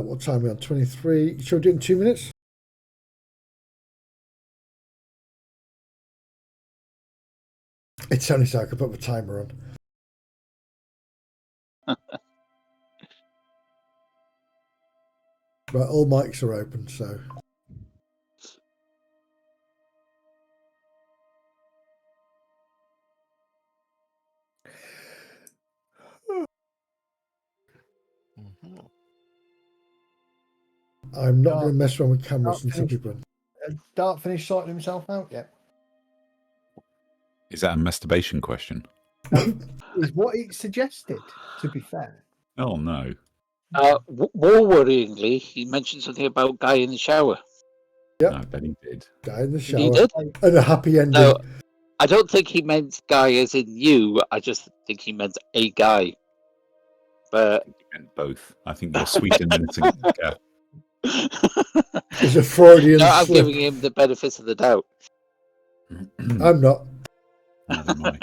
What time are we on? 23. Shall we do it in 2 minutes? It's only so I can put my timer on. Right, all mics are open, so. I'm not going to mess around with cameras until people. Dart finished sorting himself out yet? Is that a masturbation question? Is what it suggested, to be fair. Oh, no. More worryingly, he mentioned something about guy in the shower. Yep. No, I bet he did. Guy in the shower. He did? And a happy ending. No, I don't think he meant guy as in you. I just think he meant a guy. But I think he meant both. I think you're sweet and innocent. There's a Freudian no, I'm slip. giving him the benefit of the doubt. I'm not. Neither am I.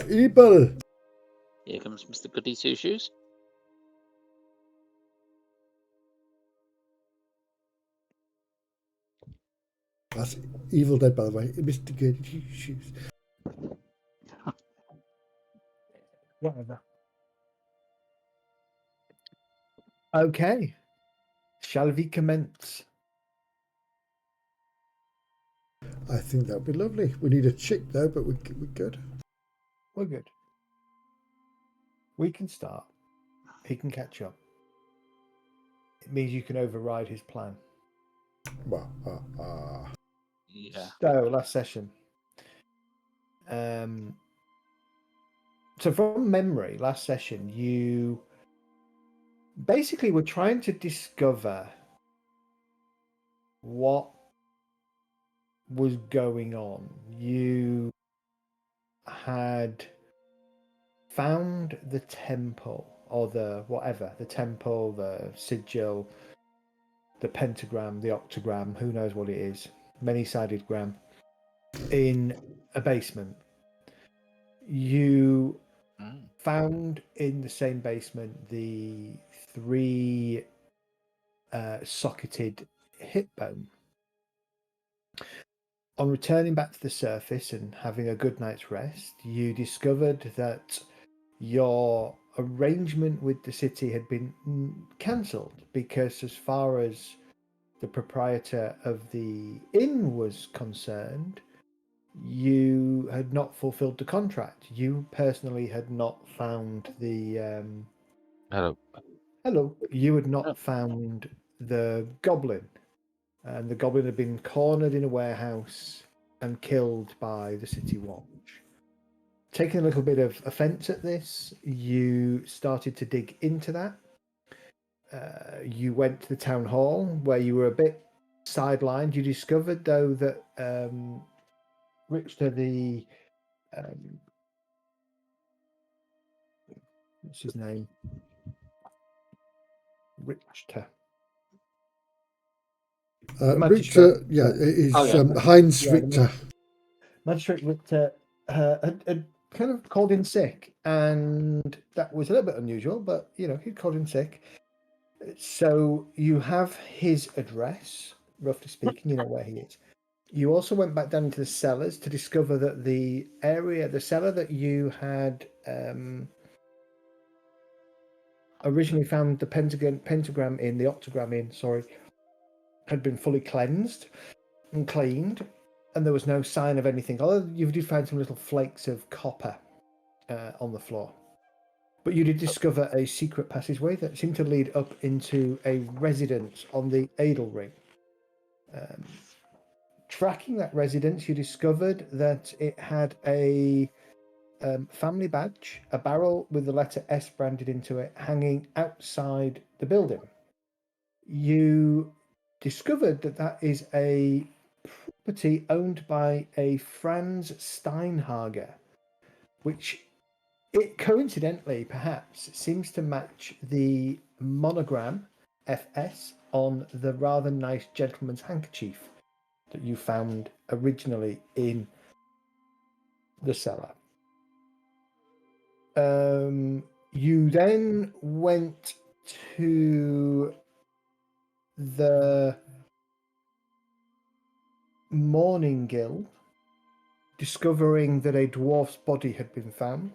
Evil. Here comes Mr. Goody Two Shoes. That's Evil Dead, by the way. Mr. Goody Shoes. Whatever. Okay. Shall we commence? I think that would be lovely. We need a chick, though, but we're good. We're good. We can start. He can catch up. It means you can override his plan. Yeah. So, last session. So, from memory, last session, you basically were trying to discover what was going on. You had found the temple, or the temple, the sigil, the pentagram, the octagram, who knows what it is, many-sided gram, in a basement. You found in the same basement the 3 socketed hip bone. On returning back to the surface and having a good night's rest, you discovered that your arrangement with the city had been cancelled because, as far as the proprietor of the inn was concerned, you had not fulfilled the contract. You personally had not found the Hello. You had not found the goblin. And the goblin had been cornered in a warehouse and killed by the city watch. Taking a little bit of offence at this, you started to dig into that. You went to the town hall where you were a bit sidelined. You discovered, though, that Richter, the what's his name? Richter. Richter, yeah, it is Heinz Richter. Magistrate Richter had kind of called in sick, and that was a little bit unusual, but, he'd called in sick. So you have his address, roughly speaking, you know where he is. You also went back down into the cellars to discover that the cellar that you had originally found the pentagram in, the octagram in, had been fully cleansed and cleaned, and there was no sign of anything. Although you did find some little flakes of copper on the floor. But you did discover a secret passageway that seemed to lead up into a residence on the Edelring. Tracking that residence, you discovered that it had a family badge, a barrel with the letter S branded into it, hanging outside the building. You discovered that is a property owned by a Franz Steinhager, which it coincidentally perhaps seems to match the monogram FS on the rather nice gentleman's handkerchief that you found originally in the cellar. You then went to the Morning Guild, discovering that a dwarf's body had been found,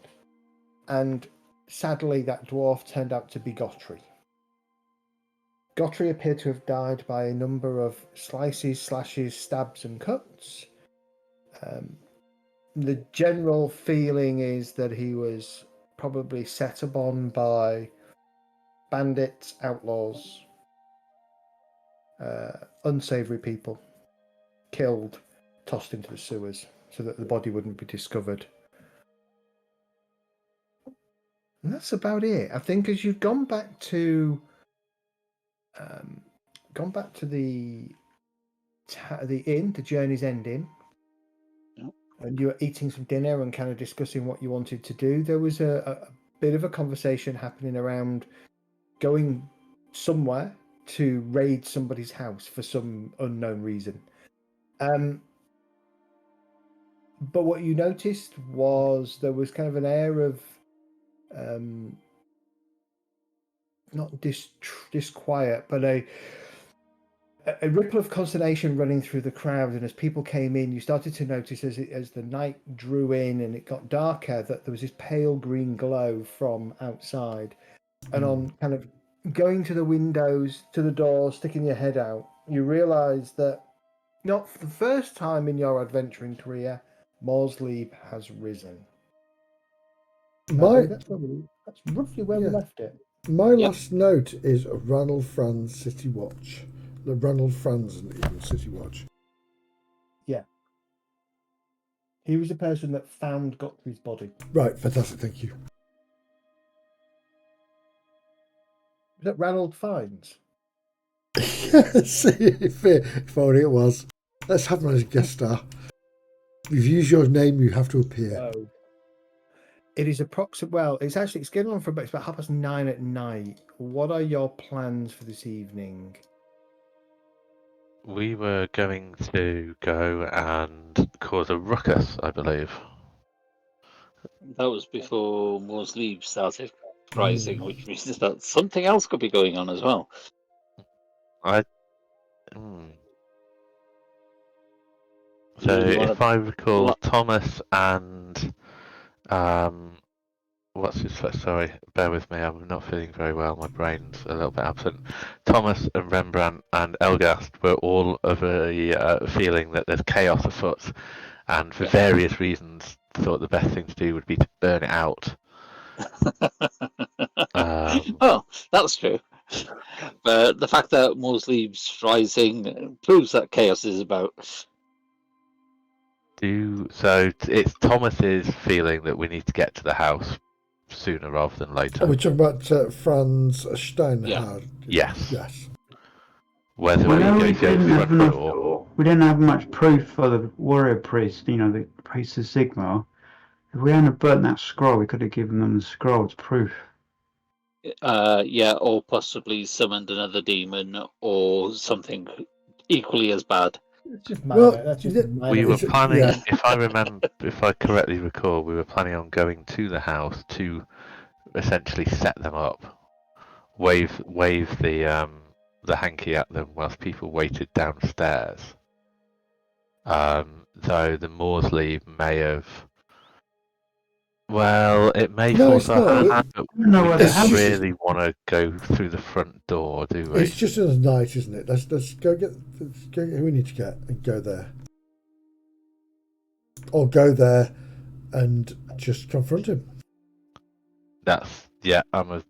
and sadly that dwarf turned out to be Gottry. Gottry appeared to have died by a number of slices, slashes, stabs and cuts. The general feeling is that he was probably set upon by bandits, outlaws, unsavory people, killed, tossed into the sewers so that the body wouldn't be discovered. And that's about it. I think as you've gone back to the inn, the Journey's End Inn, and you were eating some dinner and kind of discussing what you wanted to do, there was a bit of a conversation happening around going somewhere to raid somebody's house for some unknown reason. But what you noticed was there was kind of an air of not disquiet, but a ripple of consternation running through the crowd. And as people came in, you started to notice as the night drew in and it got darker that there was this pale green glow from outside. And on kind of going to the windows, to the doors, sticking your head out, you realise that not for the first time in your adventuring career, Morsley has risen. That's roughly where we left it. My last note is Ranald Franz City Watch. The Ranald Franz and even City Watch. Yeah. He was the person that found Gottfried's body. Right, fantastic, thank you. Was that Ranald Fiennes? Yes, if only it was. Let's have him as a guest star. If you use your name, you have to appear. Oh. It is it's getting on for about 9:30 at night. What are your plans for this evening? We were going to go and cause a ruckus, I believe. That was before Moore's Leave started rising, which means that something else could be going on as well. So if I recall, Thomas and sorry, bear with me, I'm not feeling very well, my brain's a little bit absent. Thomas and Rembrandt and Elgast were all of a feeling that there's chaos afoot, and for various reasons thought the best thing to do would be to burn it out. Well, that's true. But the fact that Moore's Leaves rising proves that chaos is about. So it's Thomas's feeling that we need to get to the house sooner rather than later. Are we talking about Franz Steinhardt? Yes. Whether we go through the front door. We didn't have much proof for the warrior priest, the priest of Sigmar. If we hadn't burnt that scroll, we could have given them the scroll as proof. Or possibly summoned another demon or something equally as bad. We were planning, if I correctly recall, we were planning on going to the house to essentially set them up, wave the hanky at them whilst people waited downstairs. Though the Morsley may have. Well, it may force our hand, but we don't really want to go through the front door, do we? It's just another night, isn't it? Let's go get who we need to get and go there. Or go there and just confront him. I'm a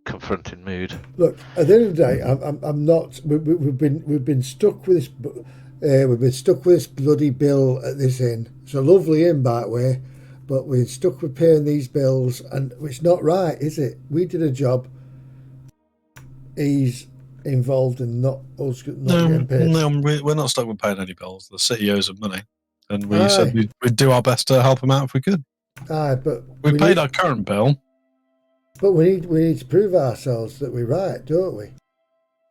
confronting mood. Look, at the end of the day, I'm not. We've been stuck with this. We've been stuck with this bloody bill at this inn. It's a lovely inn, by the way. But we're stuck with paying these bills, and it's not right, is it? We did a job. He's involved in not getting paid. No, we're not stuck with paying any bills. The city owes us money, and we said we'd do our best to help him out if we could. But we paid our current bill. But we need to prove ourselves that we're right, don't we?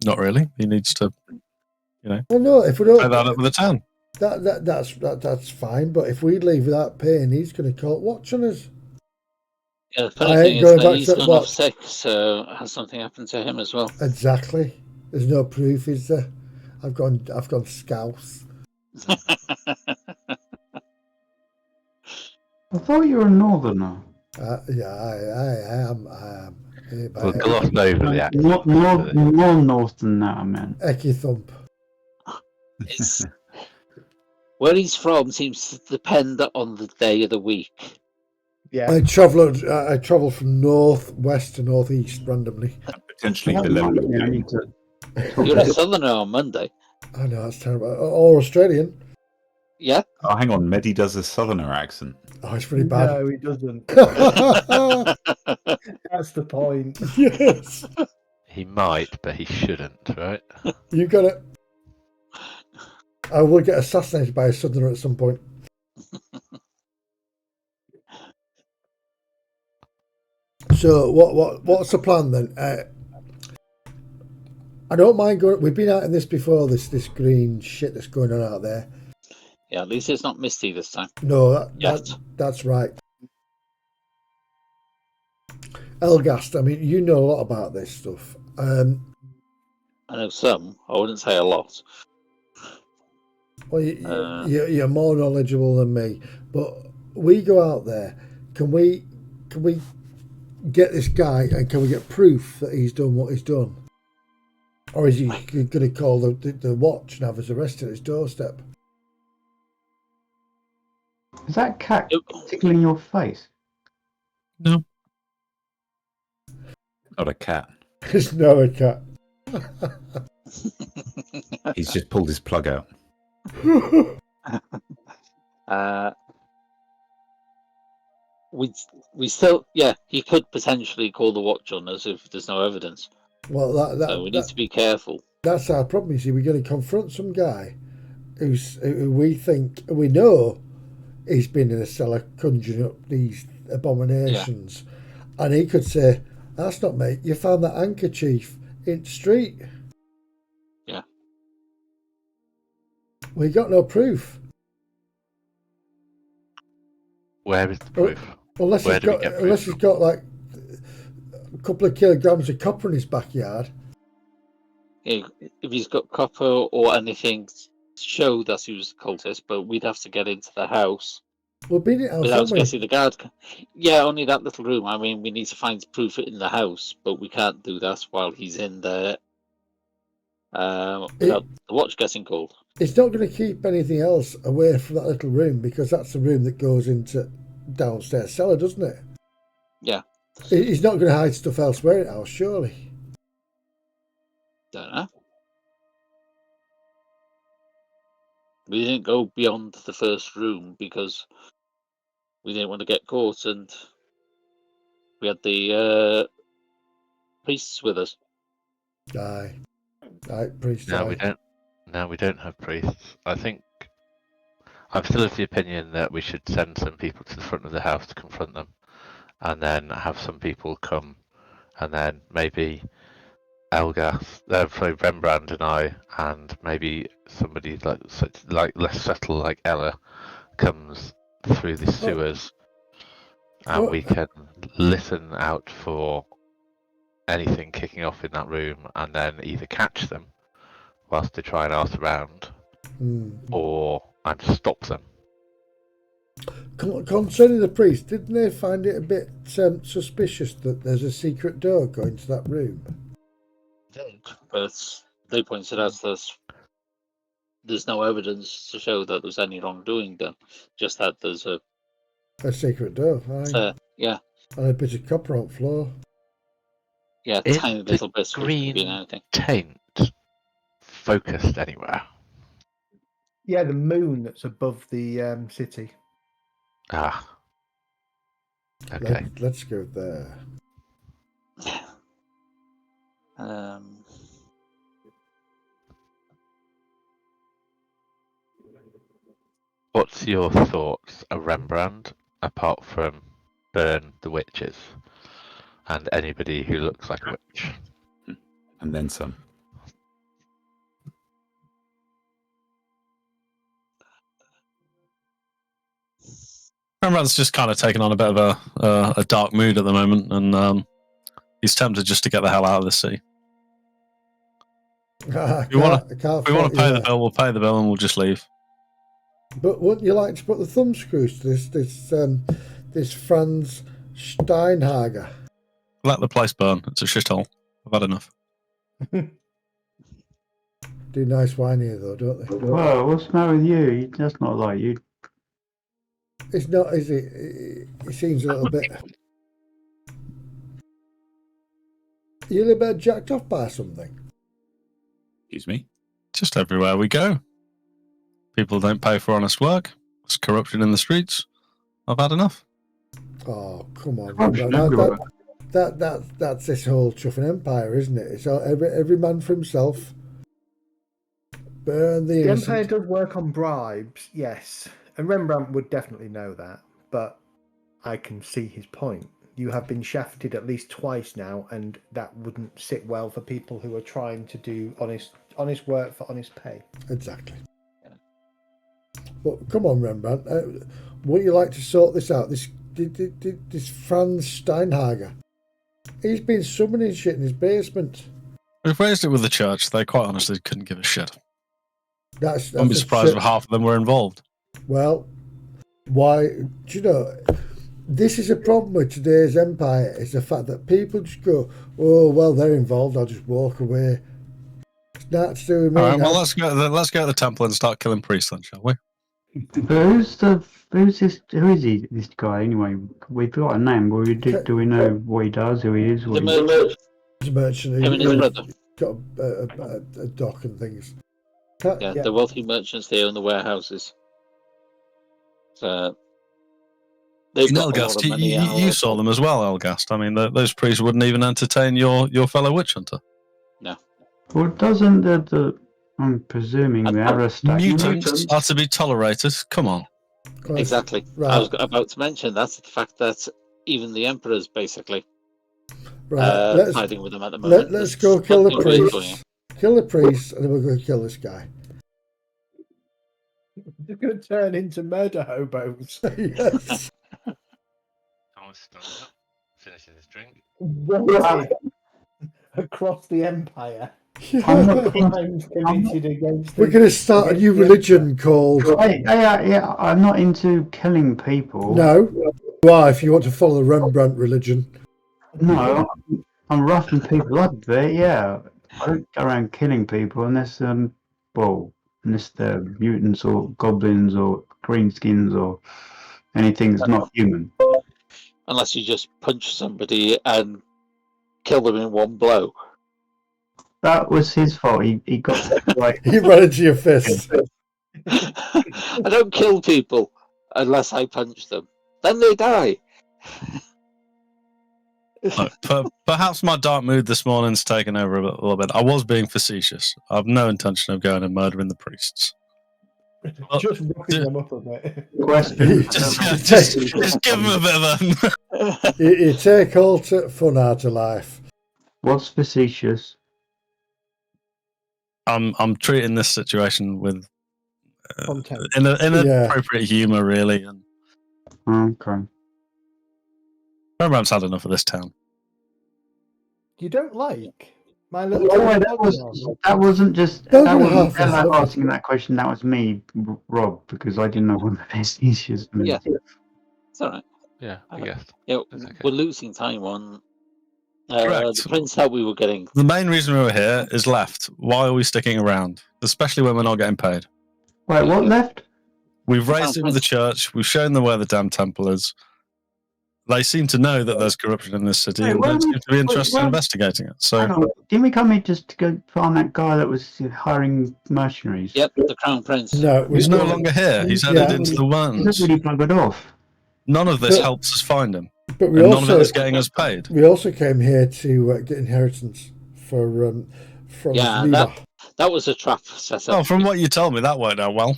Not really. He needs to, Well, no, if we don't pay that up with the town. That's fine, but if we leave without paying, he's going to call watch on us. Yeah, the funny I thing ain't is going that back he's to gone off what sick, so has something happened to him as well? exactly. There's no proof, is there? I've gone scouse. I thought you were a northerner. Yeah, I am. We'll By gloss over the accent. More north than that, I meant. Ecky Thump. It's, where he's from seems to depend on the day of the week. Yeah. I travel from north west to northeast randomly. Potentially I the don't level mind of me, I game. need to talk You're a to southerner on Monday. I know that's terrible. Or Australian. Yeah? Oh, hang on. Medi does a southerner accent. Oh, it's pretty bad. No, he doesn't. That's the point. Yes, He might, but he shouldn't, right? you got it. I will get assassinated by a southerner at some point. So what's the plan then? I don't mind going. We've been out in this before. This green shit that's going on out there. Yeah, at least it's not misty this time. No, Yet. that's right. Elgast. I mean, you know a lot about this stuff. I know some. I wouldn't say a lot. Well, you're more knowledgeable than me. But we go out there. Can we get this guy and can we get proof that he's done what he's done? Or is he going to call the watch and have us arrested at his doorstep? Is that cat tickling your face? No. Not a cat. It's no a cat. He's just pulled his plug out. We still, he could potentially call the watch on us if there's no evidence. Well, So we need to be careful. That's our problem. You see, we're going to confront some guy who we know he's been in a cellar conjuring up these abominations, and he could say, "That's not me. You found that handkerchief in the street." Yeah. We got no proof. Where is the proof? Unless he's got like a couple of kilograms of copper in his backyard. Yeah, if he's got copper or anything to show that he was a cultist, but we'd have to get into the house. We've been in the house, without haven't we? getting the guard. Yeah, only that little room. I mean, we need to find proof in the house, but we can't do that while he's in there without the watch getting called. It's not going to keep anything else away from that little room because that's the room that goes into downstairs cellar, doesn't it? Yeah. He's not going to hide stuff elsewhere in the house, surely. Don't know. We didn't go beyond the first room because we didn't want to get caught, and we had the priests with us. Aye, priest. No, we don't. No, we don't have priests. I think I'm still of the opinion that we should send some people to the front of the house to confront them, and then have some people come, and then maybe Rembrandt and I, and maybe somebody like less subtle like Ella comes through the sewers, and we can listen out for anything kicking off in that room, and then either catch them whilst they try and ask around, or and stop them. Concerning the priest, didn't they find it a bit suspicious that there's a secret door going to that room? But they pointed out there's no evidence to show that there's any wrongdoing done, just that there's a secret door. Yeah. And a bit of copper on the floor. Yeah, tiny little bits which could be anything. Taint focused anywhere. Yeah, the moon that's above the city. Ah. Okay. Let's go there. What's your thoughts of Rembrandt, apart from burn the witches and anybody who looks like a witch? And then some. Rembrandt's just kind of taken on a bit of a dark mood at the moment, and he's tempted just to get the hell out of the city. If we want to pay the bill, we'll pay the bill and we'll just leave. But wouldn't you like to put the thumbscrews to this Franz Steinhager? Let the place burn. It's a shithole. I've had enough. Do nice wine here, though, don't they? Well, what's the matter with you? That's not like you. It's not, is it? It seems a little bit. You a little bit jacked off by something? Excuse me? Just everywhere we go. People don't pay for honest work. There's corruption in the streets. I've had enough. Oh, come on. Oh, That's this whole chuffing empire, isn't it? It's all, every man for himself. Burn the innocent. Empire does work on bribes, yes. And Rembrandt would definitely know that. But I can see his point. You have been shafted at least twice now, and that wouldn't sit well for people who are trying to do honest work for honest pay. Exactly. Well, come on, Rembrandt. Wouldn't you like to sort this out? This Franz Steinhager. He's been summoning shit in his basement. We've raised it with the church. They quite honestly couldn't give a shit. That's I'd be surprised if half of them were involved. Well, why? Do you know? This is a problem with today's empire. It's the fact that people just go, "Oh, well, they're involved. I'll just walk away." It's not to do with me. All right, well, let's go to the temple and start killing priests, then, shall we? But who is he? This guy anyway? We've got a name. Do we know what he does? Who he is? The merchant. He's a merchant. Him and his brother. Got a dock and things. Yeah, the wealthy merchants, they own the warehouses. So they've got a lot of money. You saw them as well, Elgast. I mean, those priests wouldn't even entertain your fellow witch hunter. No. Well, doesn't the I'm presuming the mutants are to be tolerated. Come on. Exactly. Right. I was about to mention that's the fact that even the emperor's basically hiding with them at the moment. Let's go kill the priests. Kill the priests, and then we'll go kill this guy. They're going to turn into murder hobos. Yes. Thomas stands up, finishing his drink. Across the empire. Yeah. Crimes committed against We're going to start a new religion called. Yeah, I'm not into killing people. No. Why? If you want to follow the Rembrandt religion. No, I'm roughing people up a bit. Yeah, I don't go around killing people unless they're mutants or goblins or greenskins or anything that's not human. Unless you just punch somebody and kill them in one blow. That was his fault. He got right. He ran into your fist. I don't kill people unless I punch them. Then they die. Look, perhaps my dark mood this morning's taken over a little bit. I was being facetious. I've no intention of going and murdering the priests. Just roughing them up a bit. Just give them a bit of You take all fun out of life. What's facetious? I'm treating this situation with Content. appropriate humour, really. And Okay. Rembrandt's had enough of this town. You don't like my little. That wasn't Ella asking that question. That was me, Rob, because I didn't know what the facetious meant. Yeah, it's all right. Yeah, I guess. Yeah, okay. We're losing time on the prince that we were getting. The main reason we were here is left. Why are we sticking around? Especially when we're not getting paid. Wait, what left? We've raised it with the church. We've shown them where the damn temple is. They seem to know that there's corruption in this city, and they seem to be interested in investigating it. So, didn't we come here just to go find that guy that was hiring mercenaries? Yep, the crown prince. No, he's no longer here. He's headed into the Worms. He's really buggered off. None of this helps us find him. But none of it is getting us paid. We also came here to get inheritance from that was a trap set up. Oh, from what you told me, that worked out well.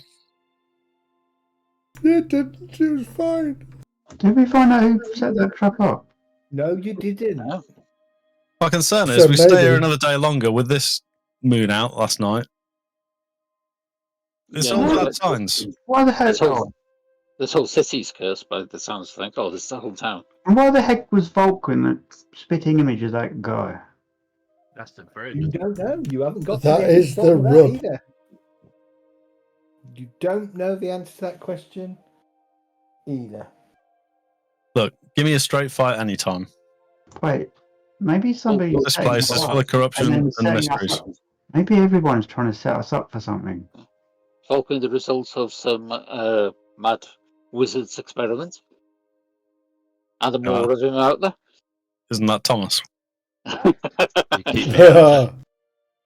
It didn't. It was fine. Did we find out who set that trap up? No, you didn't. No. My concern is we stay here another day longer with this moon out last night. It's all bad signs. Why the hell? This whole city's cursed by the sounds of things. Oh, this is the whole town. And why the heck was Vulcan the spitting image of that guy? That's the bridge. You don't know. You haven't got That to the is the bottom of that rub. either. You don't know the answer to that question either. Look, give me a straight fight anytime. Wait, maybe somebody. This place is full of corruption and mysteries. Maybe everyone's trying to set us up for something. Following the results of some mad wizard's experiment. And the more of him out there. Isn't that Thomas? You keep me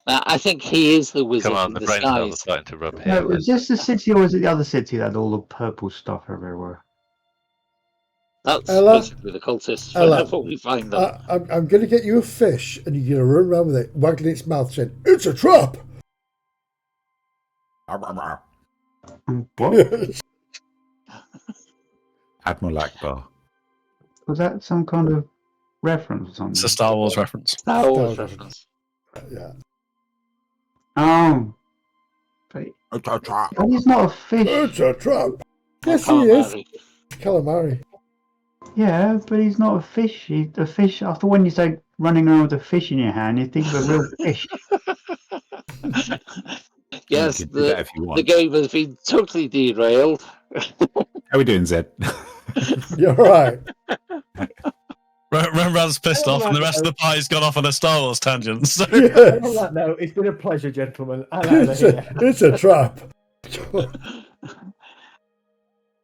I think he is the wizard Come on, in the brain cells are disguise. starting to rub No, here. was this the city or was it the other city that had all the purple stuff everywhere? That's Ella? basically the cultists Ella, whenever we find them. I'm going to get you a fish, and you're going to run around with it, waggling its mouth, saying, "It's a trap!" What? Admiral Akbar. Was that some kind of reference or something? It's a Star Wars reference. Star Wars Star Wars. reference. Yeah. Oh. But he's not a fish. It's a trap. Yes, he is. Calamari. Calamari. Yeah, but he's not a fish. He's a fish. After when you say running around with a fish in your hand, you think of a real fish. Yes, You can do that if you the want. game has been totally derailed. How we doing, Zed? You're right. Rembrandt's pissed off, and the rest of the party's gone off on a Star Wars tangent. So. On Yes. that note, it's been a pleasure, gentlemen. I'm out of It's here. it's a trap.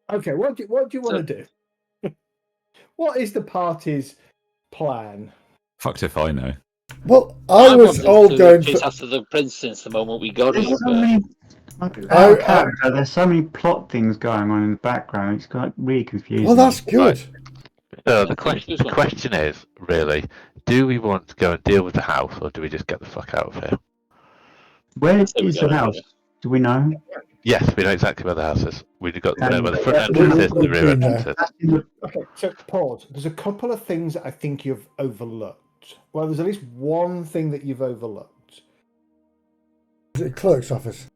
Okay, what do you want to do? What is the party's plan? Fucked if I know. Well, I was wanted all to going chase for. after the prince since the moment we got There's him. so many. There's so many plot things going on in the background. It's quite really confusing. Well, that's good. So the question is, really, do we want to go and deal with the house, or do we just get the fuck out of here? Where There we is go, the house? Do we know? Yes, we know exactly where the house is. We've got to know where the front We've entrance is, the been rear there. entrance is. Okay, so pause. There's a couple of things that I think you've overlooked. Well, there's at least one thing that you've overlooked. Is it clerk's office?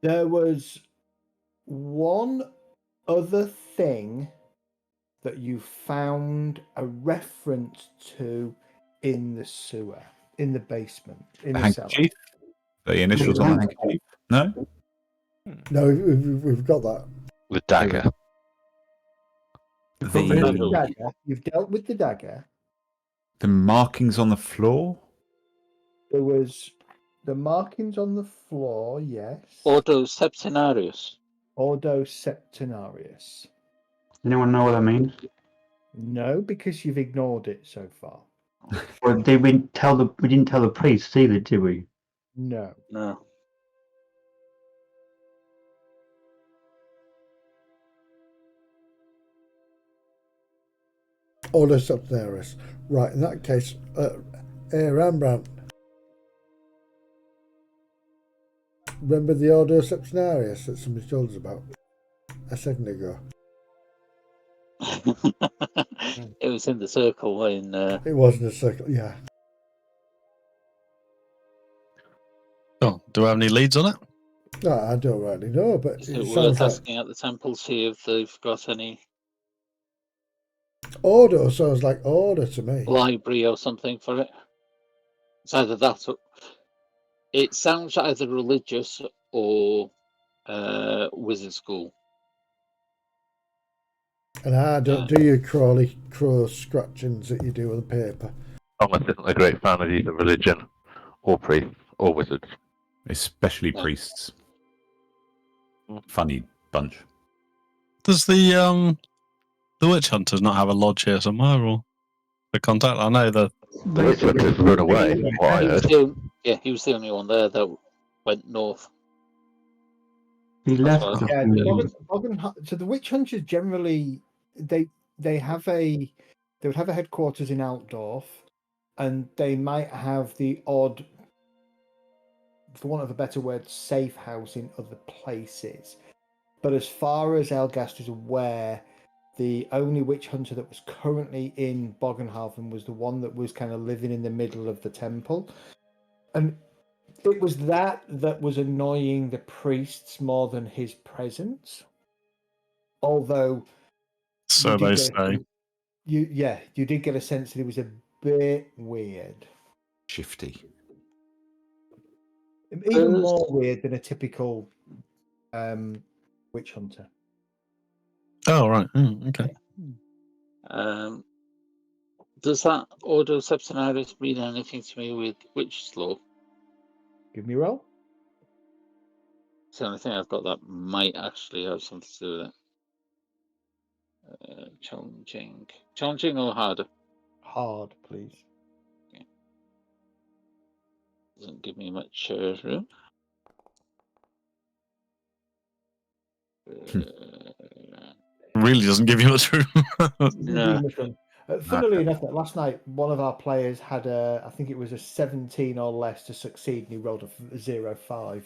There was one other thing that you found a reference to in the sewer, in the basement, in the cellar. Handkerchief? The initials on the handkerchief? No? No, we've got that. The dagger. You've dealt with the dagger. The markings on the floor? There was the markings on the floor, yes. Ordo Septenarius. Ordo Septenarius. Anyone know what that means? No, because you've ignored it so far. Or did we didn't tell the priest either, did we? No. No. Order Septenarius. Right, in that case, Rembrandt. Remember the Order Septenarius that somebody told us about a second ago? It was in the circle in. It wasn't a circle, yeah. Oh, do we have any leads on it? No, I don't really know, but Is it it sounds worth like asking at the temple, see if they've got any Order sounds like order to me. library or something for it? It's either that or. It sounds either religious or wizard school. And I don't do your crawly crow scratchings that you do on the paper. Thomas isn't a great fan of either religion, or priests, or wizards. Especially priests. Funny bunch. Does the witch hunters not have a lodge here somewhere, or the contact? I know that The witch hunters run away, from what I heard. He was the only one there that went north. He left. That's Yeah, so the witch hunters generally they would have a headquarters in Altdorf, and they might have the odd, for want of a better word, safe house in other places. But as far as Elgast is aware, the only witch hunter that was currently in Bogenhafen was the one that was kind of living in the middle of the temple. And it was that was annoying the priests more than his presence. Although, So they say. You did get a sense that it was a bit weird. Shifty. Even more weird than a typical witch hunter. Oh, right. Okay. Does that Ordo Septenaris mean anything to me with witch's law? Give me a roll. It's the only thing I've got that might actually have something to do with it. Challenging or harder? Hard, please. Okay. Doesn't give me much room. Really doesn't give you much room. No. Funnily enough, last night one of our players had I think it was a 17 or less to succeed, and he rolled a 0.5.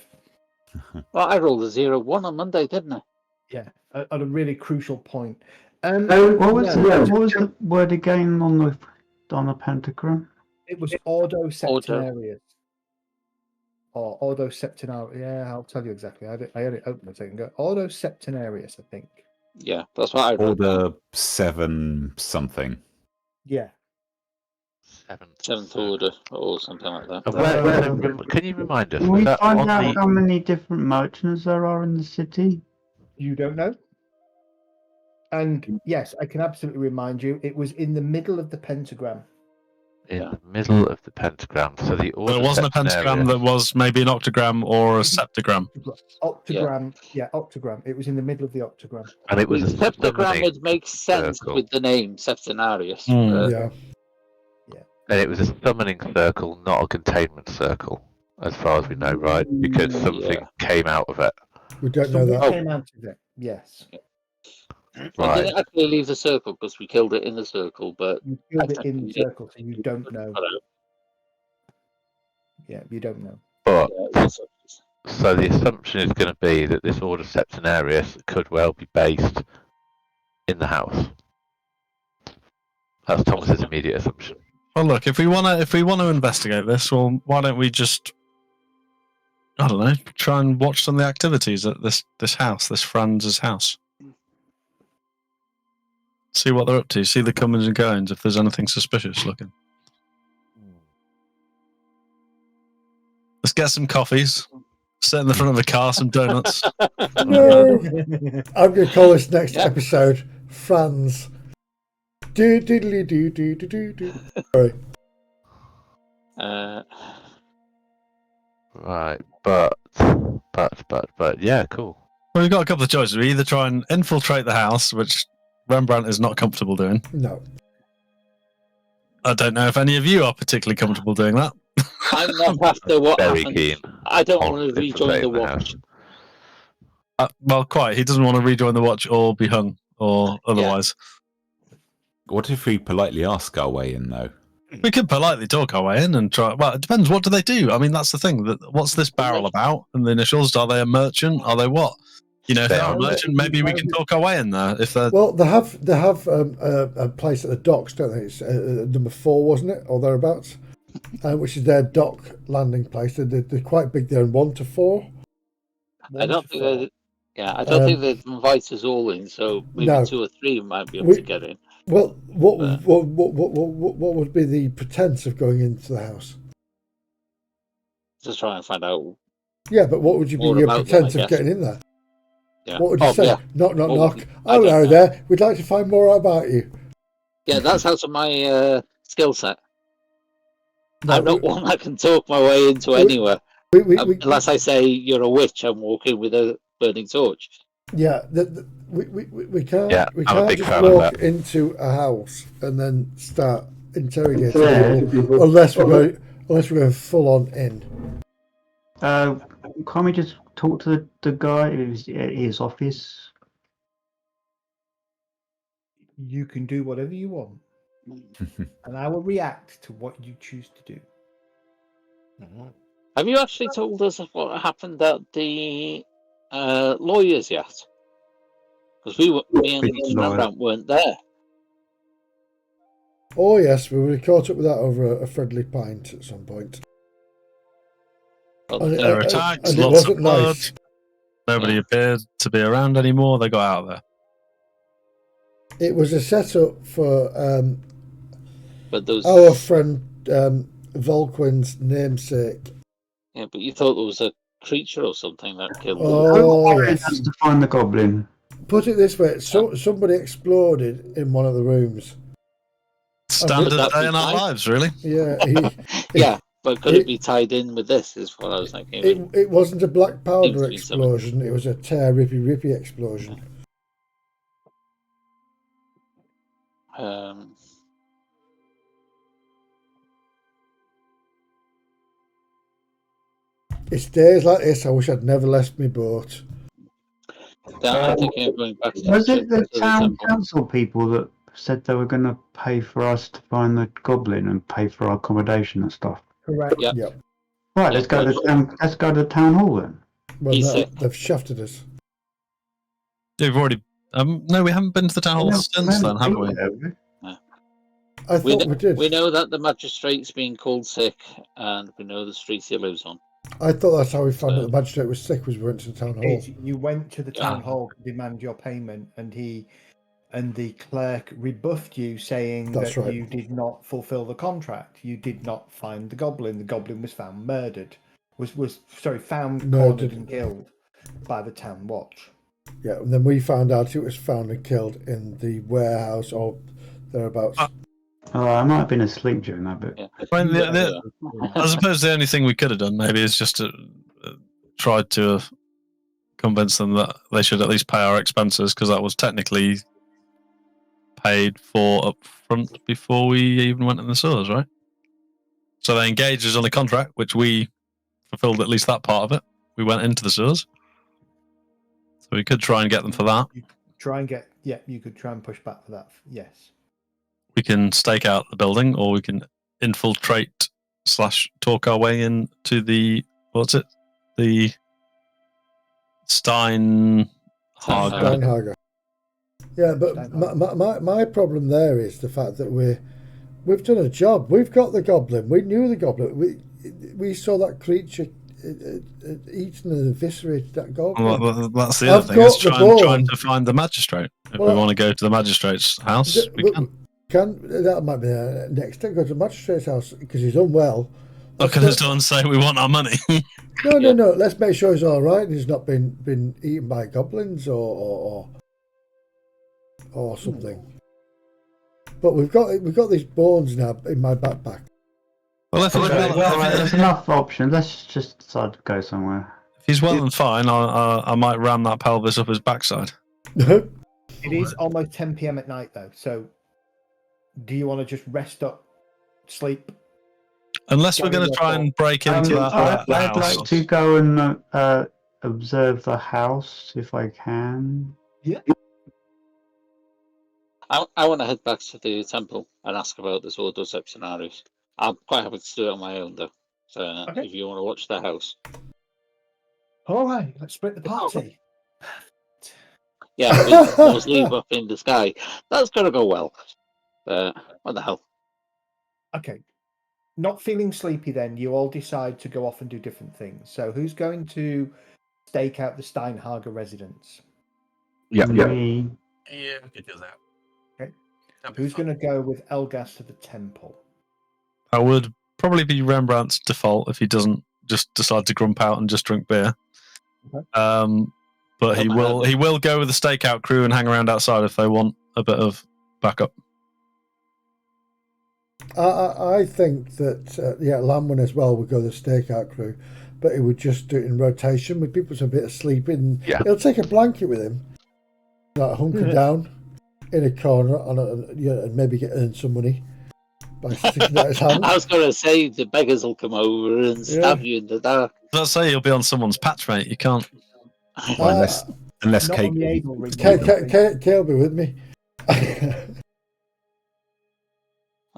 Well, I rolled a 0.1 on Monday, didn't I? Yeah, at a really crucial point. What was the word again on the pentagram? It was Ordo Septenarius. Or Ordo Septenarius. Yeah, I'll tell you exactly. I had it open a second ago. Ordo Septenarius, I think. Yeah, that's what I wrote. Order 7 something. Yeah. Seventh Order or something like that. Can you remind us? Can we find out how many different merchants there are in the city? You don't know? And yes, I can absolutely remind you, it was in the middle of the pentagram. In the middle of the pentagram. So the order. There wasn't a pentagram, that was maybe an octagram or a septagram. Octagram, yeah, octagram. It was in the middle of the octagram. And it was a septagram would make sense with the name Septenarius. Yeah. And it was a summoning circle, not a containment circle, as far as we know, right? Because something came out of it. We don't know that. Came out of it, yes. Well, did it actually leave the circle because we killed it in the circle? But you killed it in the circle, so you don't know. Yeah, you don't know. But so the assumption is going to be that this Order Septenarius could well be based in the house. That's Thomas's immediate assumption. Well, look, if we want to investigate this, well, why don't we just, I don't know, try and watch some of the activities at this house, this Franz's house. See what they're up to. See the comings and goings. If there's anything suspicious looking. Let's get some coffees. Sit in the front of a car, some donuts. No, I'm going to call this next episode Franz. Do. Sorry. Right, but yeah, cool. Well, we've got a couple of choices. We either try and infiltrate the house, which Rembrandt is not comfortable doing. No. I don't know if any of you are particularly comfortable doing that. I'm not after what Very happened. keen. I don't want to rejoin the watch. Well, quite. He doesn't want to rejoin the watch or be hung or otherwise. What if we politely ask our way in, though? We could politely talk our way in and try. Well, it depends. What do they do? I mean, that's the thing. What's this barrel about? And the initials, are they a merchant? Are they what? You know, if they're a merchant, maybe we can talk our way in there. If they're... Well, they have a place at the docks, don't they? It's number 4, wasn't it, or thereabouts? Which is their dock landing place. They're quite big there, 1 to 4. I don't think I don't think they'd invite us all in. So maybe 2 or 3 might be able to get in. Well, what would be the pretense of going into the house? Just try and find out. Yeah, but what would you be your pretense of getting in there? Yeah. What would you say? Yeah. Knock. Hello there. We'd like to find more out about you. Yeah, that's out of my skill set. I'm not one that can talk my way into anywhere. Unless I say you're a witch, I'm walking with a burning torch. Yeah, we can't just walk into a house and then start interrogating people unless we're going full on in. Can't we just talk to the guy who's at his office? You can do whatever you want, and I will react to what you choose to do. Have you actually told us what happened at the lawyers yet? Because me and Rembrandt weren't there. Oh yes, we were caught up with that over a friendly pint at some point. They were attacked, lots of blood. Nice. Nobody appeared to be around anymore. They got out of there. It was a setup for But those. our friend Volquin's namesake. Yeah, but you thought there was a creature or something that killed them. Oh, Who yes. has to find the goblin? Put it this way: somebody exploded in one of the rooms. Standard Could that day be in our tied? lives, really. Yeah, Yeah, but could it be tied in with this? Is what I was thinking. it wasn't a black Seems powder to be something. explosion. It was a tear rippy explosion. It's days like this I wish I'd never left my boat. I'm thinking of going back to Was it the the town temple. council people that said they were going to pay for us to find the goblin and pay for our accommodation and stuff? Correct. Yep. Yep. Right, let's go to the town hall then. Well, He's no, sick. they've shafted us. We've already. No, we haven't been to the town hall since then, have we? I thought we did. We know that the magistrate's been called sick, and we know the street he lives on. I thought that's how we found out the magistrate was sick. Was we went to the town hall. You went to the town hall to demand your payment, and the clerk rebuffed you, saying That's that right. you did not fulfil the contract. You did not find the goblin. The goblin was found murdered. Found, cornered, and killed by the town watch. Yeah, and then we found out it was found and killed in the warehouse or thereabouts. I might have been asleep during that bit. Yeah. I mean, I suppose the only thing we could have done maybe is just to try to convince them that they should at least pay our expenses, because that was technically paid for up front before we even went in the sewers, right? So they engaged us on a contract, which we fulfilled at least that part of it. We went into the sewers. So we could try and get them for that. You could try and push back for that. Yes. We can stake out the building, or we can infiltrate / talk our way into the the Steinhager. Steinhager. Yeah, but my problem there is the fact that we've done a job. We've got the goblin. We knew the goblin. We saw that creature eaten and eviscerated that goblin. Well, that's the other thing. Is trying to find the magistrate. If we want to go to the magistrate's house, we can. That might be the next step. Go to the magistrate's house because he's unwell. Look at us and say we want our money. No. Let's make sure he's all right. And he's not been eaten by goblins or something. But we've got these bones now in my backpack. Well, there's enough options. Let's just decide to go somewhere. If he's well and fine, I might ram that pelvis up his backside. It is almost 10 p.m. at night, though. So, do you want to just rest up, sleep? Unless we're going to try and break into that house. I'd like to go and observe the house if I can. Yeah. I want to head back to the temple and ask about this Ordo Sectionaris. I'm quite happy to do it on my own, though. So if you want to watch the house. All right, let's split the party. Yeah, with those leave up in the sky. That's going to go well. What the hell? Okay. Not feeling sleepy then, you all decide to go off and do different things. So who's going to stake out the Steinhager residence? Me. Yeah, we could do that. Okay. Who's going to go with Elgas to the temple? That would probably be Rembrandt's default if he doesn't just decide to grump out and just drink beer. Okay. But he will go with the stakeout crew and hang around outside if they want a bit of backup. I think that Lamwin as well would go the stakeout crew, but he would just do it in rotation with people a bit of sleeping. Yeah. He'll take a blanket with him, like hunker down in a corner and maybe earn some money by sticking out his hand. I was going to say the beggars will come over and stab you in the dark. Let's say you'll be on someone's patch, mate. You can't. Unless Kate will be with me.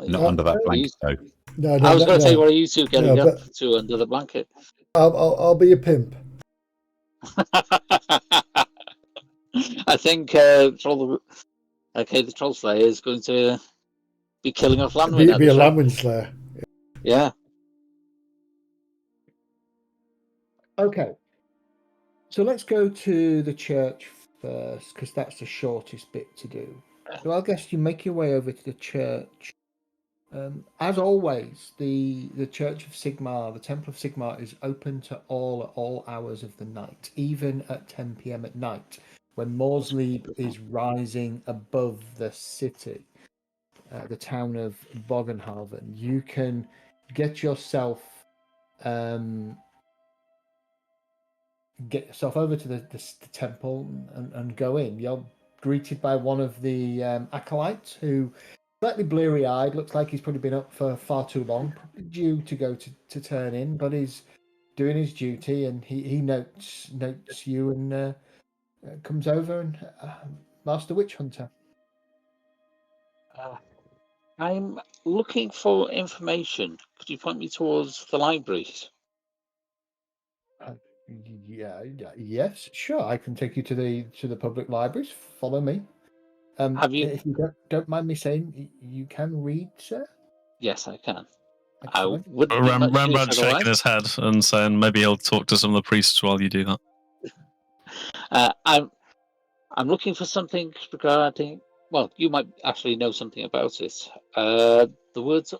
Not under that blanket, though. No, I was going to say, what are you two getting up to under the blanket? I'll be a pimp. I think the Troll Slayer is going to be killing off Lamwin. Be a Lamwin Slayer. Yeah. Okay. So let's go to the church first, because that's the shortest bit to do. So I guess you make your way over to the church. As always, the Church of Sigmar, the Temple of Sigmar, is open to all at all hours of the night, even at 10 p.m. at night, when Morsleep is rising above the city, the town of Bogenhaven. You can get yourself over to the temple and go in. You're greeted by one of the acolytes who, slightly bleary-eyed, looks like he's probably been up for far too long, probably due to go to turn in, but he's doing his duty, and he notes you and comes over and Master Witch Hunter. I'm looking for information. Could you point me towards the libraries? Yes, sure. I can take you to the public libraries. Follow me. Have you? If you don't mind me saying, you can read, sir. Yes, I can. Excellent. I wouldn't be much use Rembrandt's shaking otherwise. his head and saying maybe he'll talk to some of the priests while you do that. I'm looking for something regarding. Well, you might actually know something about it. The words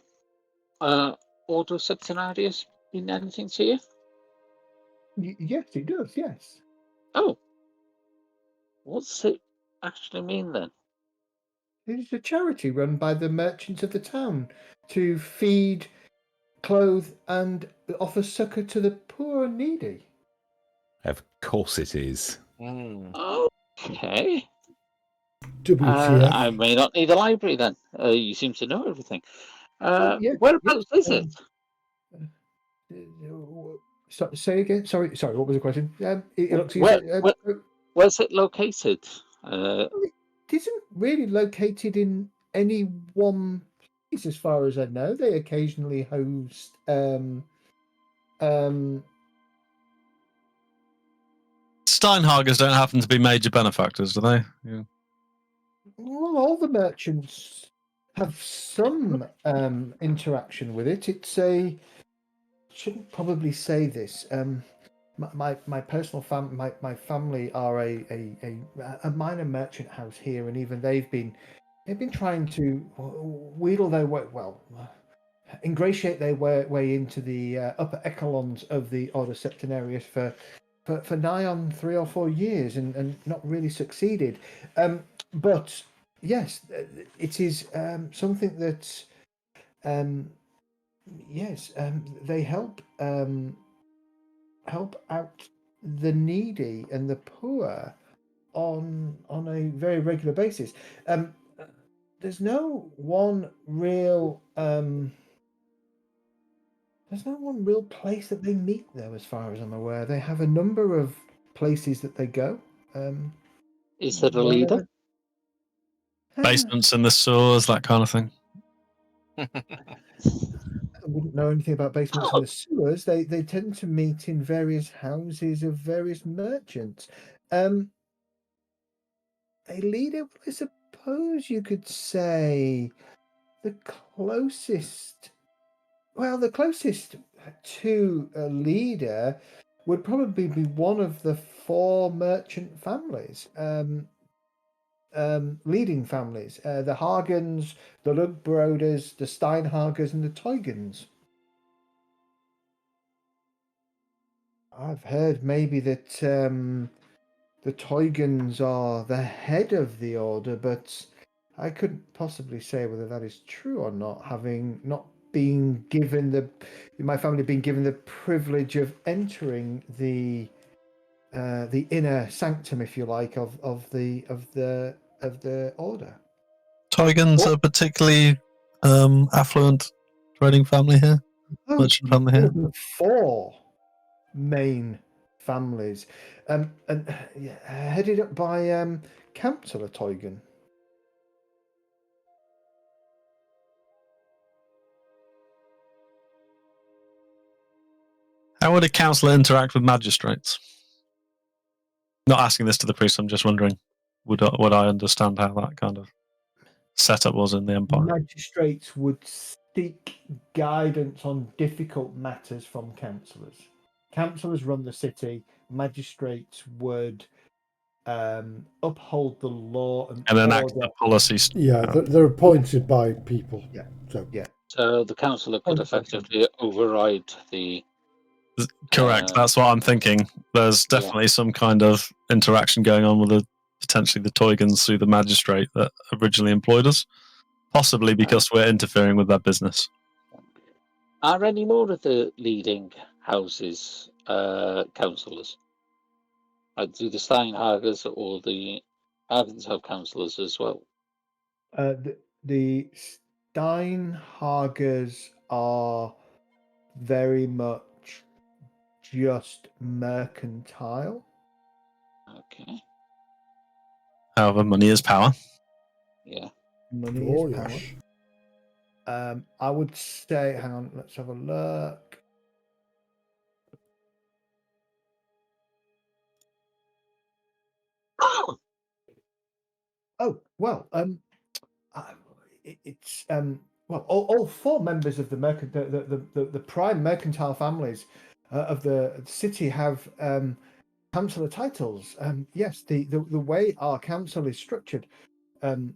Ordo Septenarius mean anything to you? Yes, it does. Yes. Oh, what's it actually mean then? It is a charity run by the merchants of the town to feed, clothe, and offer succor to the poor and needy. Of course it is. Okay. WTF. I may not need a library then. You seem to know everything. Whereabouts is it? Say again. Sorry. What was the question? Where's it located? It isn't really located in any one place, as far as I know. They occasionally host Steinhagers don't happen to be major benefactors, do they? Yeah. Well, all the merchants have some interaction with it. Shouldn't probably say this. My personal family, my family are a minor merchant house here, and even they've been trying to wheedle their way, ingratiate their way into the upper echelons of the Order Septenarius for nigh on 3 or 4 years, and not really succeeded. But yes, it is something that they help out the needy and the poor on a very regular basis. There's no one real place that they meet, though, as far as I'm aware. They have a number of places that they go. Is there a leader? Basements in the sewers, that kind of thing. I wouldn't know anything about basements in the sewers. They tend to meet in various houses of various merchants. A leader, I suppose you could say, the closest to a leader would probably be one of the 4 merchant families, leading families: the Hagens, the Lugbroders, the Steinhagers, and the Teugens. I've heard maybe that the Teugens are the head of the order, but I couldn't possibly say whether that is true or not, having not been given my family being given the privilege of entering the inner sanctum, if you like, of the order. Teugens are particularly affluent trading family here. Merchant family here. 4 main families, and headed up by Councillor Teugen. How would a councillor interact with magistrates? Not asking this to the priest, I'm just wondering, would I understand how that kind of setup was in the Empire? Magistrates would seek guidance on difficult matters from councillors. Councillors run the city. Magistrates would uphold the law and enact order. the policies. Yeah, they're appointed by people. Yeah. So Yeah. So the councillor could effectively override the. Correct. That's what I'm thinking. There's definitely some kind of interaction going on with potentially the Toygans through the magistrate that originally employed us, possibly because we're interfering with their business. Are any more of the leading houses councillors? Do the Steinhagers or the Havens have councillors as well? The Steinhagers are very much just mercantile. Okay. However, money is power. Yeah. Money is power. I would say, hang on, let's have a look. Oh well, it's well, all four members of the prime mercantile families of the city have councillor titles. Yes, the way our council is structured, and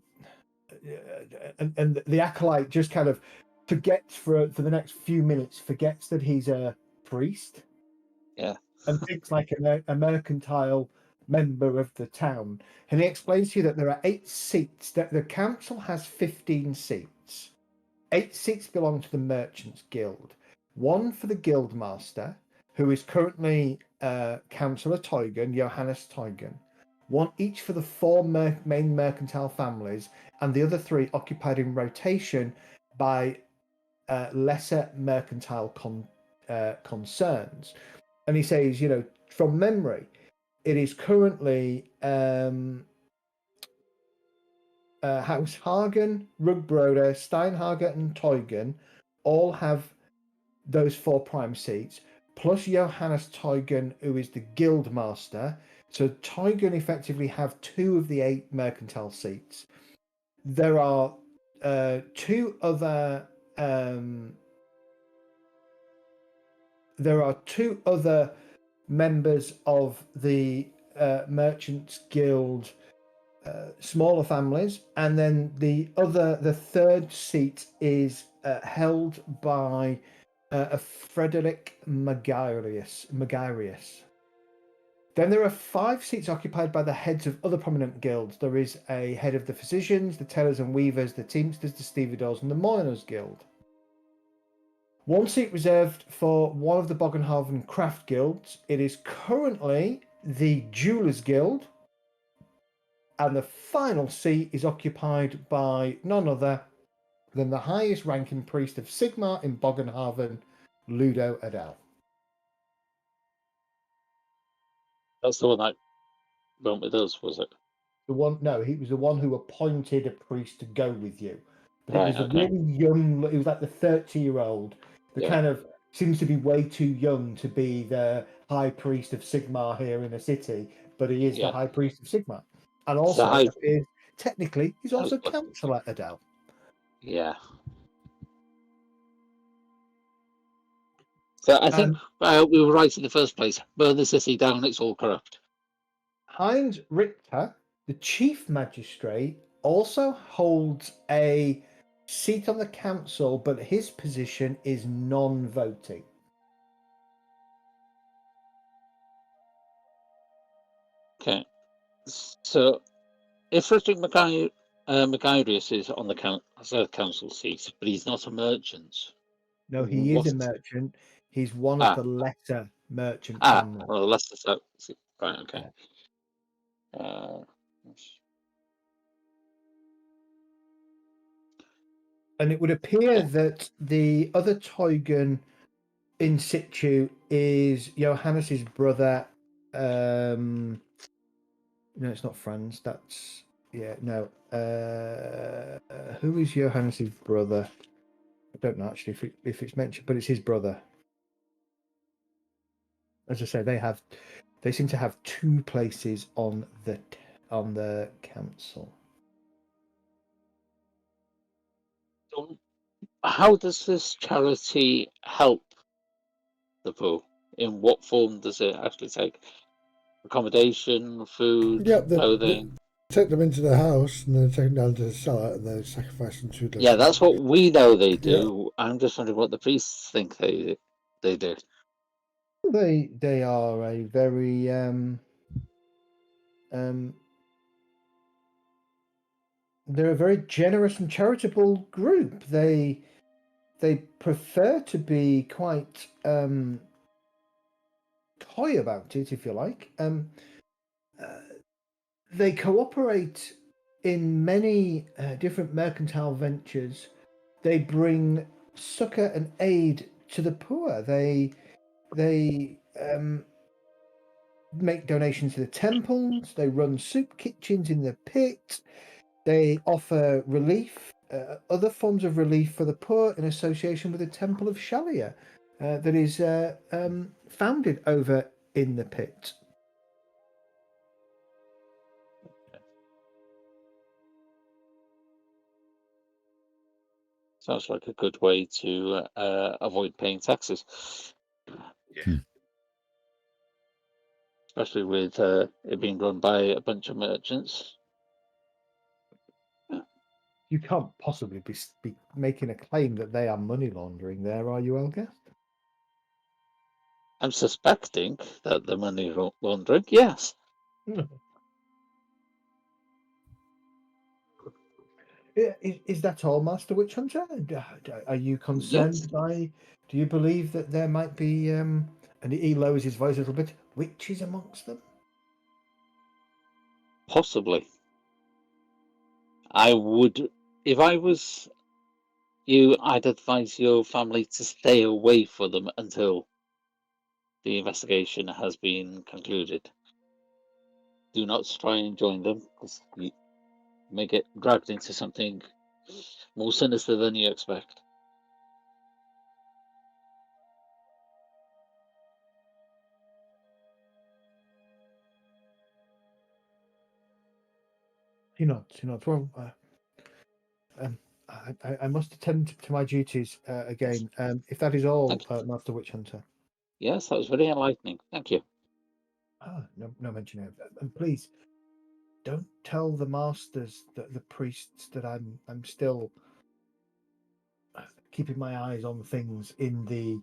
the acolyte just kind of forgets for the next few minutes, forgets that he's a priest. Yeah. And thinks like a mercantile member of the town. And he explains to you that there are 8 seats, that the council has 15 seats. 8 seats belong to the Merchants Guild. 1 for the Guildmaster, who is currently Councillor Teugen, Johannes Teugen. 1 each for the 4 main mercantile families, and the other 3 occupied in rotation by lesser mercantile concerns. And he says, from memory, it is currently House Hagen, Rugbroder, Steinhager, and Teugen all have those 4 prime seats, plus Johannes Teugen, who is the Guildmaster. So Teugen effectively have 2 of the 8 mercantile seats. There are 2 other. There are 2 other members of the Merchants Guild, smaller families, and then the 3rd seat is held by a Frederick Magarius. Then there are 5 seats occupied by the heads of other prominent guilds. There is a head of the Physicians, the Tailors and Weavers, the Teamsters, the Stevedores, and the Mourners Guild. 1 seat reserved for one of the Bogenhaven craft guilds. It is currently the Jewelers Guild. And the final seat is occupied by none other than the highest ranking priest of Sigmar in Bogenhaven, Ludo Adel. That's the one that went with us, was it? He was the one who appointed a priest to go with you. But Right, it was a okay. really young, it was like the 30-year-old. Kind of seems to be way too young to be the high priest of Sigmar here in the city, but he is the high priest of Sigmar. And also, technically, he's also councillor at Adel. Yeah. So I think we were right in the first place. Burn the city down, it's all corrupt. Heinz Richter, the chief magistrate, also holds a seat on the council, but his position is non-voting. Okay. So if Frederick Magarius is on the council seat, but he's not a merchant. No, he is a merchant. He's one of the lesser merchant families. Well, the lesser seat. Right, okay. And it would appear that the other Teugen in situ is Johannes's brother. No, it's not Franz. That's no. Who is Johannes's brother? I don't know actually if it's mentioned, but it's his brother. As I say, they seem to have 2 places on the council. So how does this charity help the poor? In what form does it actually take? accommodation, food, Yep, clothing. take them into the house and then take them down to the cellar and then sacrifice them to the. Yeah, that's what we know they do. Yeah. I'm just wondering what the priests think they do. They are a very they're a very generous and charitable group. They prefer to be quite coy about it, if you like. They cooperate in many different mercantile ventures. They bring succor and aid to the poor. They make donations to the temples. They run soup kitchens in the pit. They offer relief, other forms of relief for the poor in association with the Temple of Shalia that is founded over in the pit. Sounds like a good way to avoid paying taxes. Yeah. Especially with it being run by a bunch of merchants. You can't possibly be making a claim that they are money laundering there, are you, Elgar? I'm suspecting that the money laundering, yes. Is that all, Master Witch Hunter? Are you concerned by? Do you believe that there might be? And he lowers his voice a little bit. Witches amongst them? Possibly. I would, if I was you, I'd advise your family to stay away from them until the investigation has been concluded. Do not try and join them, because you may get dragged into something more sinister than you expect. He nods. Well, I must attend to my duties again. If that is all, Master Witch Hunter. Yes, that was very enlightening. Thank you. No mention of it. And please, don't tell the masters, the priests, that I'm still keeping my eyes on things in the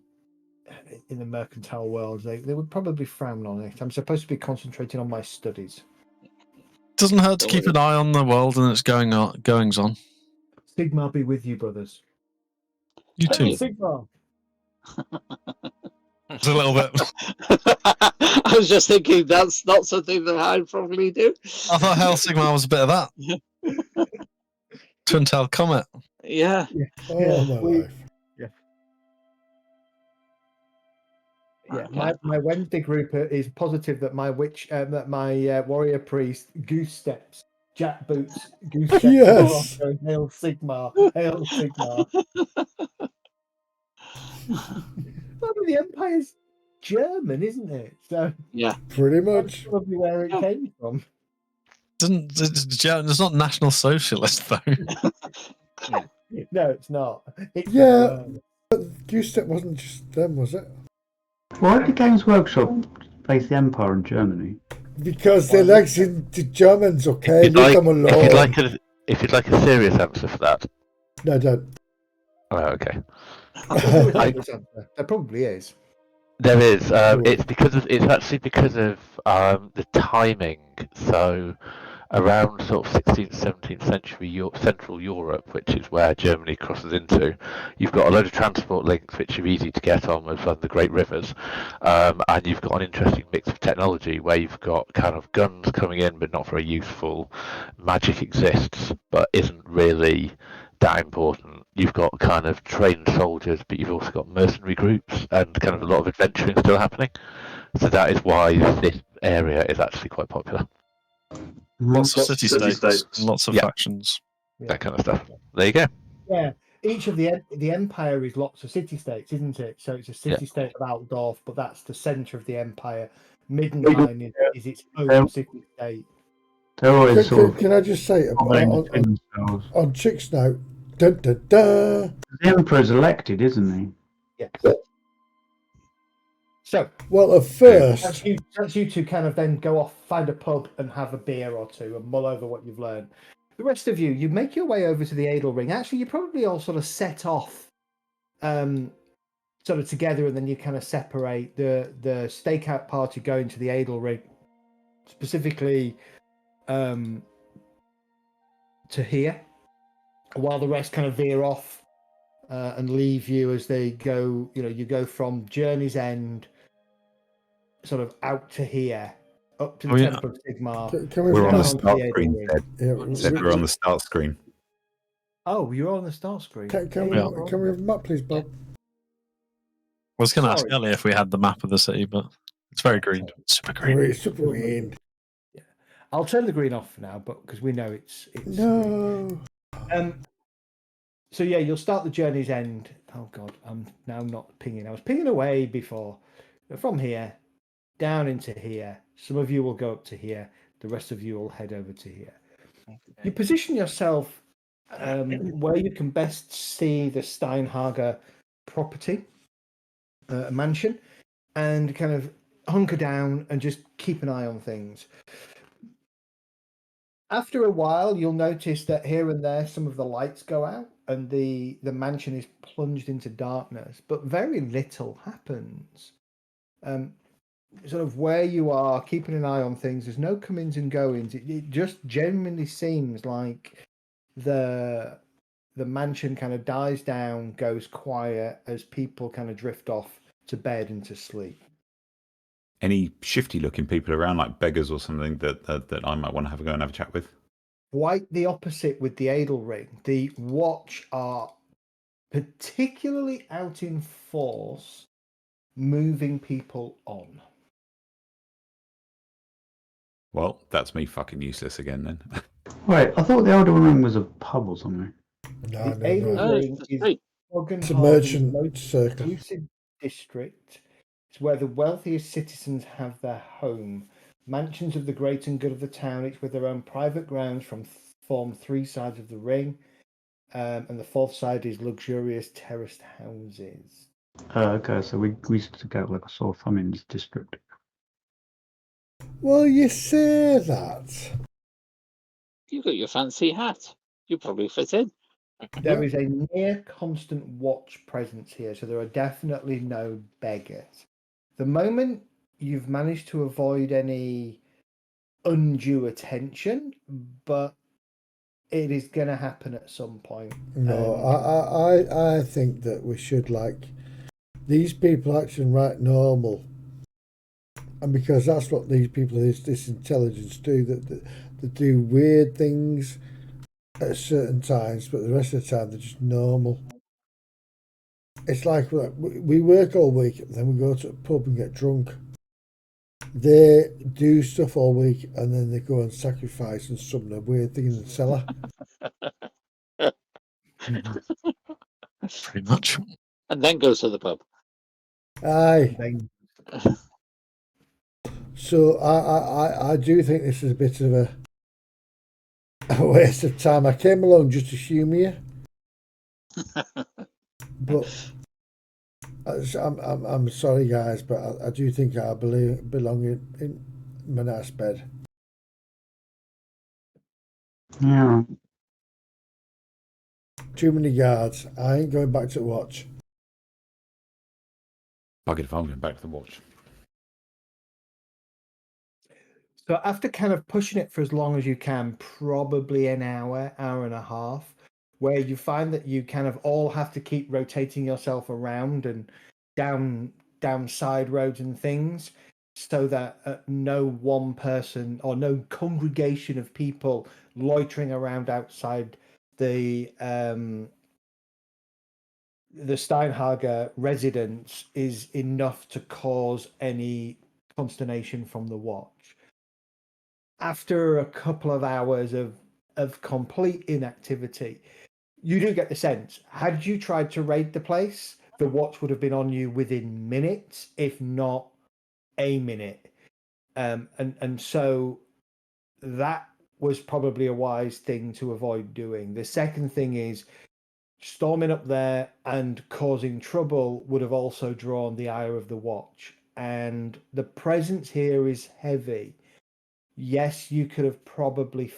mercantile world. They would probably frown on it. I'm supposed to be concentrating on my studies. Doesn't hurt to keep an eye on the world and its goings on. Sigmar be with you, brothers. You too. Hey, Sigmar. It's a little bit. I was just thinking that's not something that I'd probably do. I thought Hail Sigmar was a bit of that. Twin Tail Comet. Yeah. Oh, my life. Yeah, my Wednesday group is positive that my warrior priest goose steps, jack boots, goose steps. Yes. Hail Sigmar, Hail Sigmar. Well, the Empire's German, isn't it? So yeah, pretty much. That's probably where it came from. It's not National Socialist though. No, it's not. But goose step wasn't just them, was it? Why did Games Workshop face the Empire in Germany? Because they like the Germans, okay? If you'd like a serious answer for that. No, I don't. Oh, okay. There probably is. There is. It's actually because of the timing. So around sort of 16th, 17th century Central Europe, which is where Germany crosses into, you've got a load of transport links which are easy to get on with the great rivers, and you've got an interesting mix of technology where you've got kind of guns coming in but not very useful. Magic exists but isn't really that important. You've got kind of trained soldiers, but you've also got mercenary groups and kind of a lot of adventuring still happening. So that is why this area is actually quite popular. Lots of city-states, lots of factions. That kind of stuff. There you go. Yeah, each of the Empire is lots of city-states, isn't it? So it's a city-state of Altdorf, but that's the centre of the Empire. Middenheim is its own city-state. Can I just say, on Chick's note, dun, dun, dun. The Emperor's elected, isn't he? Yes. So, well, at first, that's you to kind of then go off, find a pub and have a beer or two and mull over what you've learned. The rest of you make your way over to the Adel Ring. Actually, you probably all sort of set off sort of together, and then you kind of separate. The stakeout party going to the Adel Ring, specifically to here, while the rest kind of veer off and leave you as they go. You go from Journey's End sort of out to here, up to the Temple of Sigmar. We're on the start screen, Ted. Yeah, We're on the start screen. Oh, you're on the start screen. Can we have a map, please, Bob? I was going to ask earlier if we had the map of the city, but it's very green. Super green. Super green. Yeah. I'll turn the green off for now, but because we know it's no. Green. So yeah, you'll start the Journey's End. Oh God, I'm now not pinging. I was pinging away before. From here, down into here. Some of you will go up to here. The rest of you will head over to here. Okay. You position yourself where you can best see the Steinhager property, mansion, and kind of hunker down and just keep an eye on things. After a while, you'll notice that here and there some of the lights go out and the mansion is plunged into darkness, but very little happens. Sort of where you are, keeping an eye on things, there's no come-ins and go-ins. It just genuinely seems like the mansion kind of dies down, goes quiet as people kind of drift off to bed and to sleep. Any shifty-looking people around, like beggars or something, that I might want to have a go and have a chat with? Quite the opposite with the Adel Ring. The Watch are particularly out in force, moving people on. Well, that's me fucking useless again then. Wait, I thought the Elder Ring was a pub or something. No, the Adel Ring is it's a merchant circle. District. It's where the wealthiest citizens have their home. Mansions of the great and good of the town, each with their own private grounds, form three sides of the ring, and the fourth side is luxurious terraced houses. Okay, so we used to go like a sore thumb in this district. Well, you say that. You've got your fancy hat. You probably fit in. There is a near constant watch presence here, so there are definitely no beggars. The moment you've managed to avoid any undue attention, but it is going to happen at some point. No, I think that we should, like, these people acting right normal, and because that's what these people, this intelligence do, that they do weird things at certain times, but the rest of the time they're just normal. It's like we work all week, then we go to a pub and get drunk. They do stuff all week, and then they go and sacrifice and summon a weird thing in the cellar. Pretty much. And then go to the pub. Aye. So I do think this is a bit of a waste of time. I came along just to humour you, but I'm sorry, guys, but I do think I belong in my nice bed. Yeah. Too many guards. I ain't going back to the watch. Bugger if I'm going back to the watch. So after kind of pushing it for as long as you can, probably an hour and a half, where you find that you kind of all have to keep rotating yourself around and down side roads and things, so that no one person or no congregation of people loitering around outside the Steinhager residence is enough to cause any consternation from the watch. After a couple of hours of complete inactivity, you do get the sense, had you tried to raid the place, the watch would have been on you within minutes, if not a minute. And so that was probably a wise thing to avoid doing. The second thing is, storming up there and causing trouble would have also drawn the ire of the watch. and the presence here is heavy. Yes, you could have probably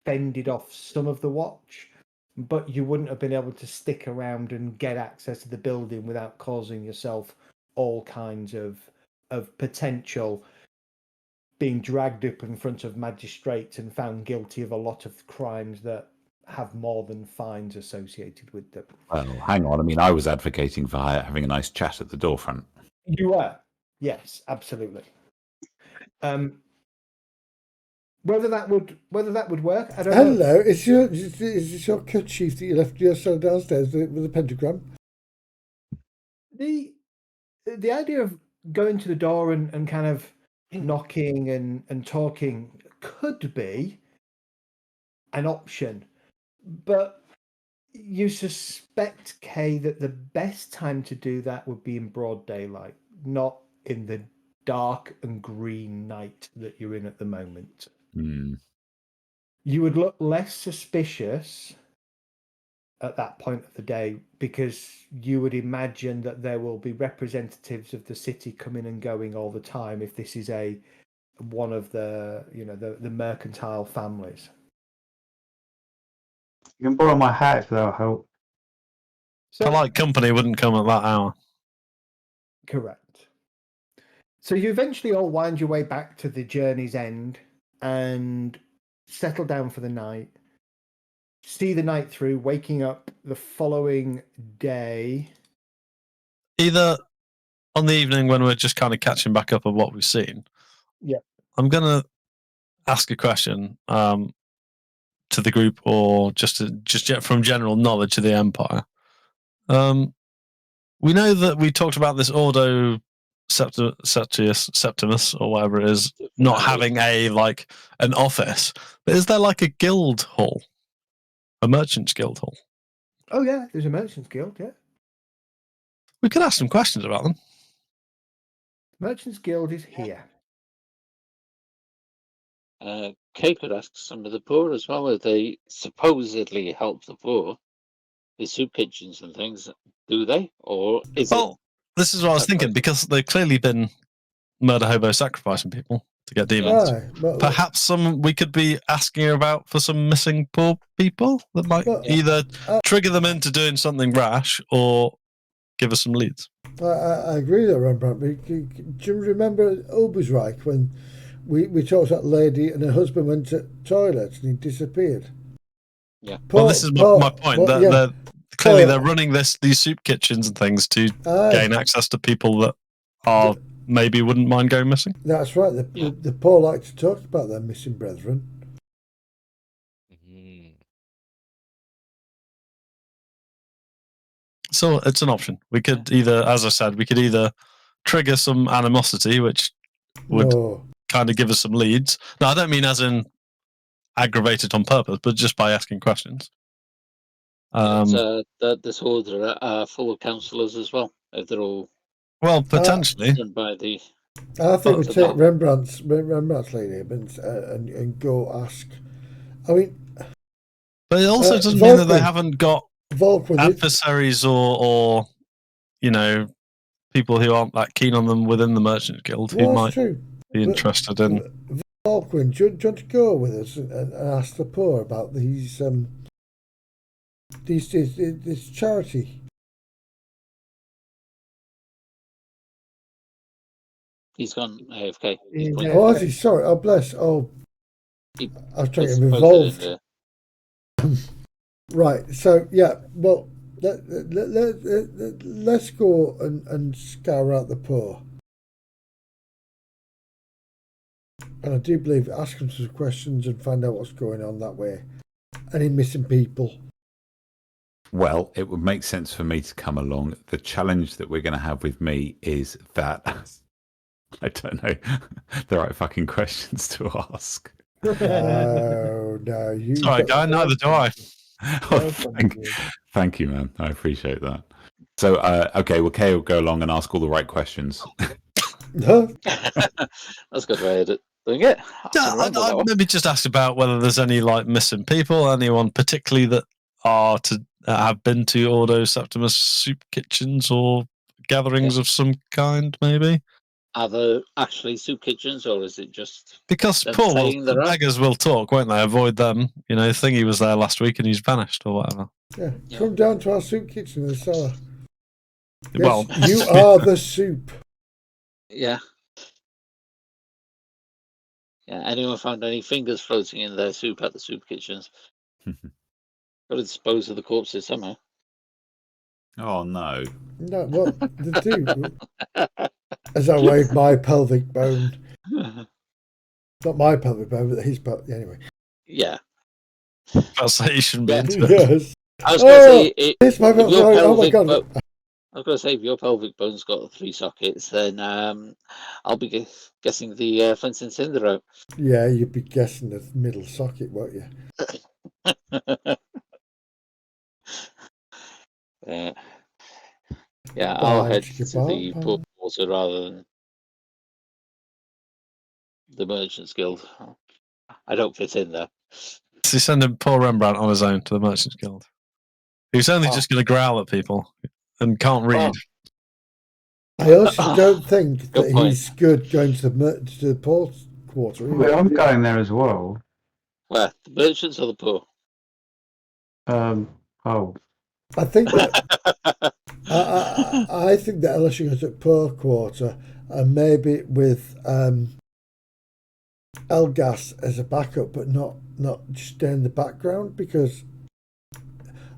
fended off some of the watch, but you wouldn't have been able to stick around and get access to the building without causing yourself all kinds of potential being dragged up in front of magistrates and found guilty of a lot of crimes that have more than fines associated with them. Well, hang on. I mean, I was advocating for having a nice chat at the door front. You were, yes, absolutely. Whether that would work, I don't know. Hello, is this your kerchief that you left yourself downstairs with a pentagram? The idea of going to the door and kind of knocking and talking could be an option, but you suspect, Kay, that the best time to do that would be in broad daylight, not in the dark and green night that you're in at the moment. You would look less suspicious at that point of the day because you would imagine that there will be representatives of the city coming and going all the time if this is one of the mercantile families. You can borrow my hat if that'll help. So, Polite company wouldn't come at that hour. Correct. So you eventually all wind your way back to the journey's end and settle down for the night. See the night through, waking up the following day. Either on the evening when we're just kind of catching back up on what we've seen. Yeah. I'm going to ask a question to the group, or just from general knowledge of the Empire. We know that we talked about this Ordo Septimus, or whatever it is, not having an office. But is there like a guild hall? A merchant's guild hall? Oh, yeah, there's a merchant's guild, yeah. We could ask some questions about them. Merchant's guild is here. Kay could ask some of the poor as well, if they supposedly help the poor. The soup kitchens and things, do they? Or is it? This is what I was thinking, because they've clearly been murder hobo sacrificing people to get demons. Right, Perhaps we could be asking about for some missing poor people that might either trigger them into doing something rash or give us some leads. I agree there, Rembrandt. Do you remember Obersreich when we talked to that lady and her husband went to toilets and he disappeared? Yeah. Well, this is my point. They're running these soup kitchens and things to gain access to people that maybe wouldn't mind going missing. That's right. The poor like to talk about their missing brethren. So it's an option. We could either, as I said, trigger some animosity, which would kind of give us some leads. No, I don't mean as in aggravated on purpose, but just by asking questions. This order are full of councillors as well. If they're all potentially by the. I think we take Rembrandt's lady and go ask. I mean, but it also doesn't mean that they haven't got adversaries or people who aren't that keen on them within the Merchant Guild who might be interested in. Volkwin, do you want to go with us and ask the poor about this charity? He's gone AFK. Oh, is he? Sorry. Oh, bless. Oh, I was trying to get involved. Right. So, yeah. Well, let's go and scour out the poor. And I do believe ask them some questions and find out what's going on that way. Any missing people? Well, it would make sense for me to come along. The challenge that we're going to have with me is that I don't know the right fucking questions to ask. Oh, no. It's all right, guy. Neither do I. Thank you, man. I appreciate that. So, okay, well, Kay will go along and ask all the right questions. No. That's a good way of doing it. I'd maybe just ask about whether there's any missing people, anyone particularly that have been to Ordo Septimus soup kitchens or gatherings of some kind, maybe. Are there actually soup kitchens, or is it just Because them Paul, saying the there are? beggars will talk, won't they? Avoid them. You know, Thingy was there last week and he's vanished or whatever. Yeah, Yeah. come down to our soup kitchen in the cellar. Yes, Well, you are the soup. Yeah. Yeah. Anyone found any fingers floating in their soup at the soup kitchens? Got to dispose of the corpses somehow. Oh no. No, well, they do. As I wave my pelvic bone. Not my pelvic bone, but his pelvic. Anyway. Yeah. I'll say you shouldn't be Yeah. into it. Yes. I was going to say, It's my if your pelvic. Oh my pelvic god. I was going to say, if your pelvic bone's got 3 sockets, then I'll be guessing the flint and cinder out. Yeah, you'd be guessing the middle socket, won't you? Yeah, I'll head Bye, to the bye. port water rather than the Merchants Guild. I don't fit in there. So he's sending Paul Rembrandt on his own to the Merchants Guild. He's only just going to growl at people and can't read. I also don't think Good that point. he's good going to the port quarter either. Well, I'm going there as well. Where? The merchants or the poor? Oh, I think that I think that unless you go to poor quarter and maybe with Elgas as a backup, but not just stay in the background, because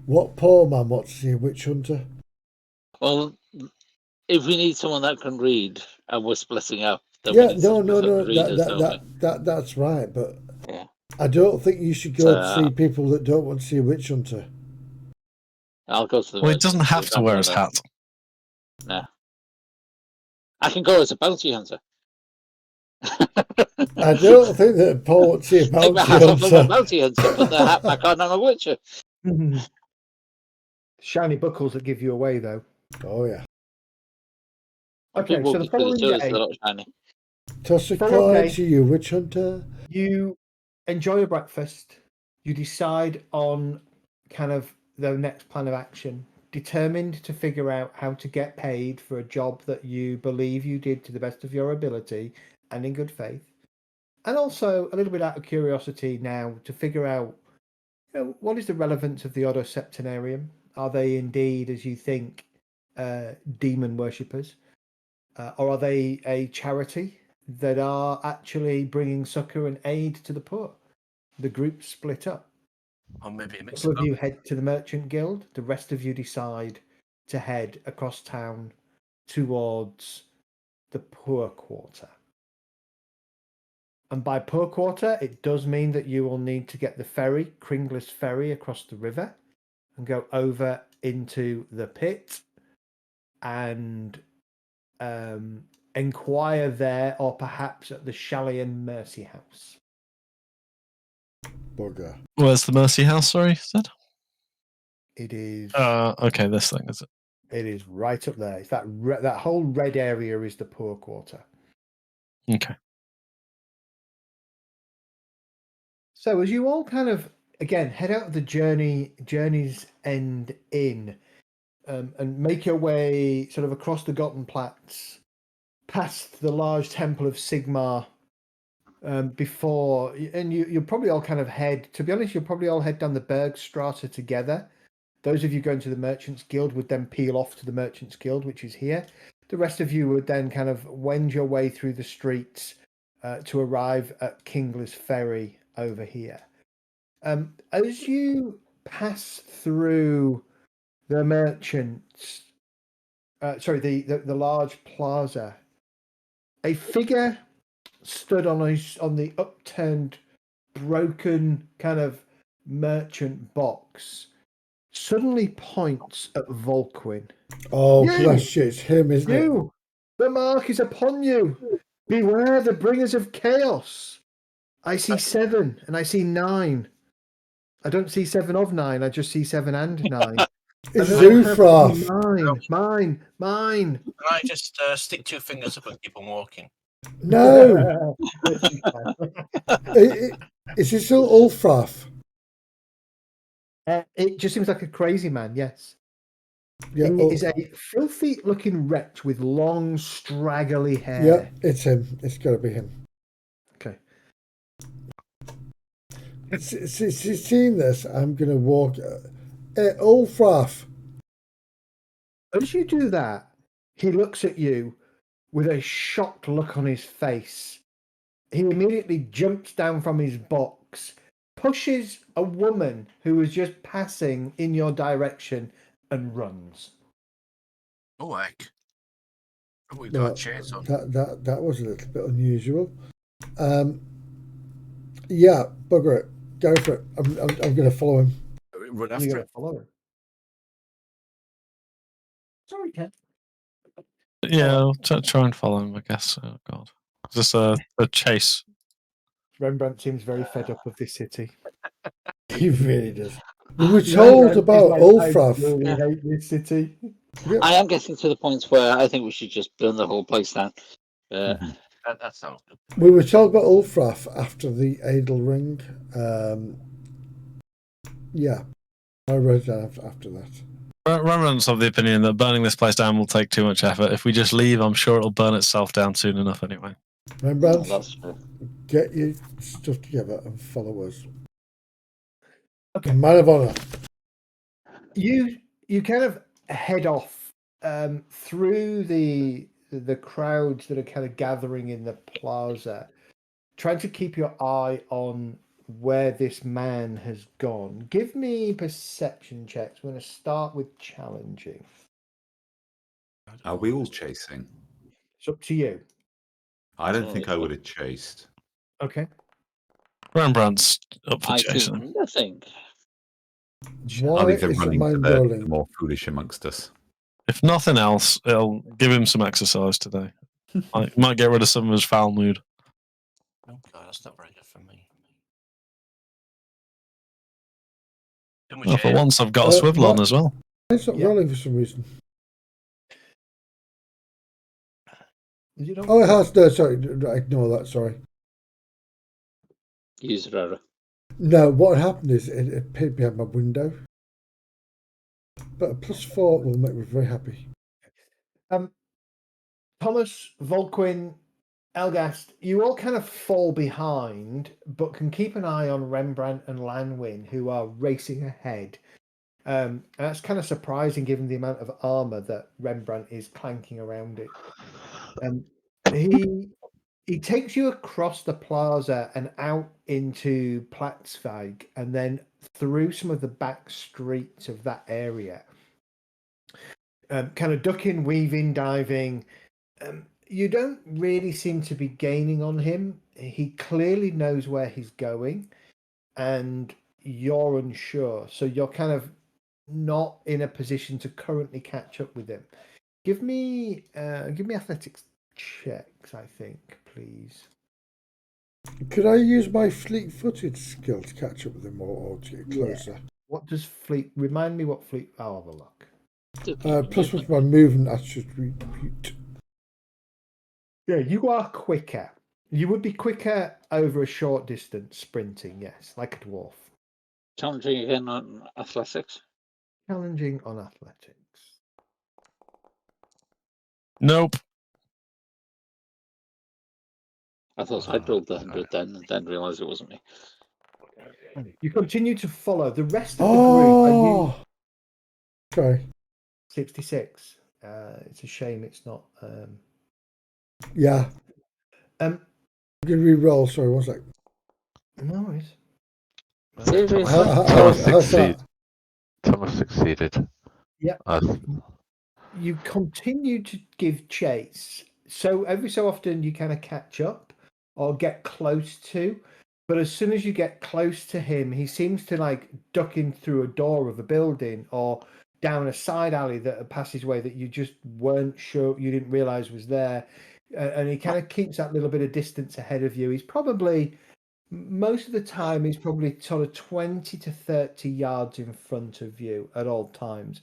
what poor man wants to see a witch hunter? Well, if we need someone that can read and we're splitting up, then Yeah, we need no, to split up the readers, don't we? that's right, but Yeah. I don't think you should go to see people that don't want to see a witch hunter. I'll go to the Well, he doesn't merchants have if to I'm wear his gonna- hat. No. I can go as a bounty hunter. I don't think that Paul wants to see a Take my bounty hat off, I'm a hunter. bounty hunter. Put the hat back on, I'm a witcher. Shiny buckles that give you away, though. Oh yeah. Okay, People so walking the through the following toilets, day, they're not shiny. Toss a Very coin okay. to you, witch hunter. you enjoy a breakfast. You decide on kind of the next plan of action, determined to figure out how to get paid for a job that you believe you did to the best of your ability and in good faith. And also a little bit out of curiosity now to figure out, what is the relevance of the Ordo Septenarium? Are they indeed, as you think, demon worshippers? Or are they a charity that are actually bringing succor and aid to the poor? The group split up. Or maybe a mix Some of you head to the Merchant Guild. The rest of you decide to head across town towards the poor quarter. And by poor quarter, it does mean that you will need to get the ferry, Kringlis Ferry, across the river and go over into the pit and inquire there, or perhaps at the Shallian Mercy House. Bugger. Where's the Mercy House? Sorry, you said. It is. Okay, this thing is it. It is right up there. It's that whole red area is the poor quarter. Okay. So as you all kind of again head out of the journey's end inn, and make your way sort of across the Gottenplatz, past the large temple of Sigmar, before, and you'll probably all kind of head. To be honest, you'll probably all head down the Bergstrasse together. Those of you going to the Merchants Guild would then peel off to the Merchants Guild, which is here. The rest of you would then kind of wend your way through the streets to arrive at Kingler's Ferry over here. As you pass through the merchants, the large plaza, a figure stood on the upturned, broken kind of merchant box. Suddenly points at Volquin. Oh, bless you, it's him, isn't it? You! The mark is upon you! Beware the bringers of chaos! I see 7 and I see 9. I don't see 7 of 9, I just see 7 and 9. It's Zufroth. Mine! Can I just stick 2 fingers up and keep on walking? No! Is this still Ulfroth? It just seems like a crazy man, yes. Yeah, He is a filthy-looking wretch with long, straggly hair. yeah, it's him. It's got to be him. Okay. Seeing this, I'm going to walk. Ulfraf. As you do that, he looks at you with a shocked look on his face. He immediately jumps down from his box, pushes a woman who was just passing in your direction, and runs. Oh, heck. Oh, we got a chase on. That was a little bit unusual. Yeah, bugger it. Go for it. I'm going to follow him. Run You're after going it. to follow her. Sorry, Ken. Yeah, I'll try and follow him, I guess. Oh, God. Is this a chase? Rembrandt seems very fed up of this city. He really does. We were told about Ulfraf. I really hate this city. Yeah. I am getting to the point where I think we should just burn the whole place down. That sounds good. We were told about Ulfraf after the Adel Ring. Yeah, I wrote down after that. Rembrandt's of the opinion that burning this place down will take too much effort. If we just leave, I'm sure it'll burn itself down soon enough anyway. Rembrandt, That's true. get your stuff together and follow us. Okay. Man of honor. You kind of head off through the crowds that are kind of gathering in the plaza, trying to keep your eye on where this man has gone. Give me perception checks. We're going to start with challenging. Are we all chasing? It's up to you. I don't think I would have chased. Okay. Rembrandt's up for I chasing. do nothing. Why I'll leave the is it running to mind the rolling? more foolish amongst us. If nothing else, it'll give him some exercise today. Might get rid of some of his foul mood. Okay, that's not very good for me. Well, for once, I've got a swivel on as well. It's not rolling for some reason. Oh, it has. No, sorry. Ignore that. Sorry. User error. No, what happened is it appeared behind my window. But a +4 will make me very happy. Thomas, Volquin, Elgast, you all kind of fall behind, but can keep an eye on Rembrandt and Lanwin, who are racing ahead. And that's kind of surprising given the amount of armor that Rembrandt is clanking around it. He takes you across the plaza and out into Platzweig, and then through some of the back streets of that area. Kind of ducking, weaving, diving. You don't really seem to be gaining on him. He clearly knows where he's going, and you're unsure. So you're kind of not in a position to currently catch up with him. Give me athletics checks, I think, please. Could I use my fleet-footed skill to catch up with him or to get closer? Yeah. What does fleet? Remind me what fleet. I'll have a look. Plus, with my movement attribute. Yeah, you are quicker. You would be quicker over a short distance sprinting, yes, like a dwarf. Challenging again on athletics. Challenging on athletics. Nope. I thought I'd rolled the 100 then, and then realised it wasn't me. You continue to follow the rest of the group. Sorry. 66. It's a shame it's not. Yeah. I'm going to re-roll. Sorry, one sec. No Seriously? Thomas succeeded. Yeah. You continue to give chase. So every so often you kind of catch up or get close to. But as soon as you get close to him, he seems to like duck in through a door of a building or down a side alley that a passageway that you just weren't sure, you didn't realize was there. And he kind of keeps that little bit of distance ahead of you. He's probably, most of the time, he's probably sort of 20 to 30 yards in front of you at all times.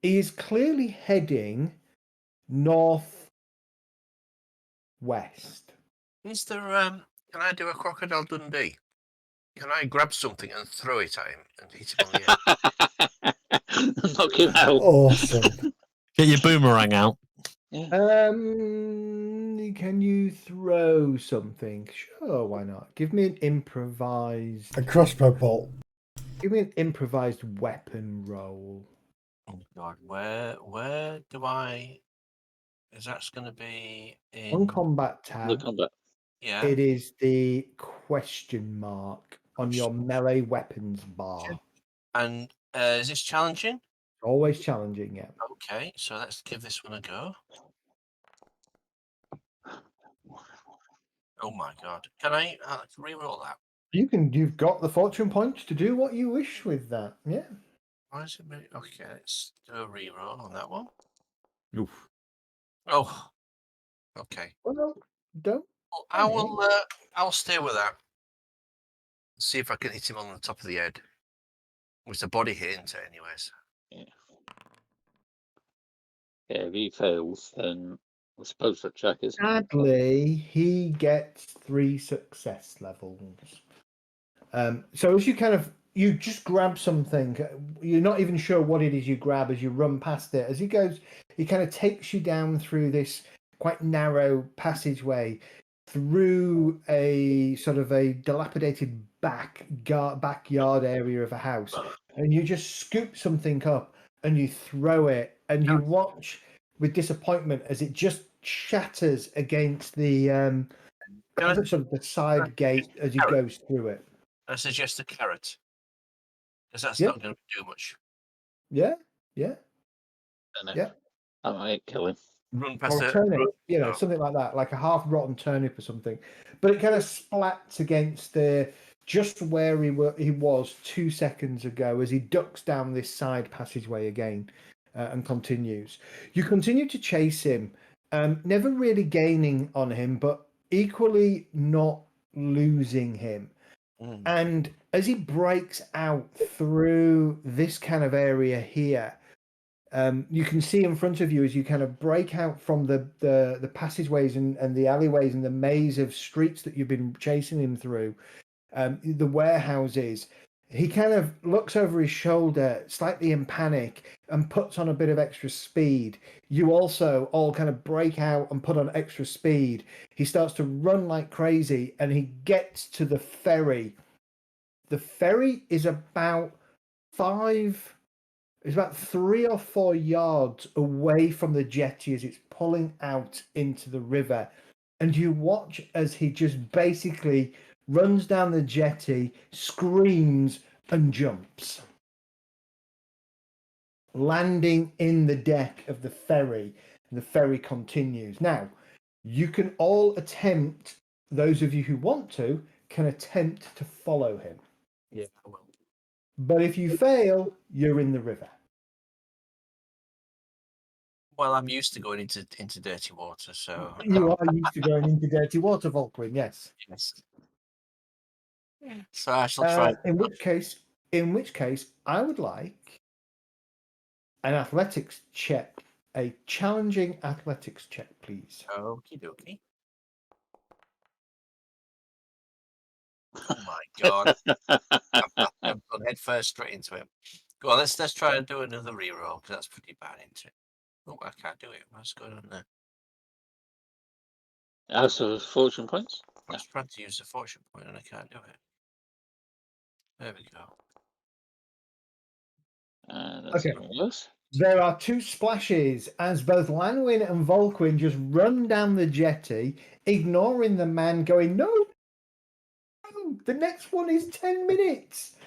He is clearly heading northwest. Is there, can I do a Crocodile Dundee? Can I grab something and throw it at him and hit him on the head? Knock him out. Awesome. Get your boomerang out. Can you throw something? Sure, why not? Give me an improvised. A crossbow bolt. Give me an improvised weapon roll. Oh God, where do I? Is that going to be in On combat The tab, combat. Yeah. it is the question mark on your melee weapons bar. And is this challenging? Always challenging, yeah. Okay, so let's give this one a go. Oh my God! Can I re-roll that? You've got the fortune points to do what you wish with that. Yeah. Why is it? Okay, let's do a re-roll on that one. Oof. Oh, okay. Well, don't. Well, I'll stay with that. See if I can hit him on the top of the head. It's a body hit, isn't it, anyways? Yeah, if he fails, then I suppose that check is. Sadly, he gets 3 success levels. So as you just grab something, you're not even sure what it is you grab as you run past it. As he goes, he kind of takes you down through this quite narrow passageway through a sort of a dilapidated backyard area of a house, and you just scoop something up and you throw it, and you watch with disappointment as it just shatters against the sort of the side gate as you go through it. I suggest a carrot, because that's Yeah. not going to do much. Yeah. I might kill him. Run past Or a it. turnip, something like that, like a half rotten turnip or something. But it kind of splats against just where he was 2 seconds ago as he ducks down this side passageway again and continues. You continue to chase him, never really gaining on him, but equally not losing him. And as he breaks out through this kind of area here, you can see in front of you as you kind of break out from the passageways and the alleyways and the maze of streets that you've been chasing him through, the warehouses. He kind of looks over his shoulder, slightly in panic, and puts on a bit of extra speed. You also all kind of break out and put on extra speed. He starts to run like crazy, and he gets to the ferry. The ferry is about 3 or 4 yards away from the jetty as it's pulling out into the river. And you watch as he just basically runs down the jetty, screams, and jumps, landing in the deck of the ferry. And the ferry continues. Now, you can all attempt, those of you who want to, can attempt to follow him. Yeah, I will. But if you fail, you're in the river. Well, I'm used to going into dirty water, so You are used to going into dirty water, Volquin, yes. yes. So I shall try. In which case, I would like an athletics check, a challenging athletics check, please. Okie dokie. Oh my God! I've gone head first straight into it. Go on, let's try and do another reroll because that's pretty bad, isn't it? Oh, I can't do it. What's going on there? Also, fortune points. I was trying to use the fortune point and I can't do it. There we go. That's Okay. even worse. There are 2 splashes as both Lanwin and Volquin just run down the jetty, ignoring the man going, no, the next one is 10 minutes.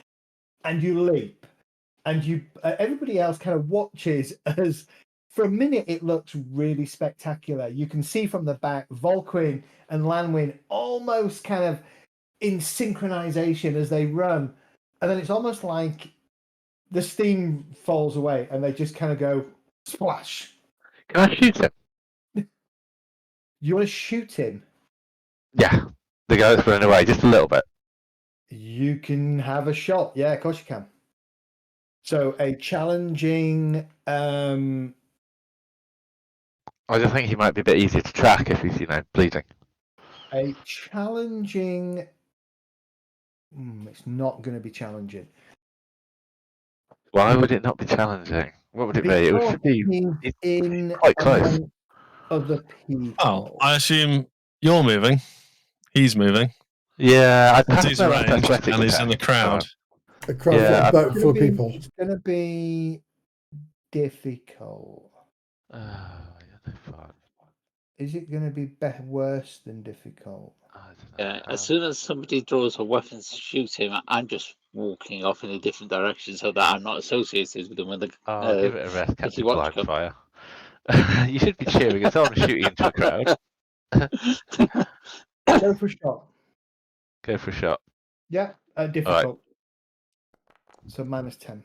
And you leap. And you, everybody else kind of watches as, for a minute, it looks really spectacular. You can see from the back, Volquin and Lanwin almost kind of in synchronization as they run. And then it's almost like the steam falls away and they just kind of go splash. Can I shoot him? You want to shoot him? Yeah. The guy that's running away, just a little bit. You can have a shot. Yeah, of course you can. So a challenging. I just think he might be a bit easier to track if he's, bleeding. A challenging. It's not going to be challenging. Why would it not be challenging? What would it be? It Because should be he's in quite close. among other people. Oh, I assume you're moving. He's moving. Yeah, I'd And pass he's my last ranged, athletic and he's in the test. crowd. A crowd Yeah, full, boat full of people. It's going to be difficult. Yeah, they're fine. Is it going to be worse than difficult? I don't know. Yeah, as soon as somebody draws a weapon to shoot him, I'm just walking off in a different direction so that I'm not associated with them when the Oh, give it a rest, as Captain you watch come. Blindfire. You should be cheering as someone shooting into a crowd. Go for a shot. Go for a shot. Yeah, difficult. So -10.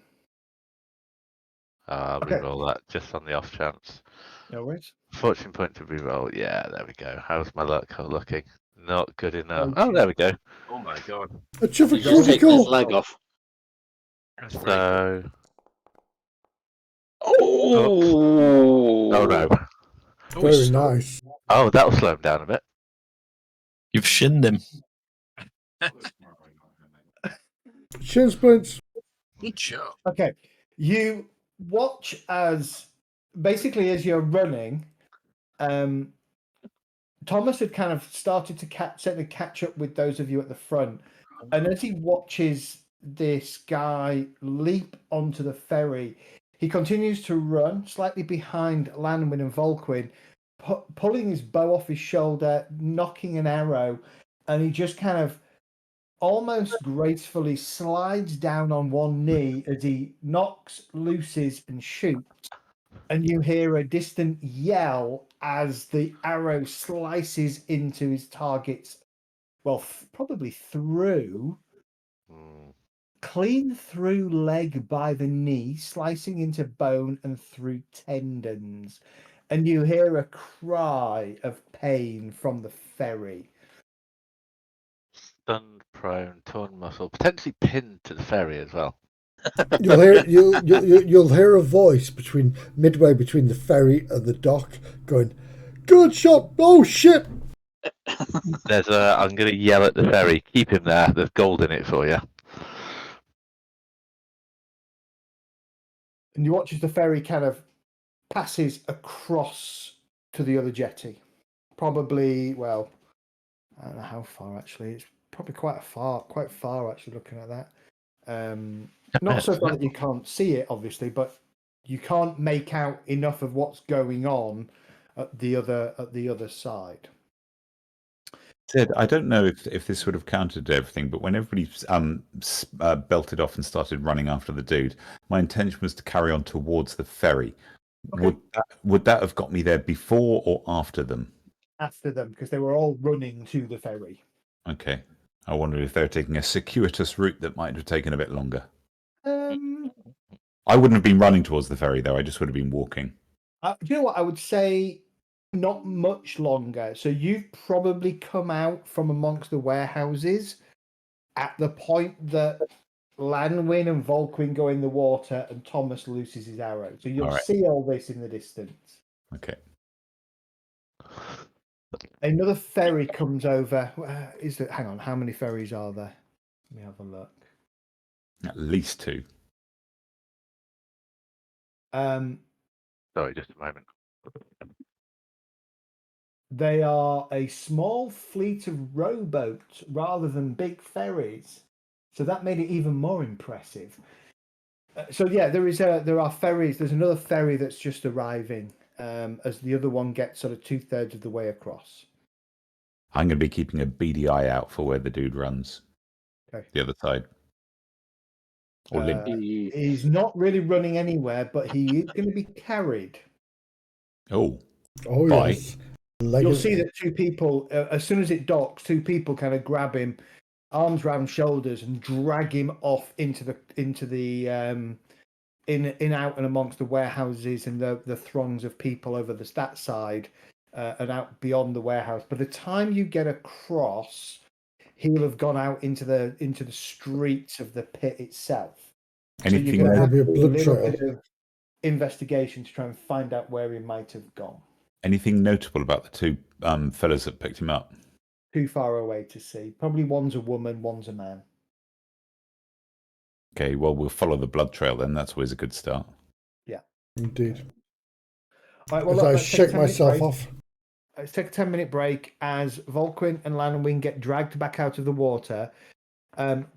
I'll Okay. re-roll that just on the off chance. No worries. Fortune point to re-roll. Yeah, there we go. How's my luck looking? Not good enough. Oh, Oh, there we go. Oh my god. A traffic He's just taking his critical. leg off. That's very So, Oh! oh no. Very nice. Oh, that'll slow him down a bit. You've shinned him. Shin splints. good shot. Okay. You watch as basically as you're running, Thomas had kind of started to catch up with those of you at the front. And as he watches this guy leap onto the ferry, he continues to run slightly behind Lanwin and Volquin, pulling his bow off his shoulder, knocking an arrow, and he just kind of almost gracefully slides down on one knee as he knocks, looses, and shoots. And you hear a distant yell as the arrow slices into his target's, well, probably through, clean through leg by the knee, slicing into bone and through tendons. And you hear a cry of pain from the ferry. Stunned, prone, torn muscle, potentially pinned to the ferry as well. You'll hear a voice midway between the ferry and the dock going, "Good shot! Oh shit!" I'm going to yell at the ferry. Keep him there. There's gold in it for you. And you watch as the ferry kind of passes across to the other jetty. Probably, well, I don't know how far actually. It's probably quite far actually. Looking at that, not so far that you can't see it, obviously, but you can't make out enough of what's going on at the other side. Ted, I don't know if this would have countered everything, but when everybody belted off and started running after the dude, my intention was to carry on towards the ferry. Okay. Would that have got me there before or after them? After them, because they were all running to the ferry. Okay. I wondered if they were taking a circuitous route that might have taken a bit longer. I wouldn't have been running towards the ferry, though. I just would have been walking. Do you know what? I would say not much longer. So you've probably come out from amongst the warehouses at the point that Lanwin and Volquin go in the water and Thomas looses his arrow. So you'll see all this in the distance. Okay. Another ferry comes over. Hang on, how many ferries are there? Let me have a look. At least 2. Sorry, just a moment. They are a small fleet of rowboats rather than big ferries. So that made it even more impressive. There are ferries. There's another ferry that's just arriving as the other one gets sort of 2/3 of the way across. I'm going to be keeping a beady eye out for where the dude runs. Okay. The other side. Or he's not really running anywhere, but he is going to be carried. Oh yes. You'll see that 2 people, as soon as it docks, 2 people kind of grab him, arms round shoulders, and drag him off into the in out and amongst the warehouses and the throngs of people over that side and out beyond the warehouse. By the time you get across, he'll have gone out into the streets of the pit itself. Anything so you're going to have a blood little trail. bit of investigation to try and find out where he might have gone. Anything notable about the 2 fellas that picked him up? Too far away to see. Probably one's a woman, one's a man. Okay, well, we'll follow the blood trail then. That's always a good start. Indeed. All right, well, As I let's take a shake 10-minute myself break. off. Let's take a 10-minute break as Volquin and Lanwing get dragged back out of the water.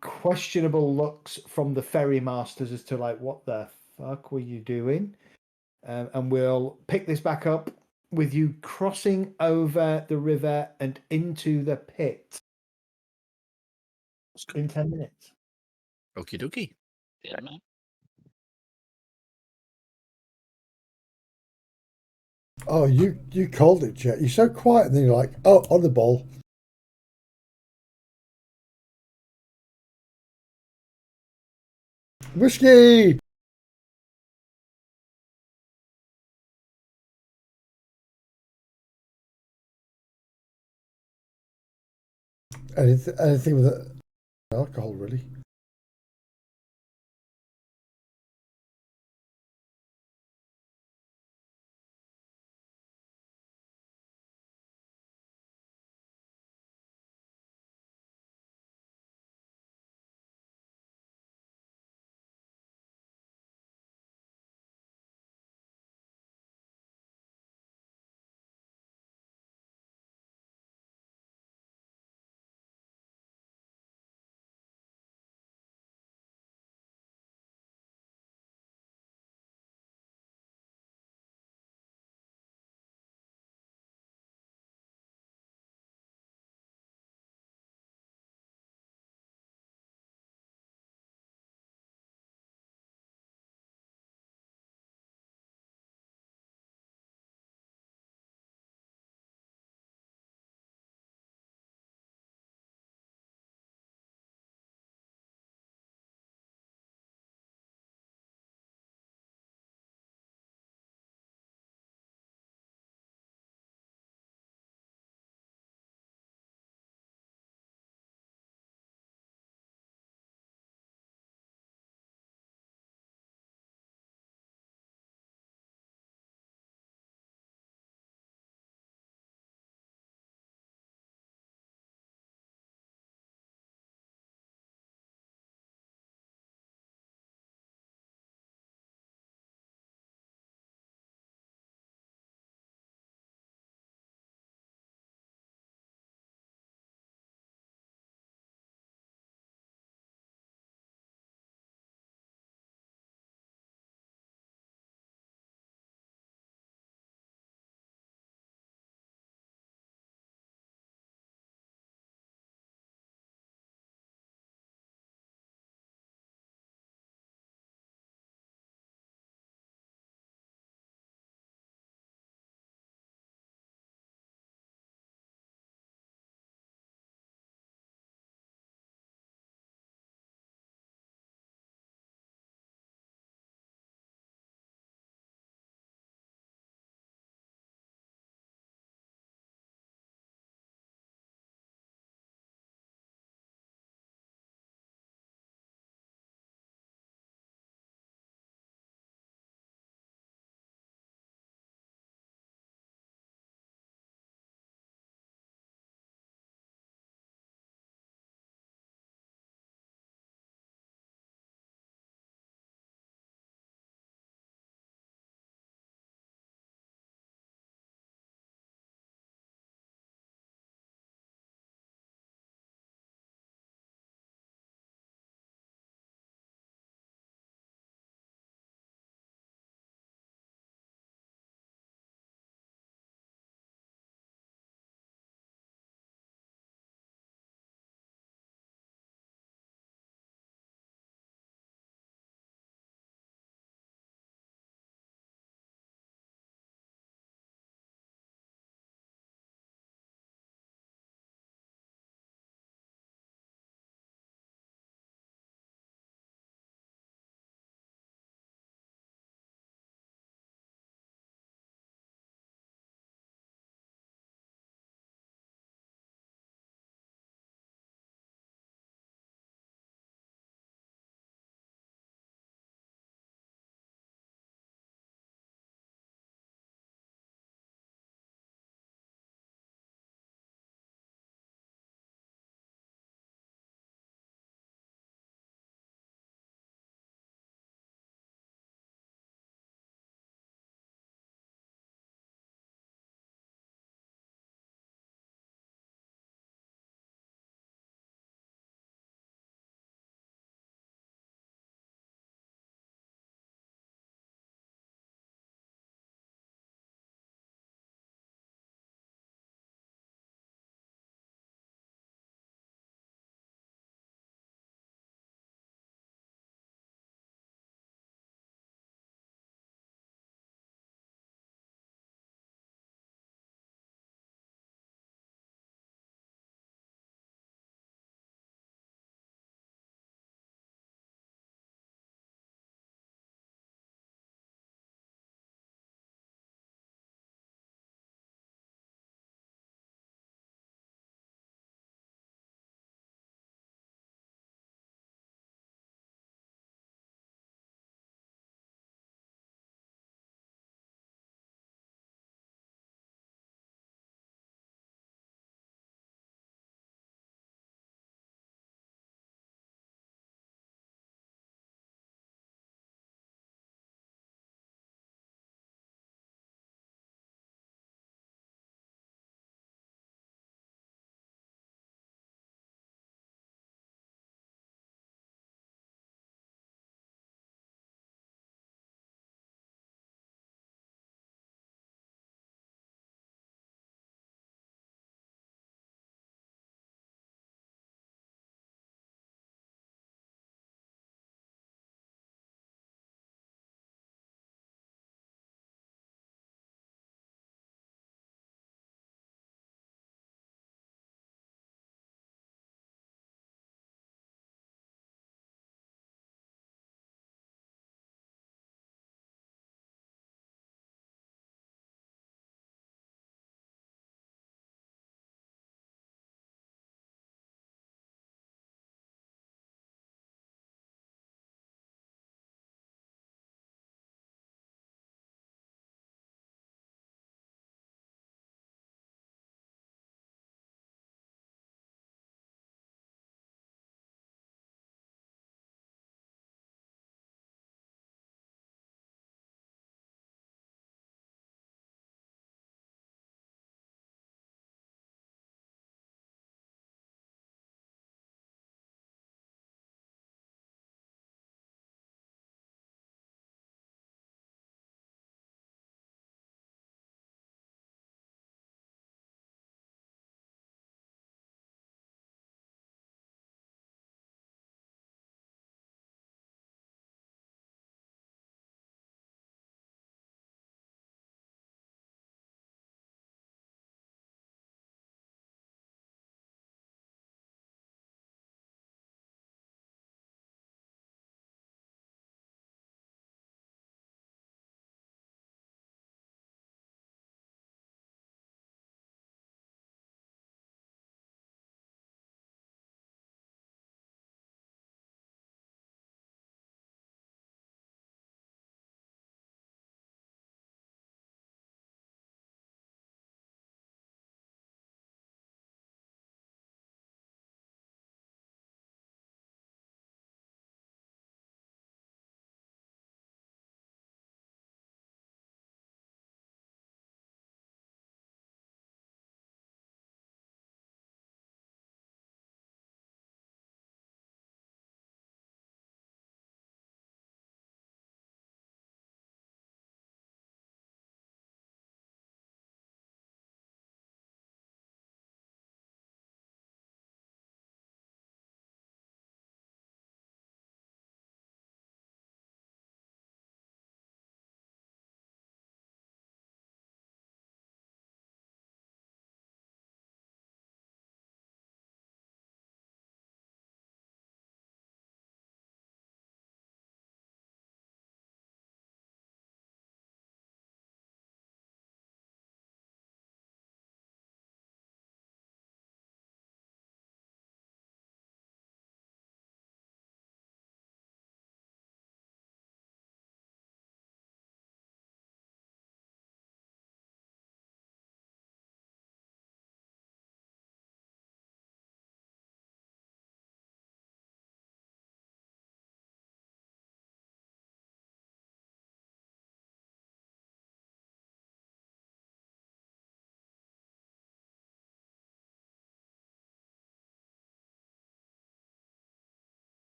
Questionable looks from the ferry masters as to like, what the fuck were you doing? And we'll pick this back up with you crossing over the river and into the pit in 10 minutes. Okie dokie. Yeah, man. Oh, you called it, Jet. You're so quiet, and then you're like, oh, on the ball. Whiskey! Anything with alcohol, really.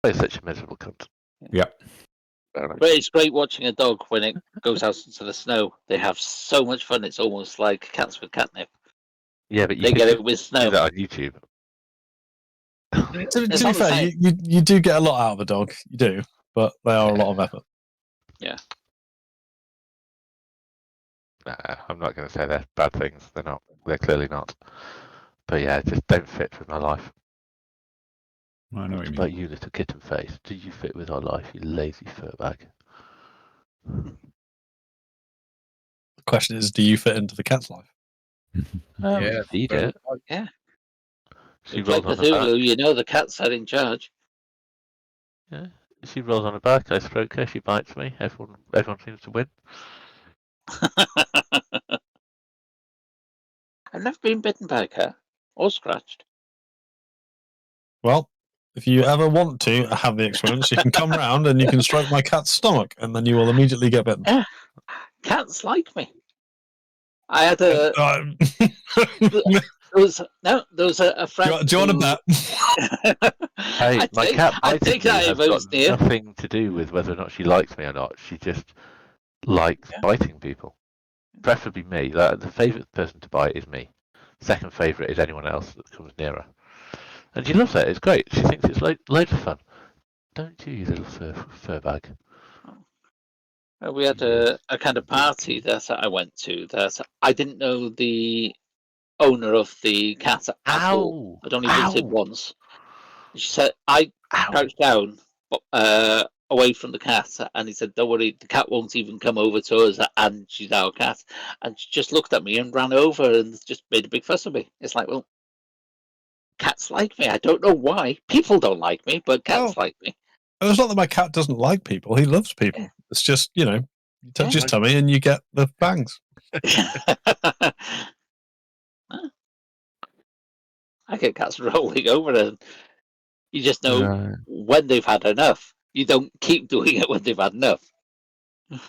He's such a miserable cunt. Yep. But it's great watching a dog when it goes out into the snow. They have so much fun. It's almost like cats with catnip. Yeah, but you They can get just it with do snow. that on YouTube. To It's be not the fair, same. you do get a lot out of a dog. You do, but they are a lot of effort. Nah, I'm not going to say they're bad things. They're not. They're clearly not. But yeah, just don't fit with my life. I know what you mean. Like you, little kitten face. Do you fit with our life, you lazy furbag? The question is, do you fit into the cat's life? Yeah, Feed very it. much. Yeah. She You play rolls on her back. Cthulhu, you know the cats are in charge. Yeah. She rolls on her back. I stroke her. She bites me. Everyone seems to win. I've never been bitten by a cat or scratched. Well, if you ever want to have the experience, you can come round and you can stroke my cat's stomach, and then you will immediately get bitten. Yeah. Cats like me. I had a there was a friend. Do you want to bet? Hey, my cat I biting take you that has if I got was near. nothing to do with whether or not she likes me or not. She just likes biting people. Preferably me. The favourite person to bite is me. Second favourite is anyone else that comes near her. And she loves it. It's great. She thinks it's loads of fun. Don't you little fur bag? We had a kind of party that I went to that I didn't know the owner of the cat at all. Ow! I'd only visited Ow! once. She said I Ow! crouched down away from the cat, and he said, "Don't worry, the cat won't even come over to us, and she's our cat." And she just looked at me and ran over and just made a big fuss of me. It's like, well, cats like me. I don't know why. People don't like me, but cats like me. It's not that my cat doesn't like people. He loves people. Yeah. It's just, you touch his tummy and you get the bangs. I get cats rolling over and you just know Right. when they've had enough. You don't keep doing it when they've had enough. Give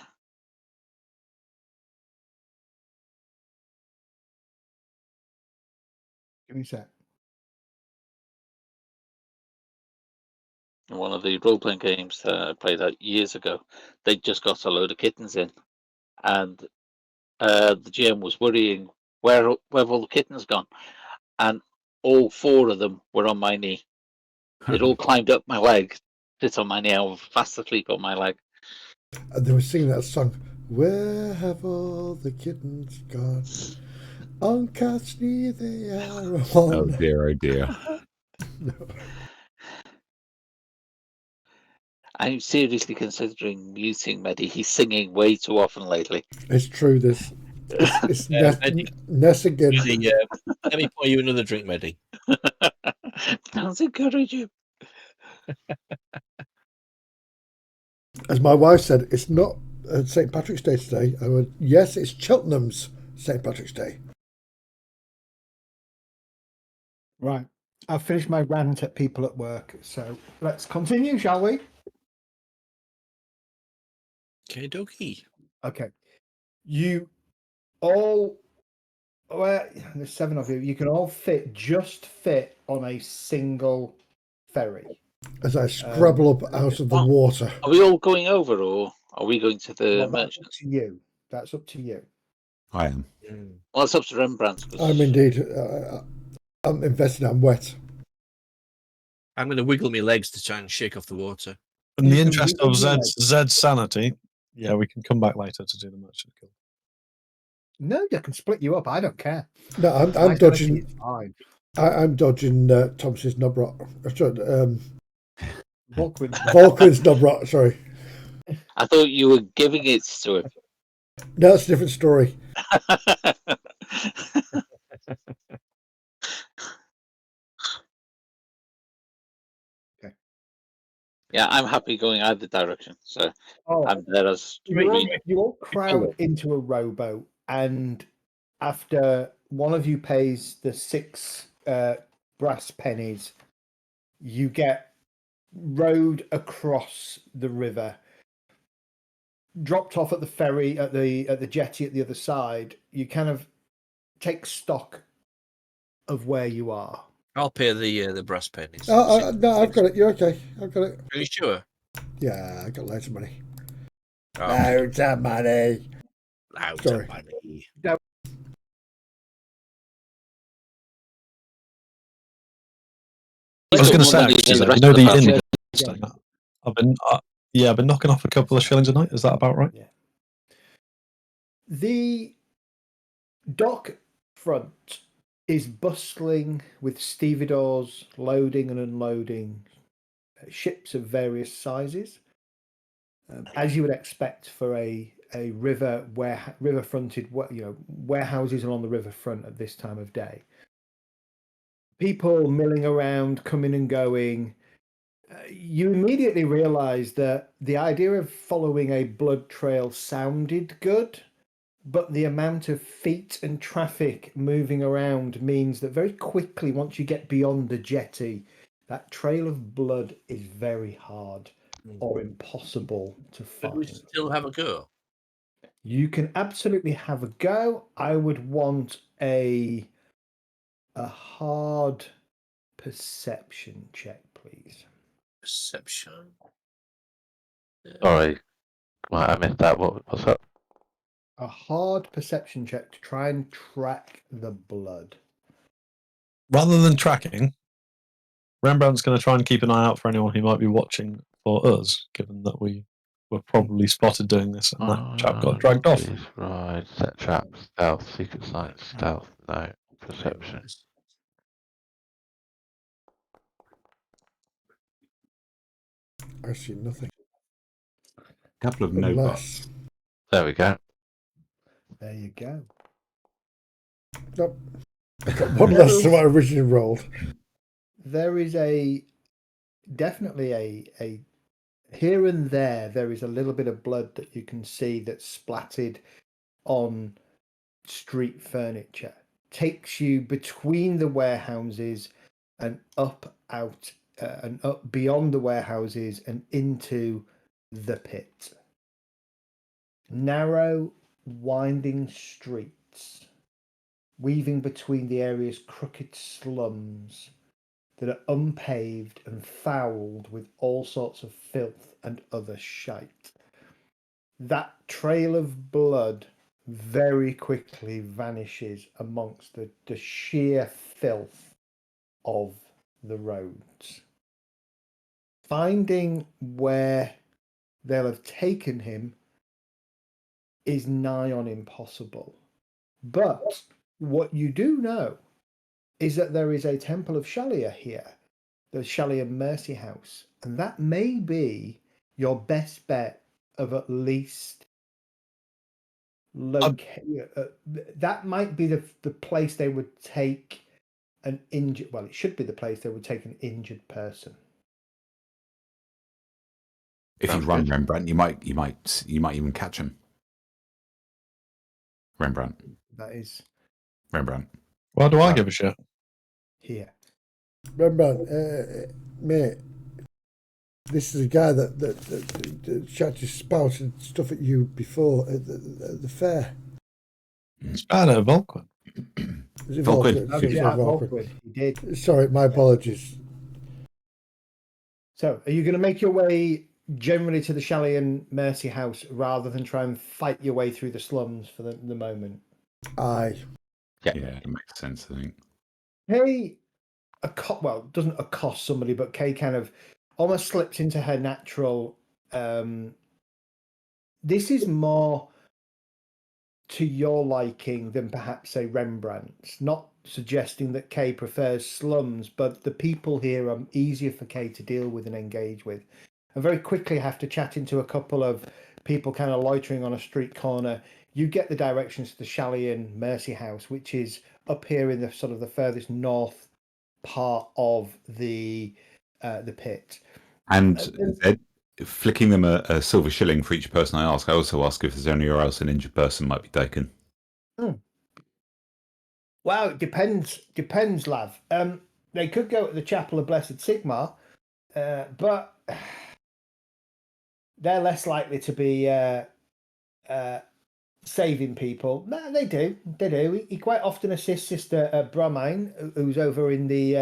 me a sec. In one of the role-playing games that I played out years ago, they just got a load of kittens in, and the GM was worrying where have all the kittens gone, and all 4 of them were on my knee. They'd all climbed up my leg, sit on my knee. I was fast asleep on my leg. And they were singing that song, "Where have all the kittens gone? On cat's knee they are on." Oh dear, oh dear. No. I'm seriously considering muting Mehdi. He's singing way too often lately. It's true, this. It's Ness again. Mehdi, let me pour you another drink, Mehdi. Don't encourage him. As my wife said, it's not St. Patrick's Day today. I went, yes, it's Cheltenham's St. Patrick's Day. Right. I've finished my rant at people at work, so let's continue, shall we? Okay, dokie. Okay. You all, well, there's 7 of you. You can all just fit on a single ferry. As I scrabble up out of the water. Are we all going over, or are we going to the merchant? That's up to you. That's up to you. I am. Well, it's up to Rembrandt. I'm indeed. I'm invested. I'm wet. I'm going to wiggle my legs to try and shake off the water. In the interest of Zed's sanity, yeah, we can come back later to do the merchant guild. No, they can split you up. I don't care. No, I'm dodging. I'm dodging Thomas's knobrot. Volquin's knobrot. Sorry. I thought you were giving it to him. No, that's a different story. Okay. Yeah, I'm happy going either direction. So I'm there as you all crowd into a rowboat, and after one of you pays the 6 brass pennies, you get rowed across the river, dropped off at the ferry at the jetty at the other side. You kind of take stock of where you are. I'll pay the brass pennies. No, I've got it. You're okay. I've got it. Are you sure? Yeah, I got loads of money. Oh, Loads of money. loads Sorry. of money. I was going to say, Money actually, than the you rest know of the the inn family. thing? I've been knocking off a couple of shillings a night. Is that about right? Yeah. The dock front is bustling with stevedores loading and unloading ships of various sizes, as you would expect for a river fronted, warehouses along the riverfront at this time of day. People milling around, coming and going. You immediately realise that the idea of following a blood trail sounded good, but the amount of feet and traffic moving around means that very quickly, once you get beyond the jetty, that trail of blood is very hard or impossible to Could we find. still have a go? You can absolutely have a go. I would want a hard perception check, please. Perception. Sorry, I missed that. What's up? A hard perception check to try and track the blood. Rather than tracking, Rembrandt's going to try and keep an eye out for anyone who might be watching for us, given that we were probably spotted doing this and that chap got dragged off. Right, set traps, stealth, secret sight, stealth, no, perception. I see nothing. A couple of no Unless... buts. There we go. There you go. Nope. I got one less than what I originally rolled. There is definitely a here and there is a little bit of blood that you can see that's splattered on street furniture. Takes you between the warehouses and up out and up beyond the warehouses and into the pit. Narrow, winding streets weaving between the area's crooked slums that are unpaved and fouled with all sorts of filth and other shite. That trail of blood very quickly vanishes amongst the sheer filth of the roads. Finding where they'll have taken him is nigh on impossible. But what you do know is that there is a temple of Shalia here, the Shalia Mercy House, and that may be your best bet of at least that might be the place they would take an injured. Well, it should be the place they would take an injured person. If you run Rembrandt, you might even catch him. Rembrandt. That is Rembrandt. Why do I give a shit? Here. Rembrandt, mate, this is a guy that tried to spout and stuff at you before at the fair. It's bad at Volquin. Was it Volquin? Volquin? He did. Sorry, my apologies. So, are you going to make your way generally to the Shalian Mercy House rather than try and fight your way through the slums for the moment? Aye. Yeah, it makes sense, I think. Kay, doesn't accost somebody, but Kay kind of almost slips into her natural. This is more to your liking than perhaps say Rembrandt's. Not suggesting that Kay prefers slums, but the people here are easier for Kay to deal with and engage with. And very quickly have to chat into a couple of people kind of loitering on a street corner. You get the directions to the Shalian Mercy House, which is up here in the sort of the furthest north part of the pit. And flicking them a silver shilling for each person I ask. I also ask if there's anywhere else an injured person might be taken. Well, it depends, Lav. They could go to the Chapel of Blessed Sigmar, but they're less likely to be saving people. No, they do. He quite often assists Sister Bromine, who's over in the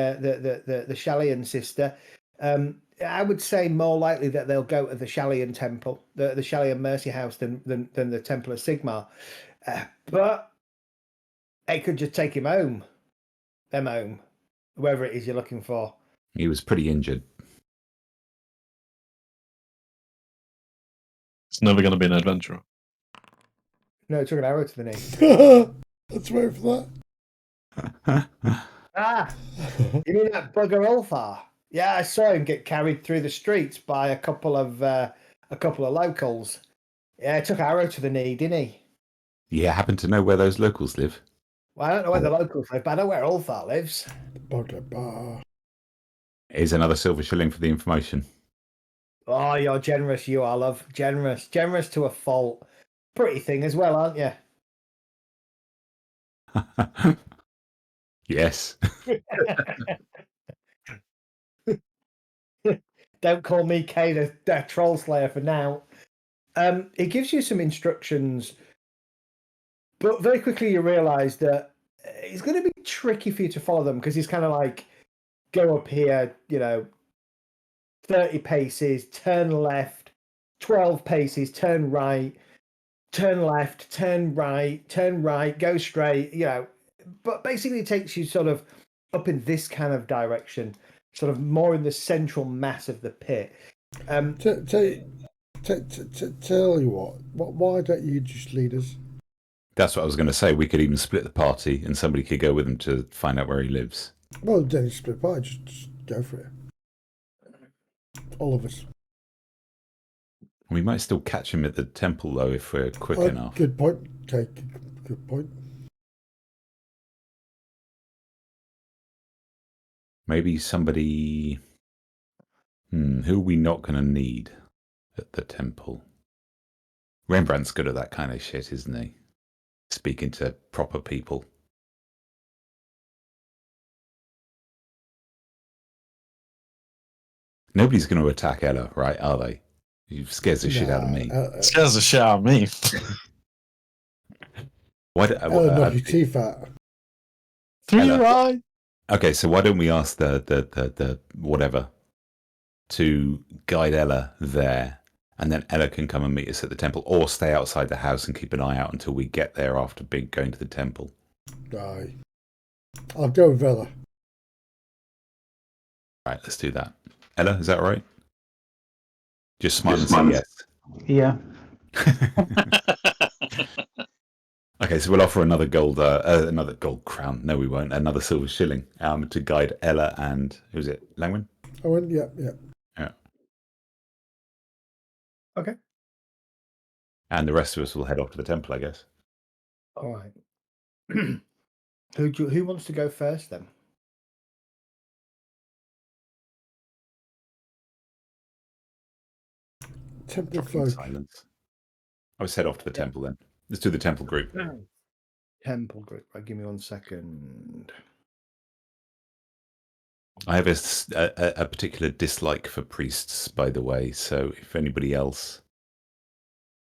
Shalian sister. I would say more likely that they'll go to the Shalian temple, the Shalian Mercy House, than the Temple of Sigmar. But they could just take him home, wherever it is you're looking for. He was pretty injured. It's never going to be an adventurer. No, it took an arrow to the knee. Let's wait for that. You mean that bugger Ulfar? Yeah, I saw him get carried through the streets by a couple of locals. Yeah, it took an arrow to the knee, didn't he? You happen to know where those locals live? Well, I don't know where the locals live, but I know where Ulfar lives. Here's another silver shilling for the information. Oh, you're generous, you are, love. Generous to a fault. Pretty thing as well, aren't you? Yes. Don't call me Kay the troll slayer for now. It gives you some instructions, but very quickly you realise that it's going to be tricky for you to follow them because he's kind of like, go up here, 30 paces, turn left, 12 paces, turn right, turn left, turn right, go straight, But basically it takes you sort of up in this kind of direction, sort of more in the central mass of the pit. Tell you what, why don't you just lead us? That's what I was going to say. We could even split the party and somebody could go with him to find out where he lives. Well, then split party, just go for it. All of us. We might still catch him at the temple, though, if we're quick enough. Good point. Okay, good point. Maybe somebody... who are we not going to need at the temple? Rembrandt's good at that kind of shit, isn't he? Speaking to proper people. Nobody's going to attack Ella, right? Are they? He scares the shit out of me. Scares the shit out of me. Why knock your teeth out. Through your eye. Okay, so why don't we ask the whatever to guide Ella there, and then Ella can come and meet us at the temple, or stay outside the house and keep an eye out until we get there after going to the temple. Aye. I'll go with Ella. Right, let's do that. Ella, is that all right? Just smile and say yes. Yeah. Okay, so we'll offer another gold crown. No, we won't. Another silver shilling to guide Ella and who's it? Langwin? Oh, yeah. Yeah. Okay. And the rest of us will head off to the temple, I guess. All right. Who wants to go first then? Temple folk. Silence. I was head off to the temple then. Let's do the temple group. Temple group. Right, give me 1 second. I have a particular dislike for priests, by the way. So if anybody else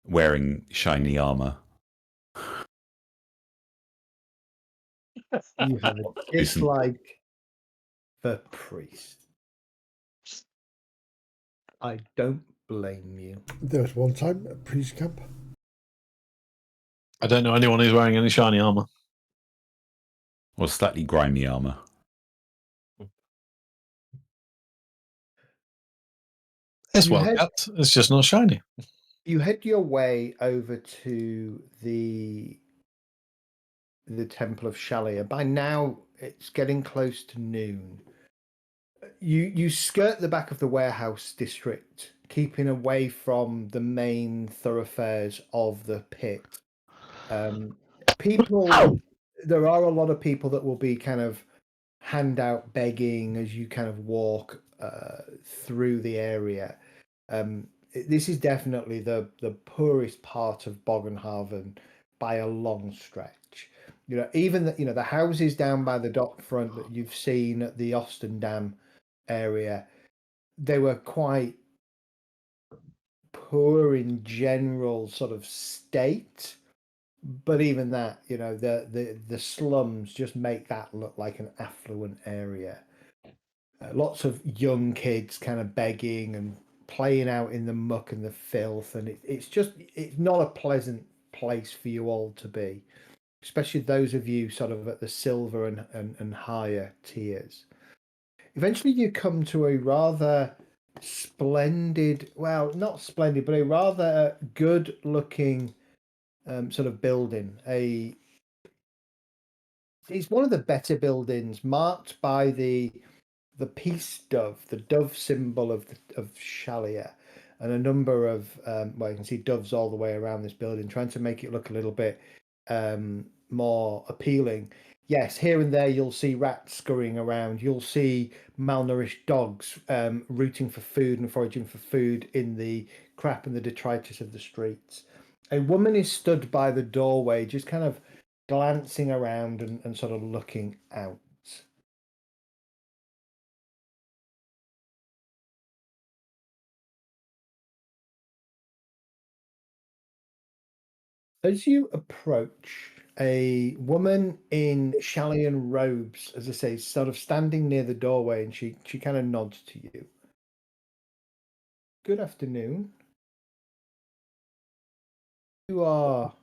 wearing shiny armor, You have a dislike for priests. I don't blame you. There was one time at priest camp. I don't know anyone who's wearing any shiny armor. or slightly grimy armor. It's well kept. It's just not shiny. You head your way over to the Temple of Shalia. By now, it's getting close to noon. You skirt the back of the warehouse district, keeping away from the main thoroughfares of the pit. There are a lot of people that will be kind of handout begging as you kind of walk through the area. This is definitely the poorest part of Bogenhaven by a long stretch. Even the houses down by the dock front that you've seen at the Ostendam area, they were quite poor in general sort of state. But even that, you know, the slums just make that look like an affluent area. Lots of young kids kind of begging and playing out in the muck and the filth, and it's not a pleasant place for you all to be, especially those of you sort of at the silver and higher tiers. Eventually, you come to a rather splendid, well, not splendid, but a rather good looking sort of building. It's one of the better buildings, marked by the peace dove, the dove symbol of Shalia, and a number of well, you can see doves all the way around this building, trying to make it look a little bit more appealing. Yes, here and there you'll see rats scurrying around. You'll see malnourished dogs rooting for food and foraging for food in the crap and the detritus of the streets. A woman is stood by the doorway, just kind of glancing around and sort of looking out. As you approach, a woman in Shalian robes, as I say, sort of standing near the doorway, and she kind of nods to you. Good afternoon. You are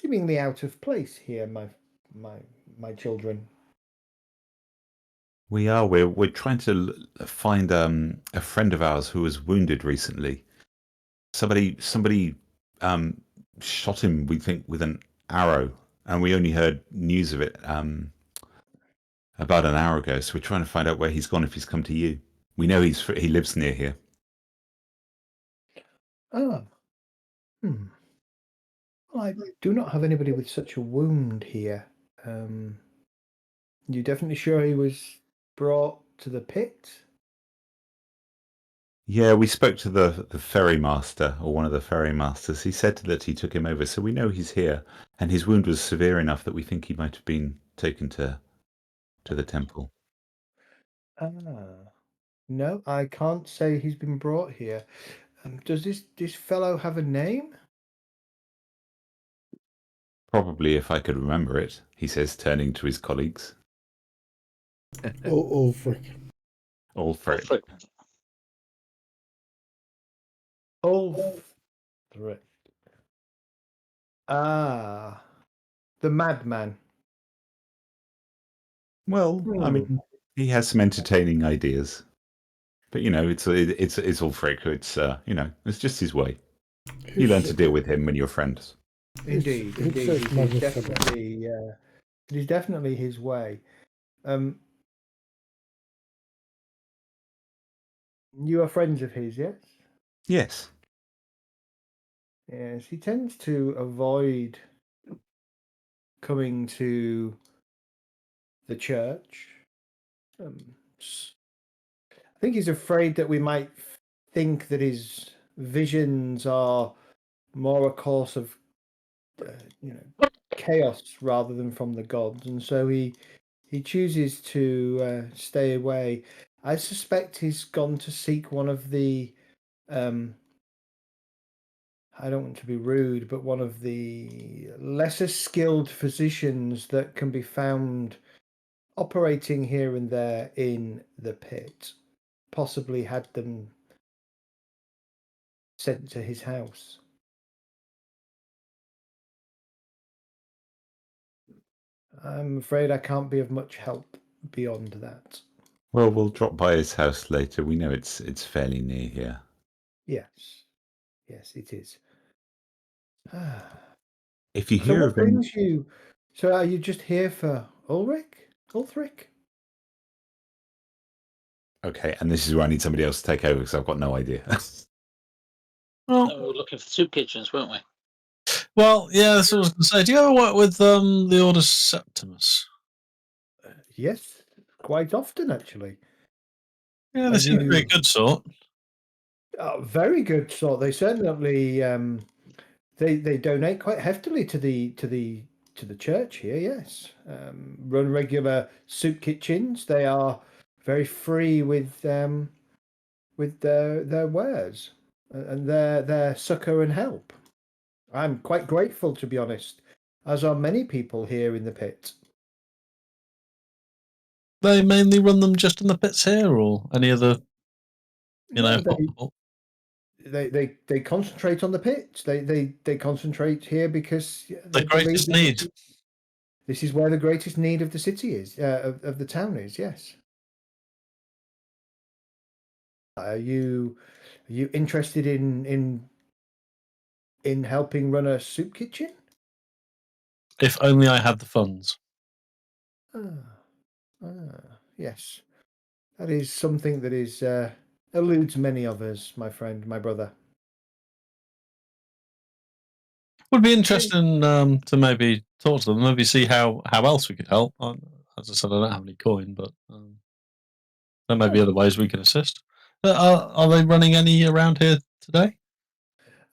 seemingly out of place here, my children. We are. We're trying to find a friend of ours who was wounded recently. Somebody shot him, we think, with an arrow, and we only heard news of it about an hour ago. So we're trying to find out where he's gone, if he's come to you. We know he lives near here. Ah, well, I do not have anybody with such a wound here. You definitely sure he was brought to the pit? Yeah, we spoke to the ferry master, or one of the ferry masters. He said that he took him over, so we know he's here. And his wound was severe enough that we think he might have been taken to the temple. Ah, no, I can't say he's been brought here. Does this fellow have a name? Probably, if I could remember it, he says, turning to his colleagues. Ulfric. Ulfric. Ulfric. Ah, the madman. Well, I mean, he has some entertaining ideas, but you know, it's Ulfric. It's it's just his way. You learn to deal with him when you're friends. Indeed, It's it is definitely his way. You are friends of his, yes? Yes. Yes, he tends to avoid coming to the church. I think he's afraid that we might think that his visions are more a course of, chaos rather than from the gods, and so he chooses to stay away. I suspect he's gone to seek one of the. I don't want to be rude, but one of the lesser skilled physicians that can be found operating here and there in the pit. Possibly had them sent to his house. I'm afraid I can't be of much help beyond that. Well, we'll drop by his house later. We know it's fairly near here. Yes, it is. If you So hear what of him, brings you? So are you just here for Ulfric? okay, and this is where I need somebody else to take over because I've got no idea. Well, We were looking for soup kitchens, weren't we? well, yeah, that's what I was going to say. Do you ever work with the Order Septimus? Yes, quite often actually. Yeah, they seem to be a good sort. Very good sort. They certainly they donate quite heftily to the church here. Yes, run regular soup kitchens. They are very free with their wares and their succor and help. I'm quite grateful, to be honest, as are many people here in the pit. They mainly run them just in the pits here, or any other, They concentrate on the pit. They concentrate here because the they greatest believe need. this is where the greatest need of the city is, of the town is. Yes. Are you interested in helping run a soup kitchen? If only I had the funds. Yes, that is something that is eludes many of us, my friend, my brother. Would be interesting to maybe talk to them, maybe see how else we could help. As I said, I don't have any coin, but there may be other ways we can assist. Are they running any around here today?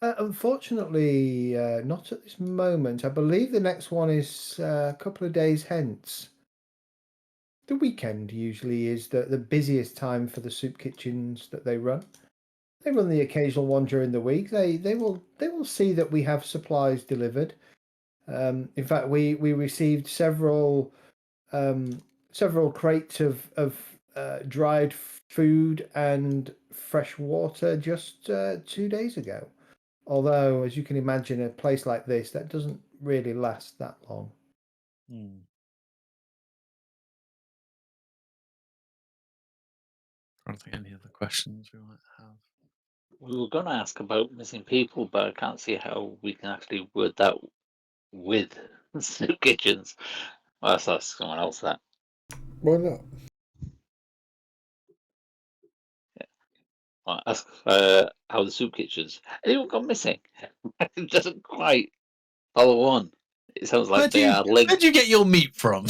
Unfortunately, not at this moment. I believe the next one is a couple of days hence. The weekend usually is the busiest time for the soup kitchens that they run. They run the occasional one during the week. They will see that we have supplies delivered. In fact, we received several crates of dried food and fresh water just 2 days ago. Although, as you can imagine, a place like this that doesn't really last that long. I don't think any other questions we might have. We were going to ask about missing people, but I can't see how we can actually word that with soup kitchens. Well, let's ask someone else that. Why not? Well, ask how the soup kitchens. Anyone gone missing? It doesn't quite follow on. It sounds like they are linked. Where'd you get your meat from?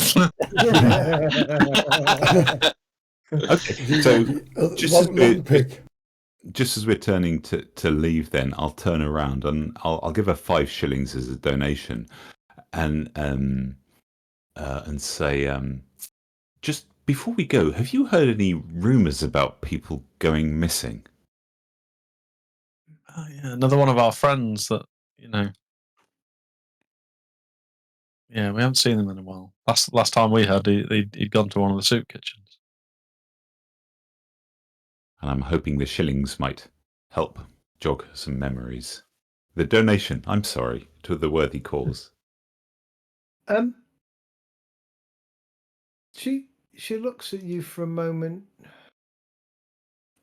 Okay, so Lockpick. just as we're turning to leave, then I'll turn around and I'll give her 5 shillings as a donation, and say, just before we go, have you heard any rumours about people going missing? Oh, yeah, another one of our friends that yeah, we haven't seen him in a while. Last time we heard, he'd gone to one of the soup kitchens. And I'm hoping the shillings might help jog some memories. The donation, I'm sorry, to the worthy cause. She looks at you for a moment.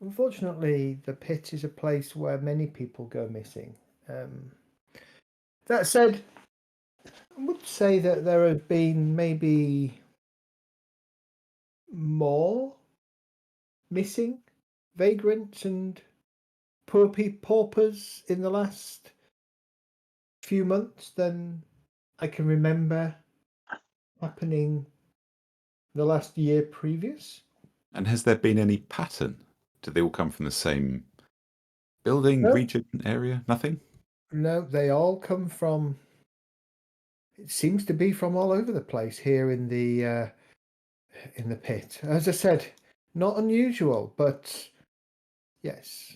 Unfortunately, the pit is a place where many people go missing. That said, I would say that there have been maybe more missing vagrants and paupers in the last few months than I can remember happening the last year previous. And has there been any pattern? Do they all come from the same building, region, area? Nothing? No, they all come from. It seems to be from all over the place here in the pit. As I said, not unusual, but yes.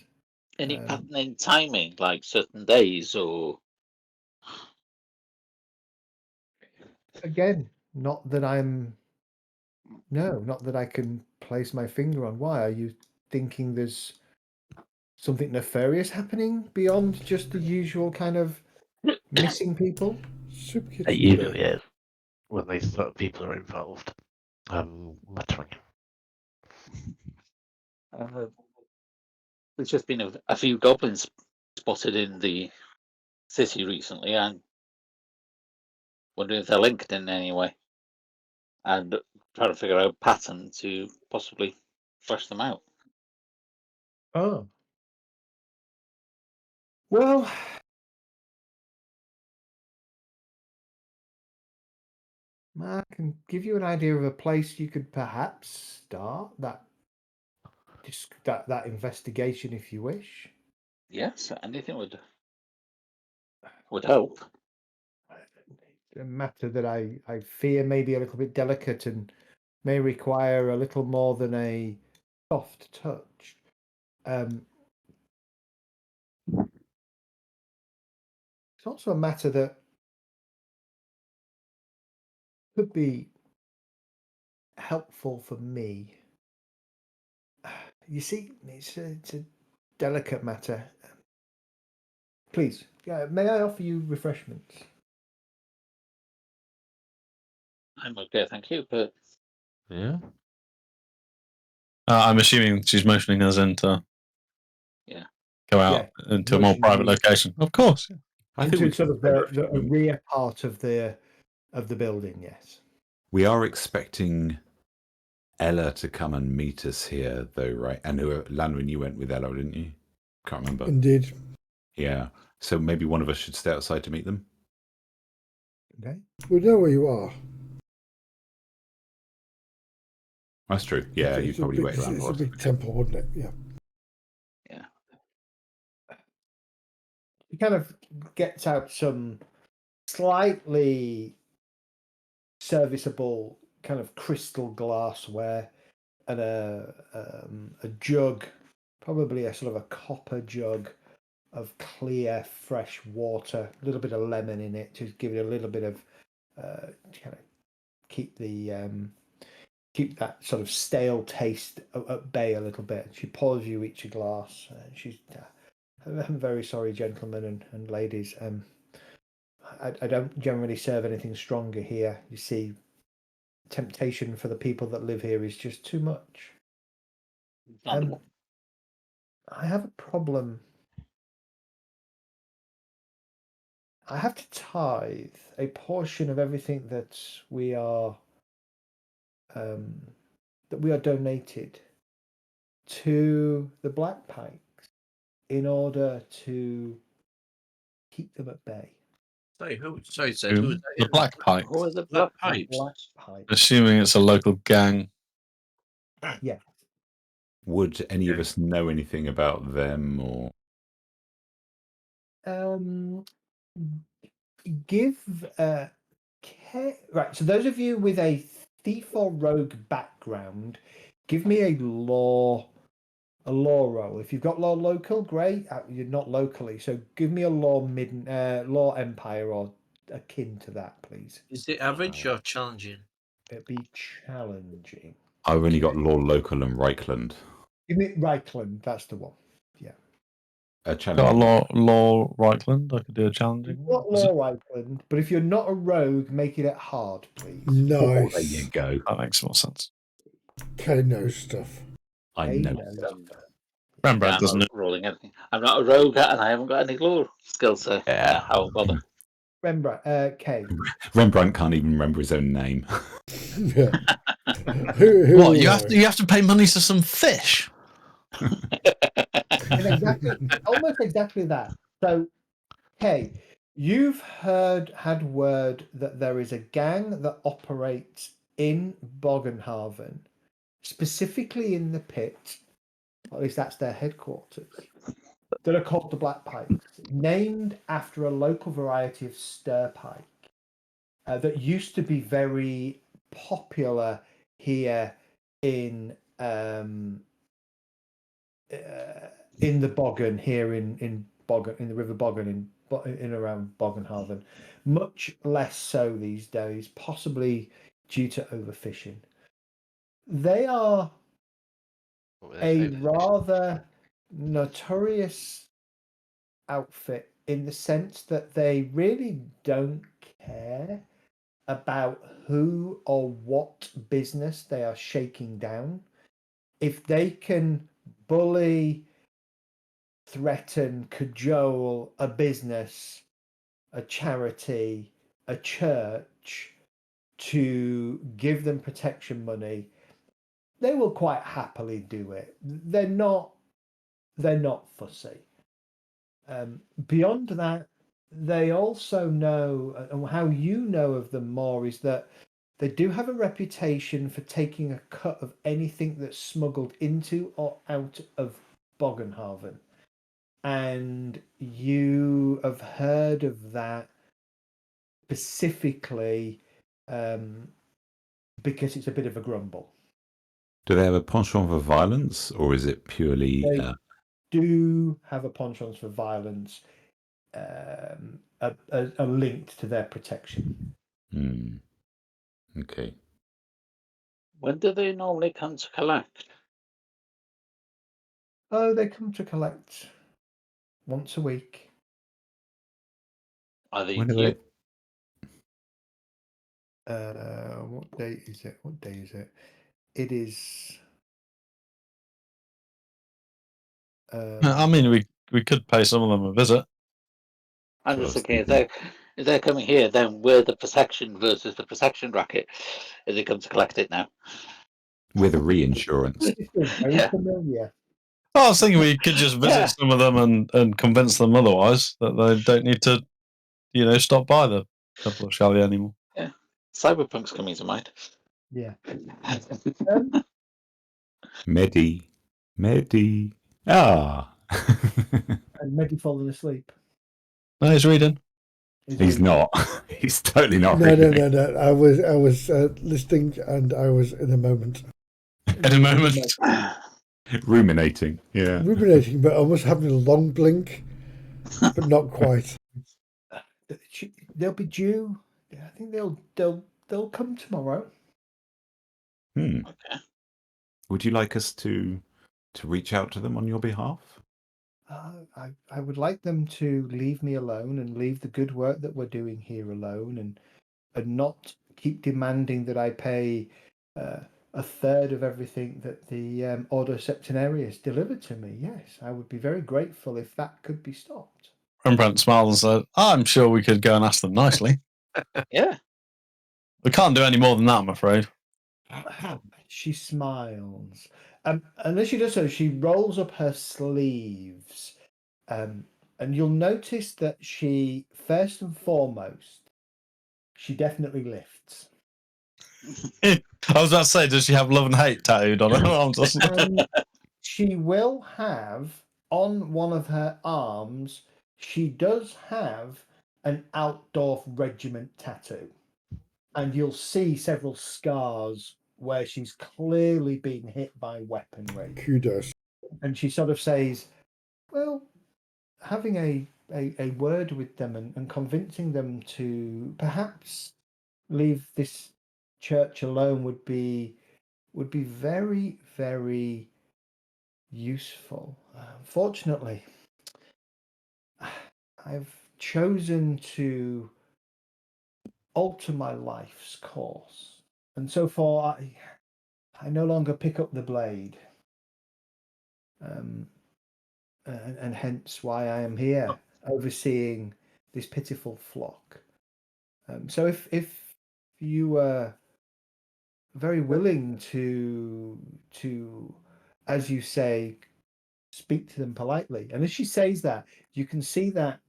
Any pattern in timing, like certain days, or again, not that I can place my finger on. Why are you thinking there's something nefarious happening beyond just the usual kind of missing people? It usually is when these sort of people are involved. Muttering. there's just been a few goblins spotted in the city recently, and wondering if they're linked in any way, and trying to figure out a pattern to possibly flesh them out. Oh. Well, I can give you an idea of a place you could perhaps start that investigation if you wish. Yes, anything would help. A matter that I fear may be a little bit delicate and may require a little more than a soft touch. It's also a matter that could be helpful for me. You see, it's a delicate matter. Please, may I offer you refreshments? I'm okay, thank you. But Yeah. I'm assuming she's motioning us into go out into a more private location. Of course. I think Into we sort of the can- rear part of the building. Yes. We are expecting Ella to come and meet us here, though, right? And Lanwin, you went with Ella, didn't you? Can't remember. Indeed. Yeah. So maybe one of us should stay outside to meet them. Okay. We know where you are. That's true. Yeah, you probably wait around. It's a big temple, wouldn't it? Yeah. Yeah. He kind of gets out some slightly serviceable kind of crystal glassware and a jug, probably a sort of a copper jug of clear, fresh water, a little bit of lemon in it to give it a little bit of kind of keep that sort of stale taste at bay a little bit. She pours you each a glass. She's, I'm very sorry, gentlemen and ladies. I don't generally serve anything stronger here. You see, temptation for the people that live here is just too much. I have a problem. I have to tithe a portion of everything that we are donated to the Black Pikes in order to keep them at bay. Sorry, Sorry, Sid. Who was that? The Black Pipes. who are the Black Black Pipes? Black Pipes. Assuming it's a local gang. Yeah. Would any of us know anything about them or? Give right. So those of you with a thief or rogue background, give me a law roll. If you've got law local, great. You're not locally, so give me a law law empire or akin to that, please. Is it average or challenging? It'd be challenging. I've only got law local and Reichland. Give me Reichland. That's the one. Yeah. Got a law Reichland. I could do a challenging What law Reichland? But if you're not a rogue, make it hard, please. Nice. There you go. That makes more sense. Kay knows stuff. I know. Rembrandt doesn't know. Rolling anything. I'm not a rogue and I haven't got any law skills, so how bother? Rembrandt, Kay. Rembrandt can't even remember his own name. Yeah. What, you have to pay money to some fish? Almost exactly that. So, Kay, you've had word that there is a gang that operates in Bogenhaven, specifically in the pit, or at least that's their headquarters, that are called the Black Pikes, named after a local variety of stir pike that used to be very popular here in the Boggin, here in Boggin, in the River Boggin, in around Bogenhaven. Much less so these days, possibly due to overfishing. They are a rather notorious outfit in the sense that they really don't care about who or what business they are shaking down. If they can bully, threaten, cajole a business, a charity, a church to give them protection money, they will quite happily do it. They're not fussy. Beyond that, they also know, and how you know of them more is that they do have a reputation for taking a cut of anything that's smuggled into or out of Bogenhaven. And you have heard of that specifically because it's a bit of a grumble. Do they have a penchant for violence, or is it purely? They do have a penchant for violence, a link to their protection. Okay. When do they normally come to collect? Oh, they come to collect once a week. Are they When are due? What day is it? What day is it? It is. I mean, we could pay some of them a visit. I'm just thinking, if they're coming here, then we're the protection versus the protection racket. If they come to collect it now, with a reinsurance. It's still very Yeah. familiar. I was thinking we could just visit Yeah. some of them and convince them otherwise that they don't need to, stop by the Temple of Shallya anymore. Yeah, Cyberpunk's coming to mind. Yeah. Medi. Ah. And Medi falling asleep. No, he's reading. He's not. He's totally not No, reading. no. I was listening, and I was in a moment. In a moment. Ruminating. Yeah. Ruminating, but almost having a long blink, but not quite. They'll be due. I think they'll come tomorrow. Okay. Would you like us to reach out to them on your behalf? I would like them to leave me alone and leave the good work that we're doing here alone, and not keep demanding that I pay a third of everything that the Ordo Septenarius delivered to me. Yes, I would be very grateful if that could be stopped. Rembrandt smiled and said, I'm sure we could go and ask them nicely. Yeah. We can't do any more than that, I'm afraid. She smiles. And as she does so, she rolls up her sleeves. And you'll notice that she, first and foremost, she definitely lifts. I was about to say, does she have love and hate tattooed on her arms? She will have, on one of her arms, she does have an outdoor regiment tattoo. And you'll see several scars where she's clearly been hit by weaponry. Kudos. And she sort of says, well, having a word with them and convincing them to perhaps leave this church alone would be very, very useful. Fortunately, I've chosen to alter my life's course, and so far I no longer pick up the blade, and hence why I am here overseeing this pitiful flock. So if you were very willing to, as you say, speak to them politely, and as she says that, you can see that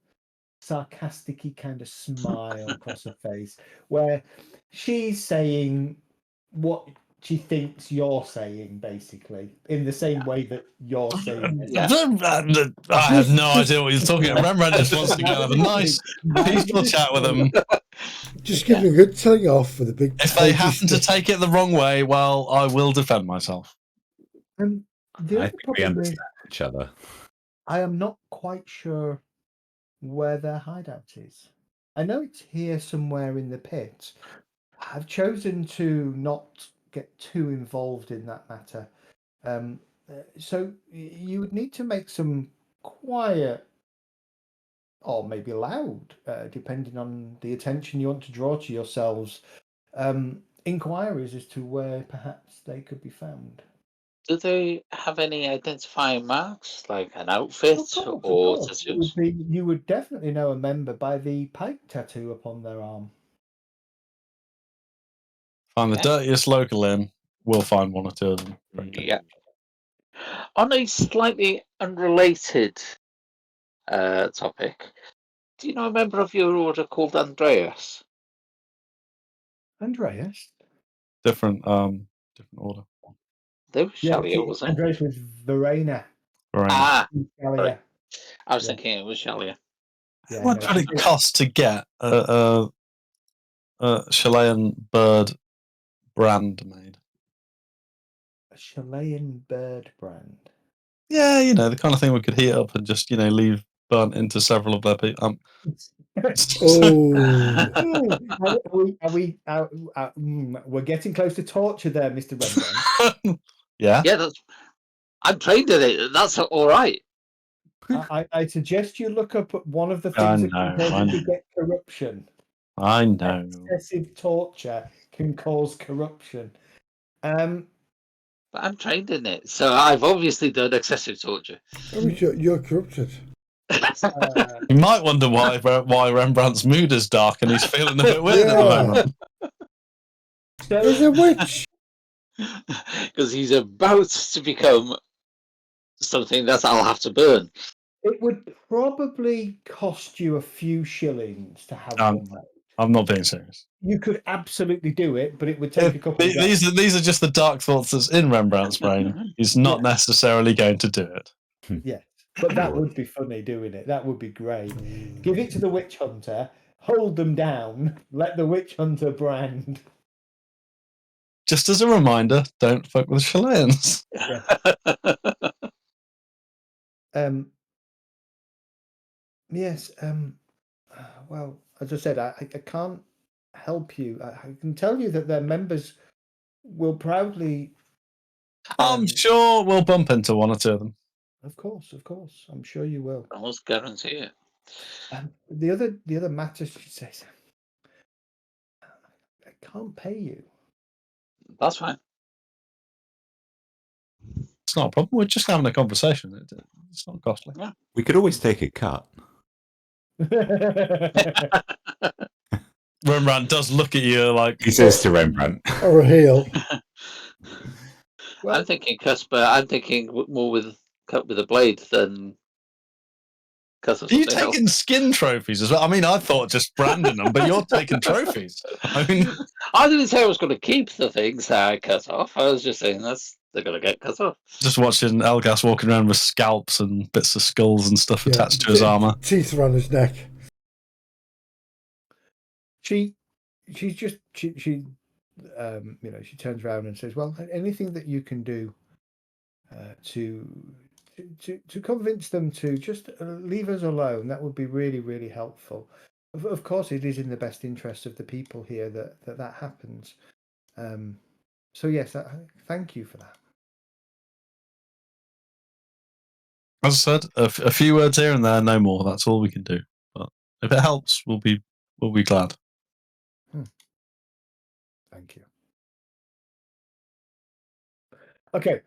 sarcastic-y kind of smile across her face, where she's saying what she thinks you're saying, basically, in the same way that you're saying it. I have no idea what you're talking about. Rembrandt just wants to go have a nice, peaceful chat with them. Just give them a good telling off for the big. If they happen to take it the wrong way, well, I will defend myself. The I other think we problem is, understand each other. I am not quite sure where their hideout is. I know it's here somewhere in the pit. I've chosen to not get too involved in that matter. So you would need to make some quiet, or maybe loud, depending on the attention you want to draw to yourselves, inquiries as to where perhaps they could be found. Do they have any identifying marks, like an outfit Of or course. tattoos? You would definitely know a member by the pike tattoo upon their arm. Find the dirtiest local in, we'll find one or two of them. Yeah. On a slightly unrelated topic, do you know a member of your order called Andreas? Andreas? Different order. There was Shalia, wasn't it? Andreas was Verena. Ah, Shalia. I was thinking it was Shalia. What would it cost to get a Chilean bird brand made? A Chilean bird brand. Yeah, the kind of thing we could heat up and just leave burnt into several of their people. Oh, We're getting close to torture there, Mr. Rembrandt. Yeah. Yeah, I'm trained in it. That's all right. I suggest you look up one of the I things that know, can cause I you to know. get corruption. I know. Excessive torture can cause corruption. But I'm trained in it, so I've obviously done excessive torture. I mean, you're corrupted. You might wonder why Rembrandt's mood is dark and he's feeling a bit weird at the moment. He's a witch. Because he's about to become something that I'll have to burn. It would probably cost you a few shillings to have one made. I'm not being serious. You could absolutely do it, but it would take a couple of these are just the dark thoughts that's in Rembrandt's brain. He's not necessarily going to do it. Yes, but that would be funny doing it. That would be great. Give it to the witch hunter, hold them down, let the witch hunter brand. Just as a reminder, don't fuck with Chileans. Yeah. Yes. Well, as I said, I can't help you. I can tell you that their members will proudly. I'm sure we'll bump into one or two of them. Of course. I'm sure you will. I almost guarantee it. The other matter, she says, I can't pay you. That's fine. It's not a problem. We're just having a conversation. It's not costly. Yeah. We could always take a cut. Rembrandt does look at you like He says to Rembrandt. Or a heel. I'm thinking cut, but I'm thinking more with cut with a blade than cut of Are you something else. taking skin trophies as well? I mean, I thought just branding them, but you're taking trophies. I mean, I didn't say I was going to keep the things that I cut off. I was just saying they're going to get cut off. just watching Elgas walking around with scalps and bits of skulls and stuff attached to his armor. Teeth around his neck. She turns around and says, "Well, anything that you can do to convince them to just leave us alone, that would be really, really helpful. Of course, it is in the best interest of the people here that happens. So yes, thank you for that." As I said, a few words here and there, no more. That's all we can do. But if it helps, we'll be glad. Thank you. Okay,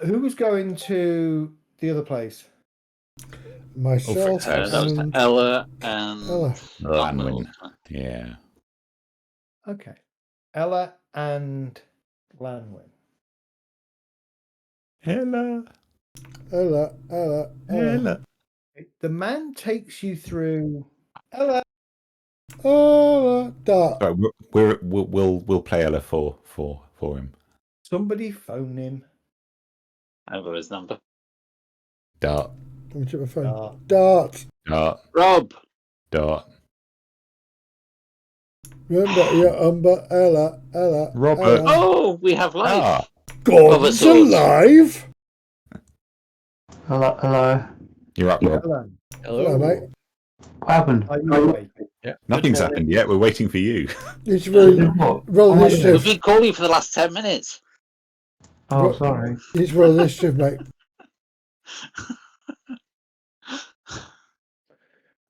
who was going to the other place? Myself That was and Ella and Ella. Lanwin. Yeah. Okay, Ella and Lanwin. Ella. The man takes you through. Ella. Dart. Right, we'll play Ella for him. Somebody phone him. I've got his number. Dart. Let me check my phone. Dart. Rob. Dart. Remember your umber, Ella. Robert. Ella. Oh, we have life. God's alive. Hello. You're up, Rob. Hello, mate. What happened? Are you awake? Yeah. Nothing's happened yet. We're waiting for you. It's roll We've initiative. been calling for the last 10 minutes. Oh, sorry. It's roll initiative, mate.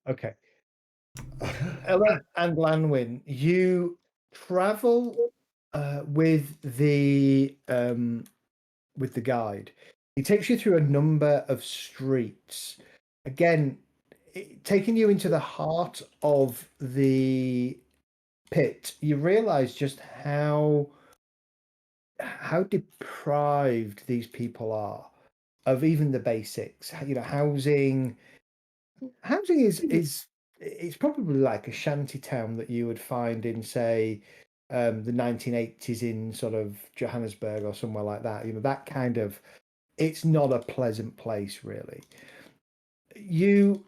Okay. Ella and Lanwin, you travel with the guide. He takes you through a number of streets. Again, taking you into the heart of the pit, you realize just how deprived these people are of even the basics. You know, housing is it's probably like a shanty town that you would find in, say, the 1980s in sort of Johannesburg or somewhere like that. You know, that kind of. It's not a pleasant place, really. You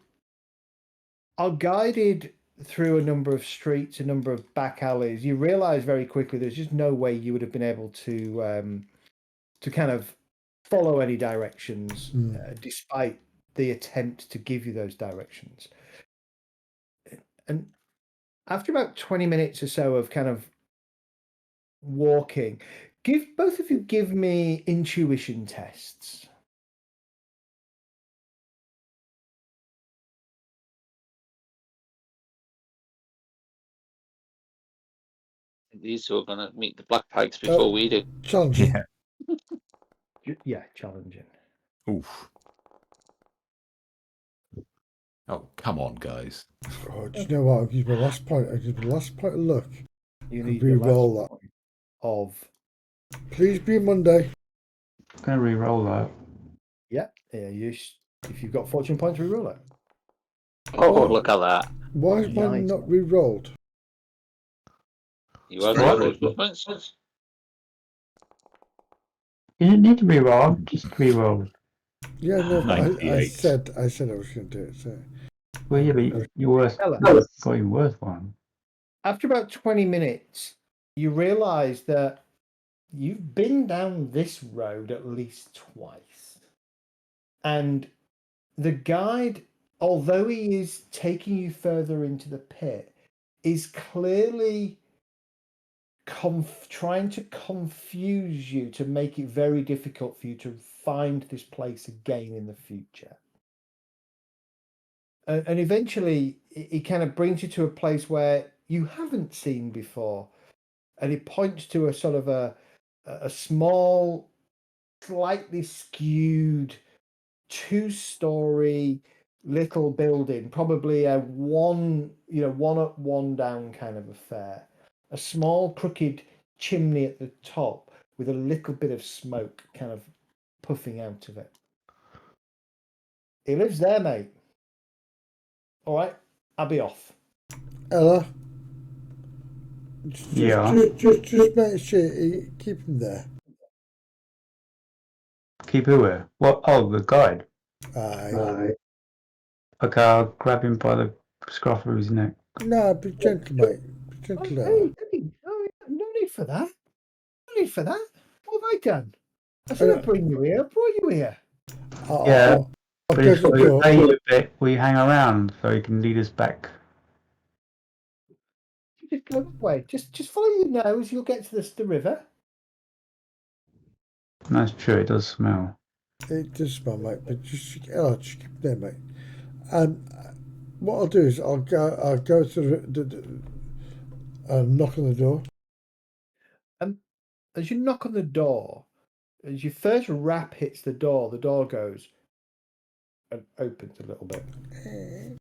are guided through a number of streets, a number of back alleys. You realize very quickly there's just no way you would have been able to kind of follow any directions, despite the attempt to give you those directions. And after about 20 minutes or so of kind of walking, both of you give me intuition tests. These two are going to meet the Black Pikes before we do. Challenging. Yeah, challenging. Oof. Oh, come on, guys. Oh, do you know what? I'll use my last point. I'll use my last point of luck. You And need the re-roll last point of. Please be Monday. I'm going to re-roll that. Yeah, if you've got fortune points, re-roll it. Oh, look at that. Why is mine not re-rolled? You have What? fortune points? You didn't need to re-roll, just re-roll. Yeah, no, but I 98. said I was going to do it. So. Well, yeah, but your worst, Ella. got your worst one. After about 20 minutes, you realise that you've been down this road at least twice. And the guide, although he is taking you further into the pit, is clearly trying to confuse you to make it very difficult for you to find this place again in the future. And eventually, it kind of brings you to a place where you haven't seen before. And it points to a sort of a small, slightly skewed, 2-story little building, probably a one up, one down kind of affair. A small crooked chimney at the top with a little bit of smoke kind of puffing out of it. He lives there, mate. All right, I'll be off. Ella, just make sure you keep him there. Keep who here? What? Oh, the guide. Aye. Okay, I'll grab him by the scruff of his neck. No, be gentle, mate. Be gentle. No need for that. No need for that. What have I done? I said I'd bring you here. I brought you here. Yeah, I'll but go if to the we door. pay you a bit, will you hang around so he can lead us back? Just go that way. Just follow your nose. You'll get to the river. That's true, it does smell. It does smell, mate, but just keep it there, mate. And what I'll do is I'll go to I'll knock on the door. As you knock on the door, as your first rap hits the door goes and opens a little bit. In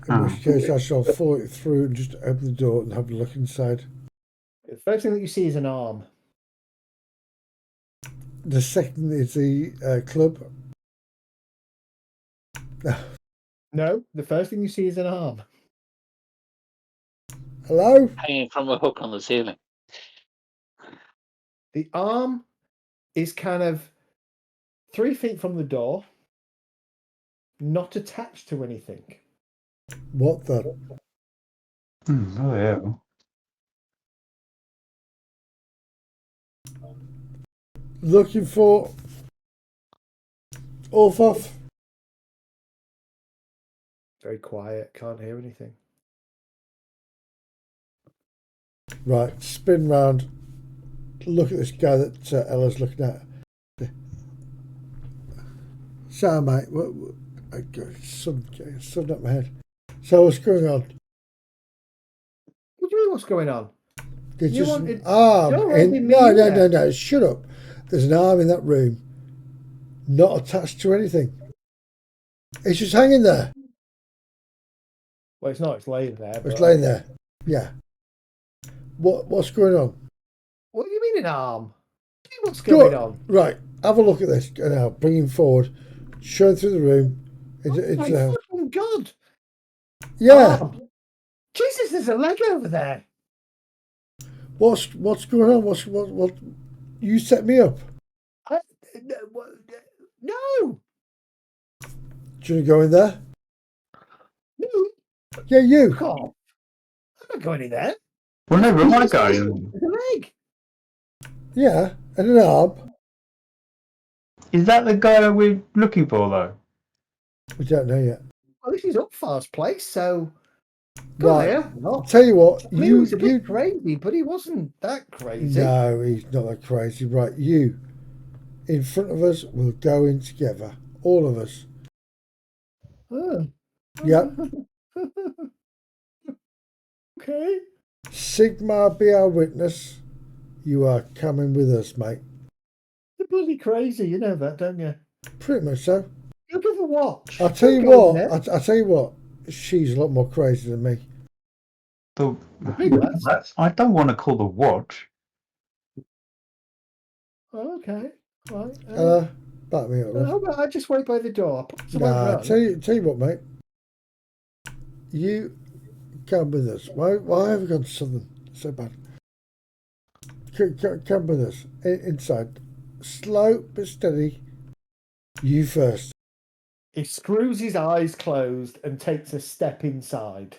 which case I shall follow it through and just open the door and have a look inside. The first thing that you see is an arm. The second is the club. No, the first thing you see is an arm. Hello? Hanging from a hook on the ceiling. The arm is kind of 3 feet from the door, not attached to anything. What the? Oh, yeah. Looking for Orfoff. Very quiet, can't hear anything. Right, spin round. Look at this guy that Ella's looking at. So, mate, I got something up my head. So, what's going on? What do you mean, what's going on? There's You just wanted- an arm. You're holding me No, there. no. Shut up. There's an arm in that room, not attached to anything. It's just hanging there. Well, it's not. It's laying there. It's laying there. Yeah. What's going on? What do you mean an arm? What's going on? Right. Have a look at this. Now, bring him forward. Show him through the room. Oh my fucking God! Yeah. Arm. Jesus, there's a leg over there. What's going on? What? You set me up. No. Do you want to go in there? No. Yeah, you. Fuck off. I'm not going in there. Well, no, where am I going? There's a leg. Yeah, and an arm. Is that the guy that we're looking for, though? We don't know yet. Well, this is Upfar's place, so Right. God, I'll tell you what, I mean, he was a bit crazy, but he wasn't that crazy. No, he's not that crazy. Right, you in front of us will go in together. All of us. Oh. Yep. Okay. Sigmar be our witness. You are coming with us, mate. You're bloody crazy, you know that, don't you? Pretty much so. You'll give a watch. I'll tell you Don't go in what. there. I'll tell you what. She's a lot more crazy than me. Big lads. I don't want to call the watch. Oh, okay. Right. Back me up, how love. about I just wait by the door? I won't Nah, run. tell you what, mate. You come with us. Why have we gone southern so bad? Come with us. Inside. Slow but steady. You first. He screws his eyes closed and takes a step inside.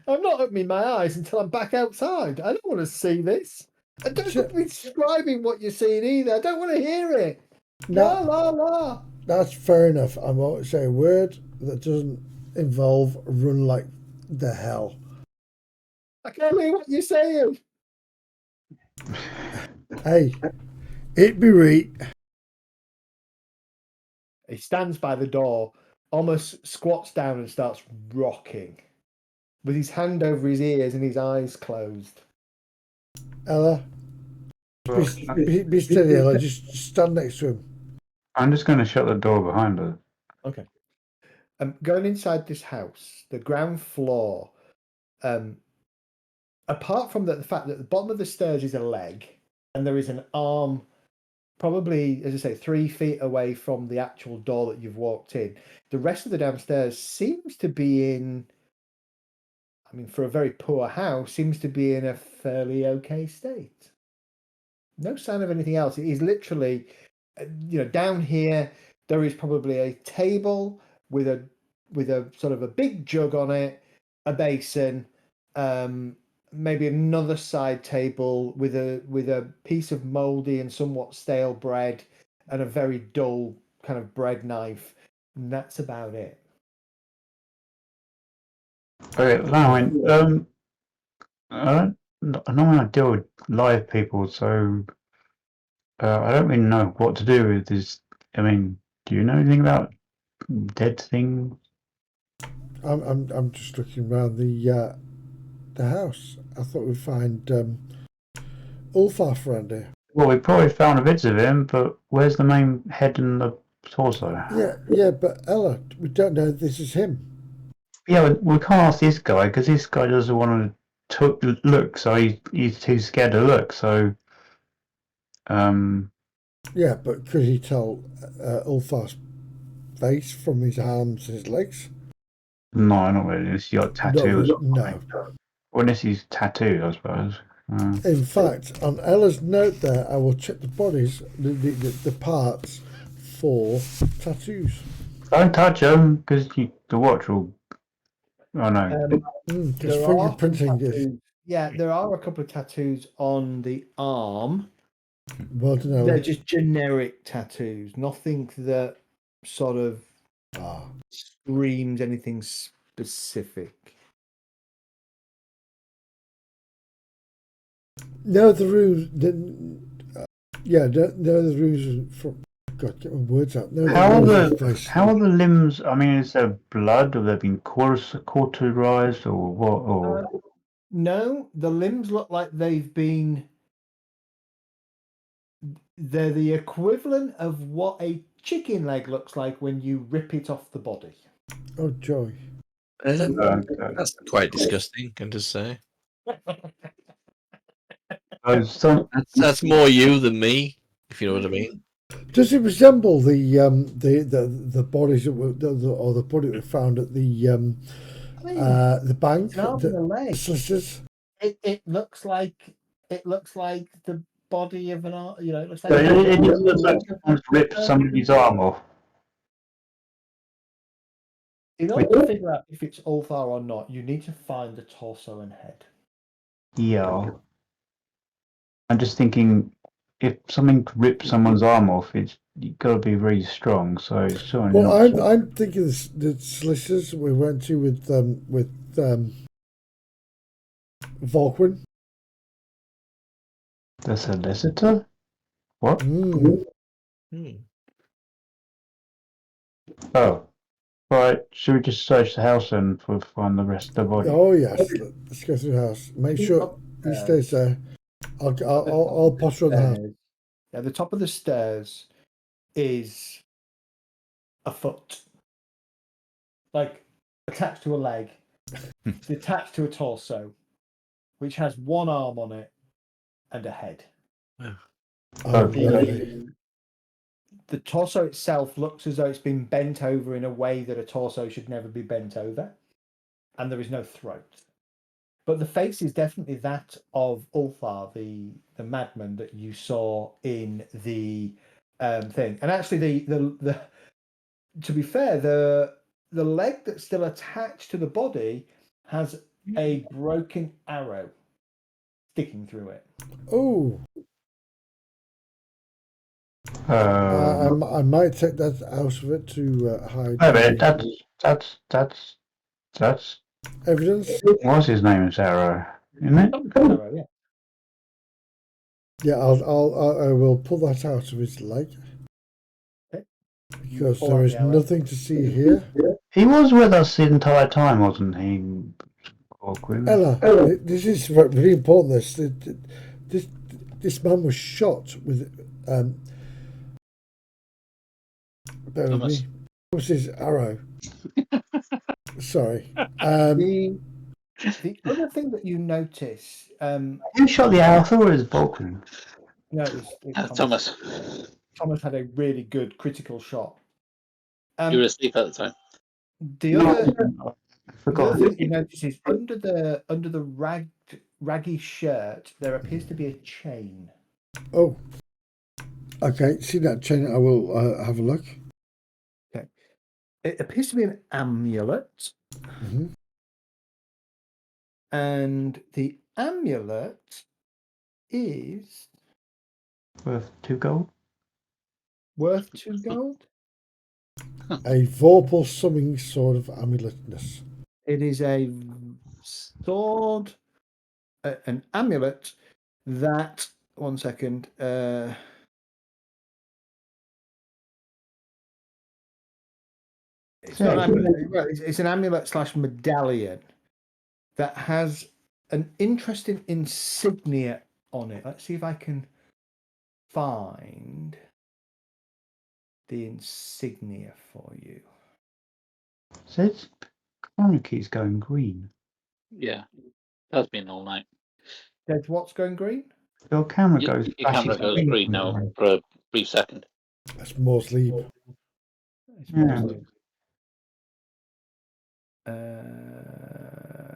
I'm not opening my eyes until I'm back outside. I don't want to see this. And don't be describing what you're seeing either. I don't want to hear it. La, la, la. That's fair enough. I won't say a word that doesn't involve run like the hell. I can't hear what you're saying. Hey, it be right. He stands by the door, almost squats down and starts rocking, with his hand over his ears and his eyes closed. Ella, be steady, Ella. Just stand next to him. I'm just going to shut the door behind her. Okay. Going inside this house, the ground floor, apart from the fact that the bottom of the stairs is a leg and there is an arm probably, as I say, 3 feet away from the actual door that you've walked in, the rest of the downstairs seems to be in, I mean, for a very poor house, seems to be in a fairly okay state. No sign of anything else. It is literally, down here, there is probably a table with a sort of a big jug on it, a basin, maybe another side table with a piece of mouldy and somewhat stale bread and a very dull kind of bread knife. And that's about it. Okay, now I don't want to deal with live people, so I don't really know what to do with this. I mean, do you know anything about dead things? I'm just looking around the house. I thought we'd find Ulfar around here. Well, we probably found bits of him, but where's the main head and the torso? Yeah, but Ella, we don't know if this is him. Yeah, we can't ask this guy because this guy doesn't want to look, so he's too scared to look. So, Yeah, but could he tell Ulfar's face from his arms and his legs? no, not really. He's got tattoos. No. Well, unless he's tattooed, I suppose. In fact, on Ella's note there, I will check the bodies, the parts for tattoos. Don't touch them because the watch will. Oh no. Just fingerprinting this. Yeah, there are a couple of tattoos on the arm. Well, no. They're just generic tattoos, nothing that sort of screams anything specific. No, the rooms. The rooms from. God, get my words out. No, How are the limbs? I mean, is there blood? Have they been cauterized or what? Or no, the limbs look like they've been. They're the equivalent of what a chicken leg looks like when you rip it off the body. Oh, joy. That's quite disgusting, can I just say. That's more you than me, if you know what I mean. Does it resemble the bodies that were or the body that we found at the bank? The solicitors. It looks like the body of an art. It looks like. It looks like someone's ripped somebody's arm off. In order to figure out if it's Ulfar or not, you need to find the torso and head. Yeah. I'm just thinking, if something rips someone's arm off, it's you've got to be really strong. So it's certainly Well, not. I'm thinking the solicitors we went to with Volquin. The solicitor? What? Mm. Oh, right. Should we just search the house and find the rest of the body? Oh yes, let's go through the house. Make sure he stays there. I'll potter on the house. At the top of the stairs is a foot, like attached to a leg. It's attached to a torso, which has one arm on it and a head. Oh, lovely. The torso itself looks as though it's been bent over in a way that a torso should never be bent over, and there is no throat. But the face is definitely that of Ulthar, the madman that you saw in the thing. And actually, the to be fair, the leg that's still attached to the body has a broken arrow sticking through it. Oh, I might take that out of it to hide. Wait a minute, that's Evidence. what's his name? Is Arrow, isn't it? Arrow, yeah. Yeah, I will pull that out of his leg Okay. because pull there out is the arrow. nothing to see here. He was with us the entire time, wasn't he? Awkward. Ella, this is very important. This man was shot with bear with Thomas. me. What was his arrow? Sorry. The other thing that you notice, Who shot the arrow? I thought it was Vulcan. no, it was Thomas. Thomas had a really good critical shot. You were asleep at the time. The other I the forgot. other thing you notice is under the raggy shirt there appears to be a chain. Oh, okay. See that chain? I will have a look. Okay, it appears to be an amulet, Mm-hmm. and the amulet is Worth 2 gold. worth 2 gold. A Vorpal summoning sword of amuletness. It is a sword, an amulet that. 1 second. It's not an amulet. Well, it's an amulet / medallion that has an interesting insignia on it. Let's see if I can find the insignia for you. Says Chronicles going green. Yeah. Has been all night. There's what's going green? Your camera Your goes. camera goes green now for a brief second. That's more sleep. It's Yeah. mostly-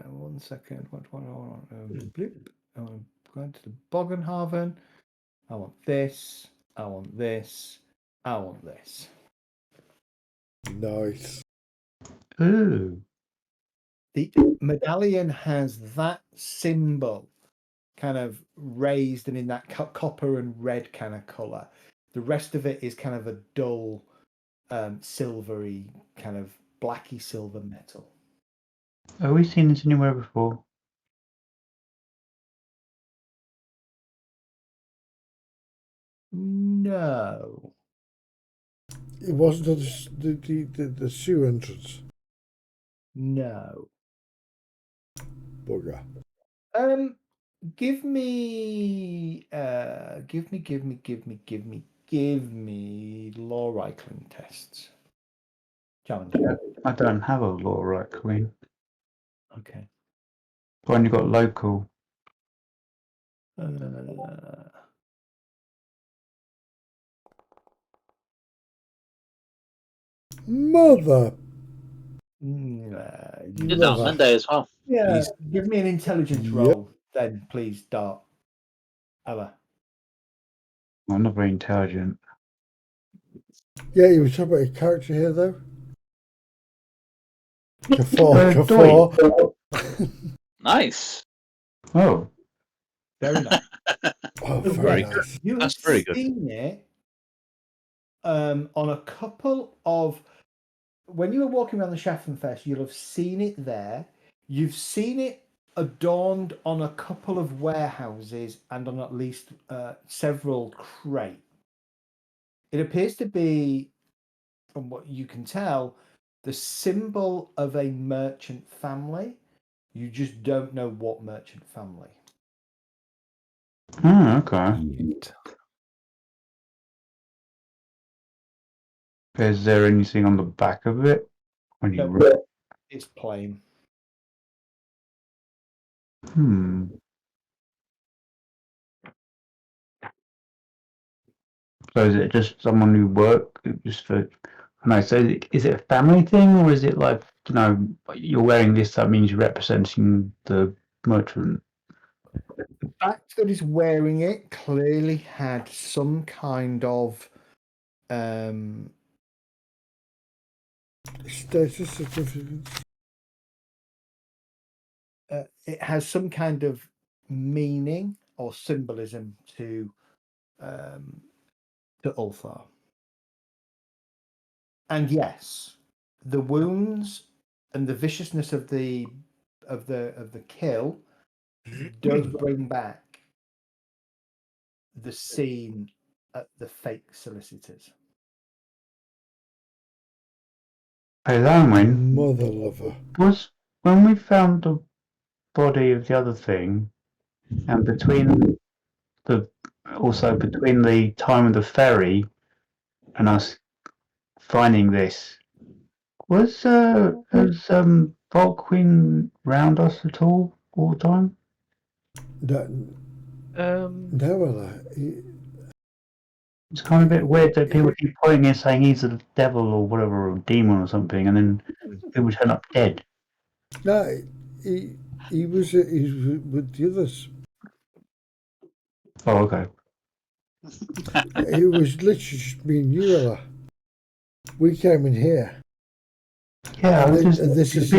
1 second. What I want? Blip. I'm going to the Bogenhaven. I want this. I want this. I want this. Nice. Ooh. The medallion has that symbol kind of raised and in that copper and red kind of color. The rest of it is kind of a dull, silvery, kind of blacky silver metal. Have we seen this anywhere before? No. It wasn't on the sewer entrance. No. Bugger. Give me law Reichling tests. Challenge. I don't have a law right queen. Okay. I've only got local. Mother. Did that on Monday as well. Yeah. Give me an intelligence roll, then, please, Dart. Ella. I'm not very intelligent. Yeah, you were talking about your character here, though. Kafor. Nice. Oh, Very nice. Oh, very nice. You That's have very good. seen it on a couple of... When you were walking around the Schaffenfest, you'll have seen it there. You've seen it adorned on a couple of warehouses and on at least several crates. It appears to be, from what you can tell, the symbol of a merchant family. You just don't know what merchant family. Okay. Yet. Is there anything on the back of it? When you No, it's plain. So is it just someone who work just for? No. So is it a family thing, or is it like, you know, you're wearing this? That means you're representing the merchant. The fact that he's wearing it clearly had some kind of Status certificate. it has some kind of meaning or symbolism to Ulthar. And yes, the wounds and the viciousness of the kill does bring back the scene at the fake solicitors. Hey, Lanwin, Mother lover. was when we found the body of the other thing, and between the time of the ferry and us finding this, has Volkwin round us at all the time? No, well, It's kind of a bit weird that people keep pointing and saying he's a devil or whatever, or a demon or something, and then people turn up dead. no, he was with the others. Oh, okay. It was literally just me and you, Ella. We came in here. Yeah, And this is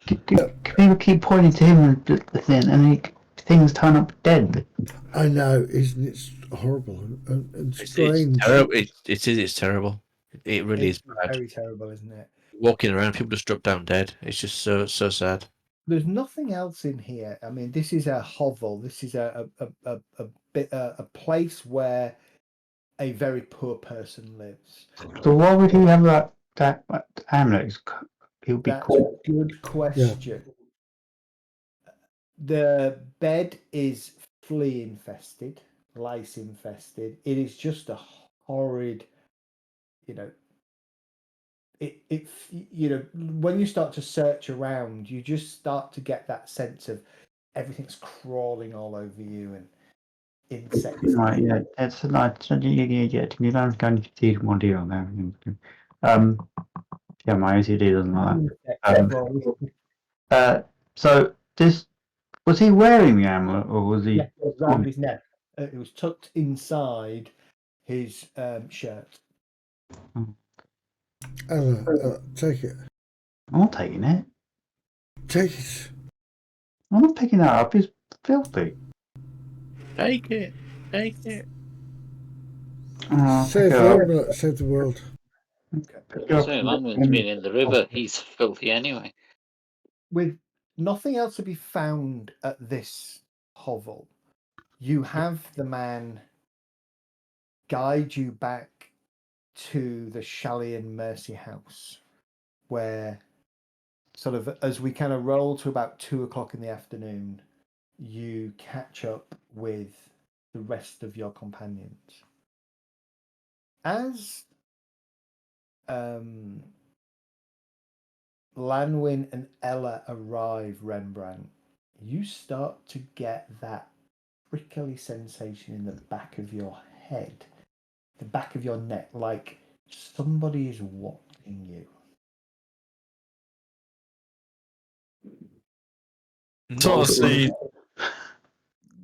people keep pointing to him and things turn up dead. I know, isn't it horrible and strange? It's terrible. It's terrible. It really is bad. Very terrible, isn't it? Walking around, people just drop down dead. It's just so sad. There's nothing else in here. I mean, this is a hovel. This is a place where a very poor person lives. So why would he have that amulet? He would be That's cool. a good question. Yeah. The bed is flea infested, lice infested. It is just a horrid, when you start to search around, you just start to get that sense of everything's crawling all over you and insects. Right, yeah, it's like you don't go into detail more deal there. Yeah, my OCD doesn't like that. So this was he wearing the amulet or was he? Yeah, it was around his neck. It was tucked inside his shirt. Ella, take it. I'm not taking it. Take it. I'm not picking that up. It's filthy. Take it. Take it. Save the amulet, save the world. So Lanwin's been in the river. He's filthy anyway. With nothing else to be found at this hovel, you have the man guide you back to the Shallian Mercy House, where sort of as we kind of roll to about 2:00 in the afternoon, you catch up with the rest of your companions. As Lanwin and Ella arrive, Rembrandt, you start to get that prickly sensation in the back of your head, the back of your neck, like somebody is watching you. Sort of see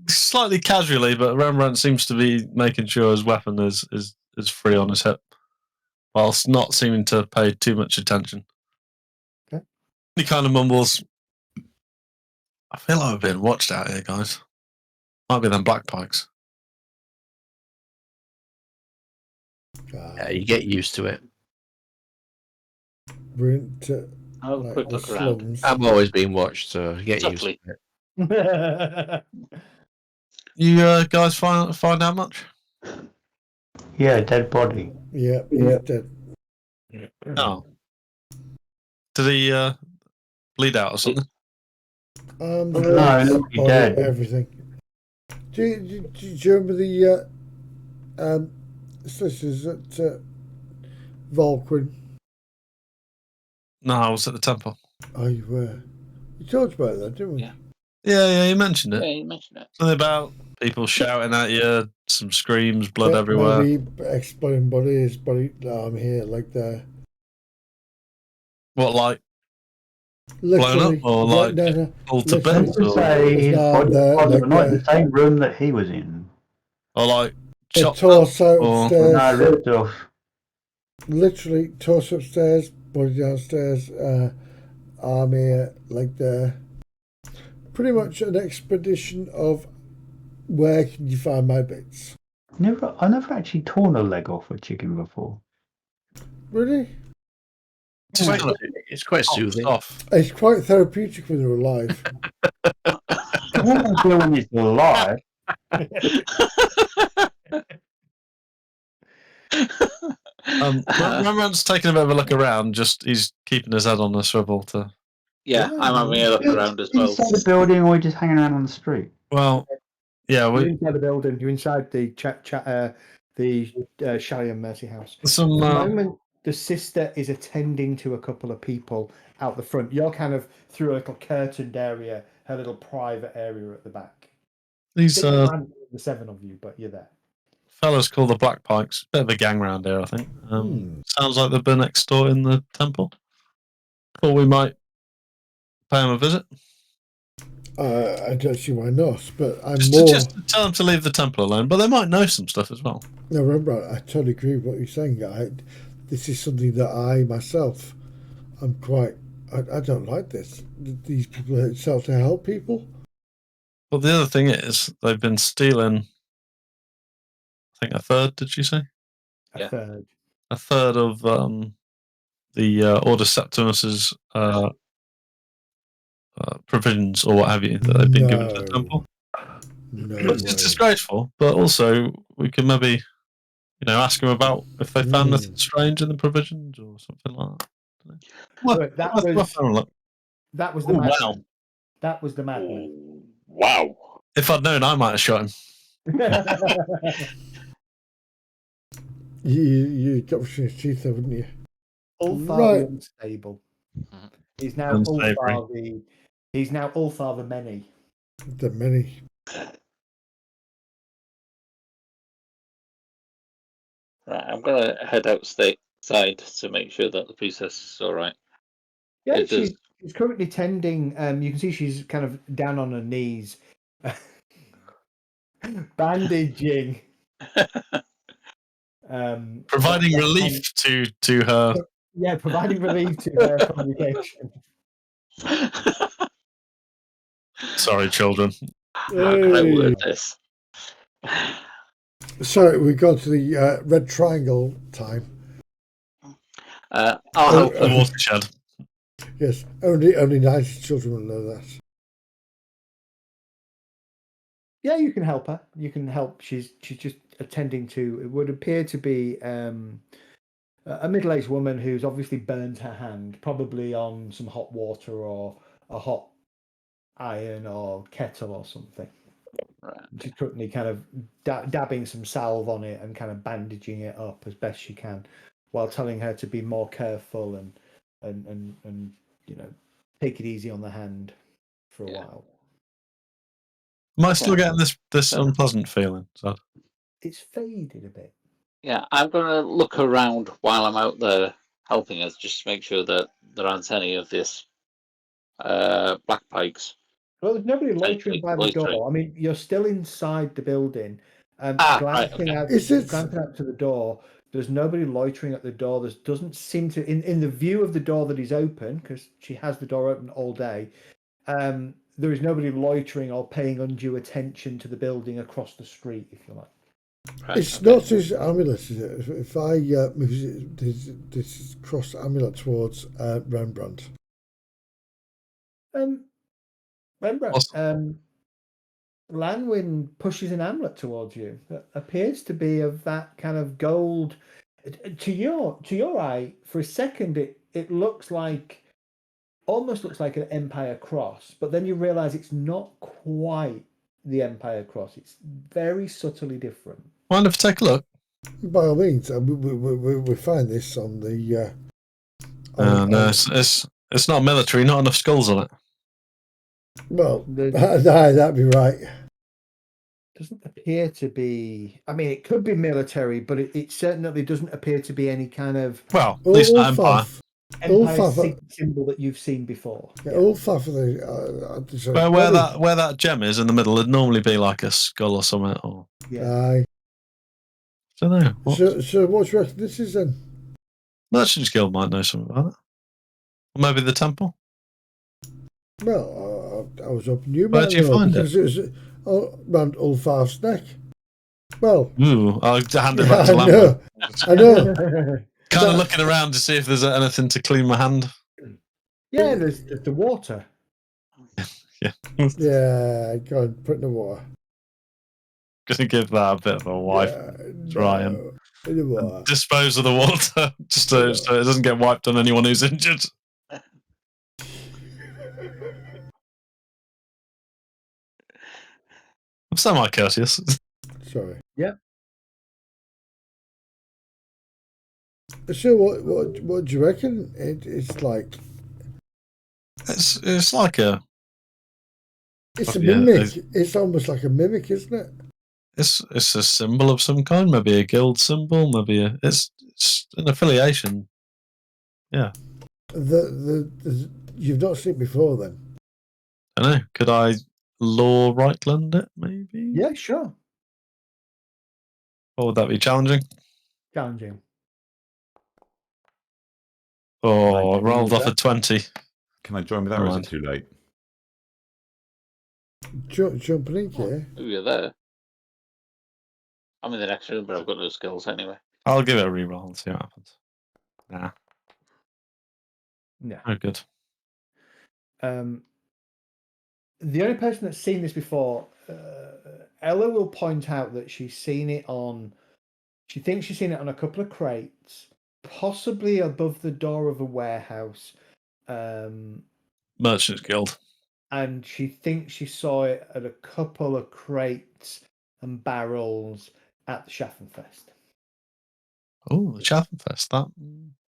slightly casually, but Rembrandt seems to be making sure his weapon is free on his hip, whilst not seeming to pay too much attention. Okay. He kind of mumbles, "I feel like we're being watched out here, guys. Might be them black pikes." Yeah, you get used to it. We're into Have a like quick the look around. slums. I'm always being watched, so you get used to Subtly. it. You guys find out much? Yeah, dead body. Yeah, he's dead. Oh, did he bleed out or something? No, Legs, nobody body, dead. everything. Do you remember the sisters at Volquin? No, I was at the temple. Oh, you were. You talked about that, didn't we? Yeah. Yeah, you mentioned it. Yeah, you mentioned it. Something about people shouting at you, some screams, blood Yeah, everywhere. maybe exploding bodies, body arm here, like the. What, like Literally, blown up or yeah, like no, all to literally. bits, To or say his No, body the- was like not in the- the same room that he was in. like The chopped up, torso or upstairs. No, ripped off. Literally, torso upstairs, body downstairs, arm here, like the. Pretty much an expedition of where can you find my bits? I never actually torn a leg off a chicken before. Really? just kind of It's quite pops soothing. off. It's quite therapeutic when they're alive. What am I doing when he's alive? Rembrandt's taking a bit of a look around. Just he's keeping his head on a swivel to. Yeah, I'm having a look around as well. Inside the building or just hanging around on the street? Well, yeah, You're we inside the building. You're inside the Shalian Mercy House. some. At the moment, the sister is attending to a couple of people out the front. You're kind of through a little curtained area, her little private area at the back. These Bit cramped with the 7 of you, but you're there. fellas called the Black Pikes. Bit of a gang round here, I think. Sounds like they've been next door in the temple. Thought we might pay them a visit. I don't see why not, but I'm Just, more. just tell them to leave the temple alone, but they might know some stuff as well. No, remember, I totally agree with what you're saying. This is something that I myself, I'm quite. I don't like this. These people that sell to help people. But the other thing is, they've been stealing. I think a third. Did you say A third? a third of the Order Septimus's provisions or what have you that they've been given to the temple? No, Which is disgraceful, but also we can maybe, ask them about if they found anything strange in the provisions or something like that. Look, that was the madman. Wow. That was the madman. Wow. If I'd known, I might have shot him. You got his teeth, there, wouldn't you? Ulthar the Unstable. He's now Unsavory. Ulthar He's now Ulthar the Many. The many. Right, I'm gonna head outside to make sure that the princess is all right. Yeah, she's currently tending. You can see she's kind of down on her knees, bandaging. Providing relief to her. Yeah, providing relief to her congregation. Sorry, children. How can I word this? Sorry, we got to the red triangle time. I'll help The her. watershed. Yes, only nice children will know that. Yeah, you can help her. You can help. She's just attending to. It would appear to be a middle-aged woman who's obviously burned her hand, probably on some hot water or a hot iron or kettle or something. Right. She's currently kind of dabbing some salve on it and kind of bandaging it up as best she can, while telling her to be more careful and take it easy on the hand for a while. Am I still getting this unpleasant feeling? So. It's faded a bit. Yeah, I'm gonna look around while I'm out there helping us, just to make sure that there aren't any of this black pikes. Well, there's nobody loitering by the Loitering. door. I mean, you're still inside the building. Glancing out to the door, there's nobody loitering at the door. There doesn't seem to, in the view of the door that is open, because she has the door open all day, there is nobody loitering or paying undue attention to the building across the street, if you like. It's not his amulet, is it? If I move this cross amulet towards Rembrandt. Rembrandt, Lanwin pushes an amulet towards you that appears to be of that kind of gold. To your eye, for a second, it looks like, almost looks like an Empire cross, but then you realise it's not quite the Empire cross. It's very subtly different. Mind if I take a look? By all means, we find this on the. No, it's not military. Not enough skulls on it. Well, that'd be right. Doesn't appear to be. I mean, it could be military, but it certainly doesn't appear to be any kind of. Well, at least not Empire. Empire symbol that you've seen before. Yeah, Ulfaf the. Where that gem is in the middle, it'd normally be like a skull or something. Or aye. I don't know. What? So what do you reckon this is then? Merchants Guild might know something about it. Or maybe the temple. Well, I was hoping you Where'd might you know find because it was around Ulfaf's neck. Well, I'll hand it back to Lambert. I know. Kind of looking around to see if there's anything to clean my hand. Yeah, there's the water. Yeah. Yeah, go and put in the water. Gonna give that a bit of a wipe. Try and dispose of the water just so it doesn't get wiped on anyone who's injured. I'm semi-courteous. Sorry. Yeah. So what do you reckon? It's like. It's like a. It's a mimic. It's almost like a mimic, isn't it? It's a symbol of some kind. Maybe a guild symbol. Maybe it's an affiliation. Yeah. You've not seen it before, then. I don't know. Could I lore Reichland it? Maybe. Yeah, sure. Or would that be challenging? Challenging. Oh, rolled off a 20. Can I join with that, or is it too late? Jumping in, yeah. Oh, you're there. I'm in the next room, but I've got no skills anyway. I'll give it a reroll and see what happens. Nah. No. Oh, good. The only person that's seen this before, Ella will point out that she's seen it on. She thinks she's seen it on a couple of crates, possibly above the door of a warehouse. Merchants Guild. And she thinks she saw it at a couple of crates and barrels at the Schaffenfest. Oh, the Schaffenfest.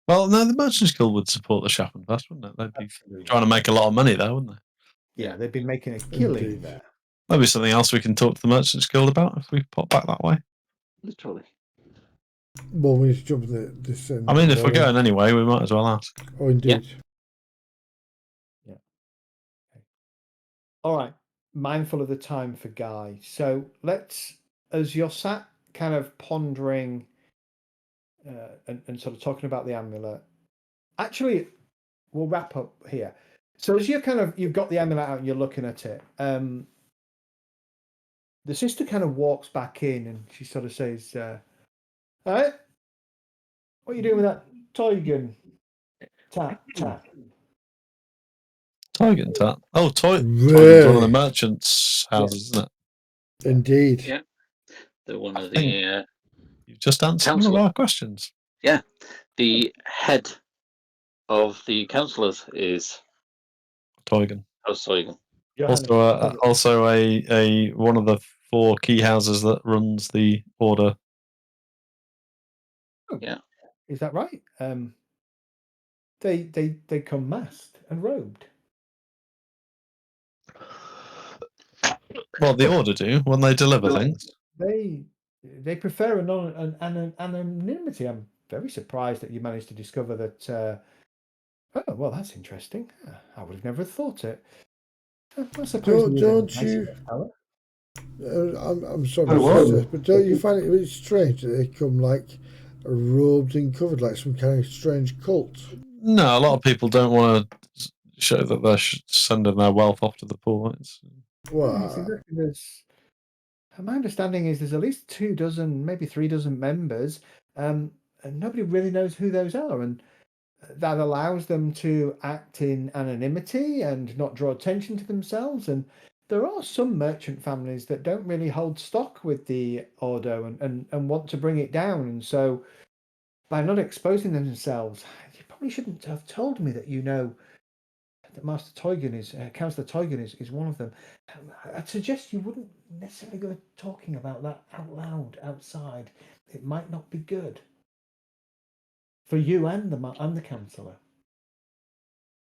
Well, no, the Merchants Guild would support the Schaffenfest, wouldn't it? They'd be trying to make a lot of money there, wouldn't they? Yeah, they've been making a killing there. Maybe something else we can talk to the Merchants Guild about if we pop back that way. Literally. Well, we need to jump this. I mean, if we're going anyway, we might as well ask. Oh, indeed. Yeah. Okay. All right. Mindful of the time for Guy. So let's, as you're sat kind of pondering and sort of talking about the amulet, actually, we'll wrap up here. So as you've got the amulet out and you're looking at it, the sister kind of walks back in and she sort of says, all right, what are you doing with that Teugen? Tat. Teugen tat? Oh, Teugen's one of the merchants' houses, isn't it? Indeed. Yeah. They're one of the... You've just answered one of our questions. Yeah. The head of the councillors is... Teugen. Teugen. Also a one of the 4 key houses that runs the order. Oh, yeah. Is that right? They come masked and robed. Well, the order do when they deliver things. They prefer anonymity. I'm very surprised that you managed to discover that. Oh well, that's interesting. I would have never thought it. I suppose don't you? I'm sorry, but don't you find it really strange that they come like robed and covered like some kind of strange cult? No, a lot of people don't want to show that they're sending their wealth off to the poor. Wow. my understanding is there's at least 2 dozen, maybe 3 dozen members, and nobody really knows who those are, and that allows them to act in anonymity and not draw attention to themselves. And there are some merchant families that don't really hold stock with the Ordo and want to bring it down. And so by not exposing themselves, you probably shouldn't have told me that that Master Teugen is, Councillor Teugen is one of them. I'd suggest you wouldn't necessarily go talking about that out loud outside. It might not be good for you and the councillor.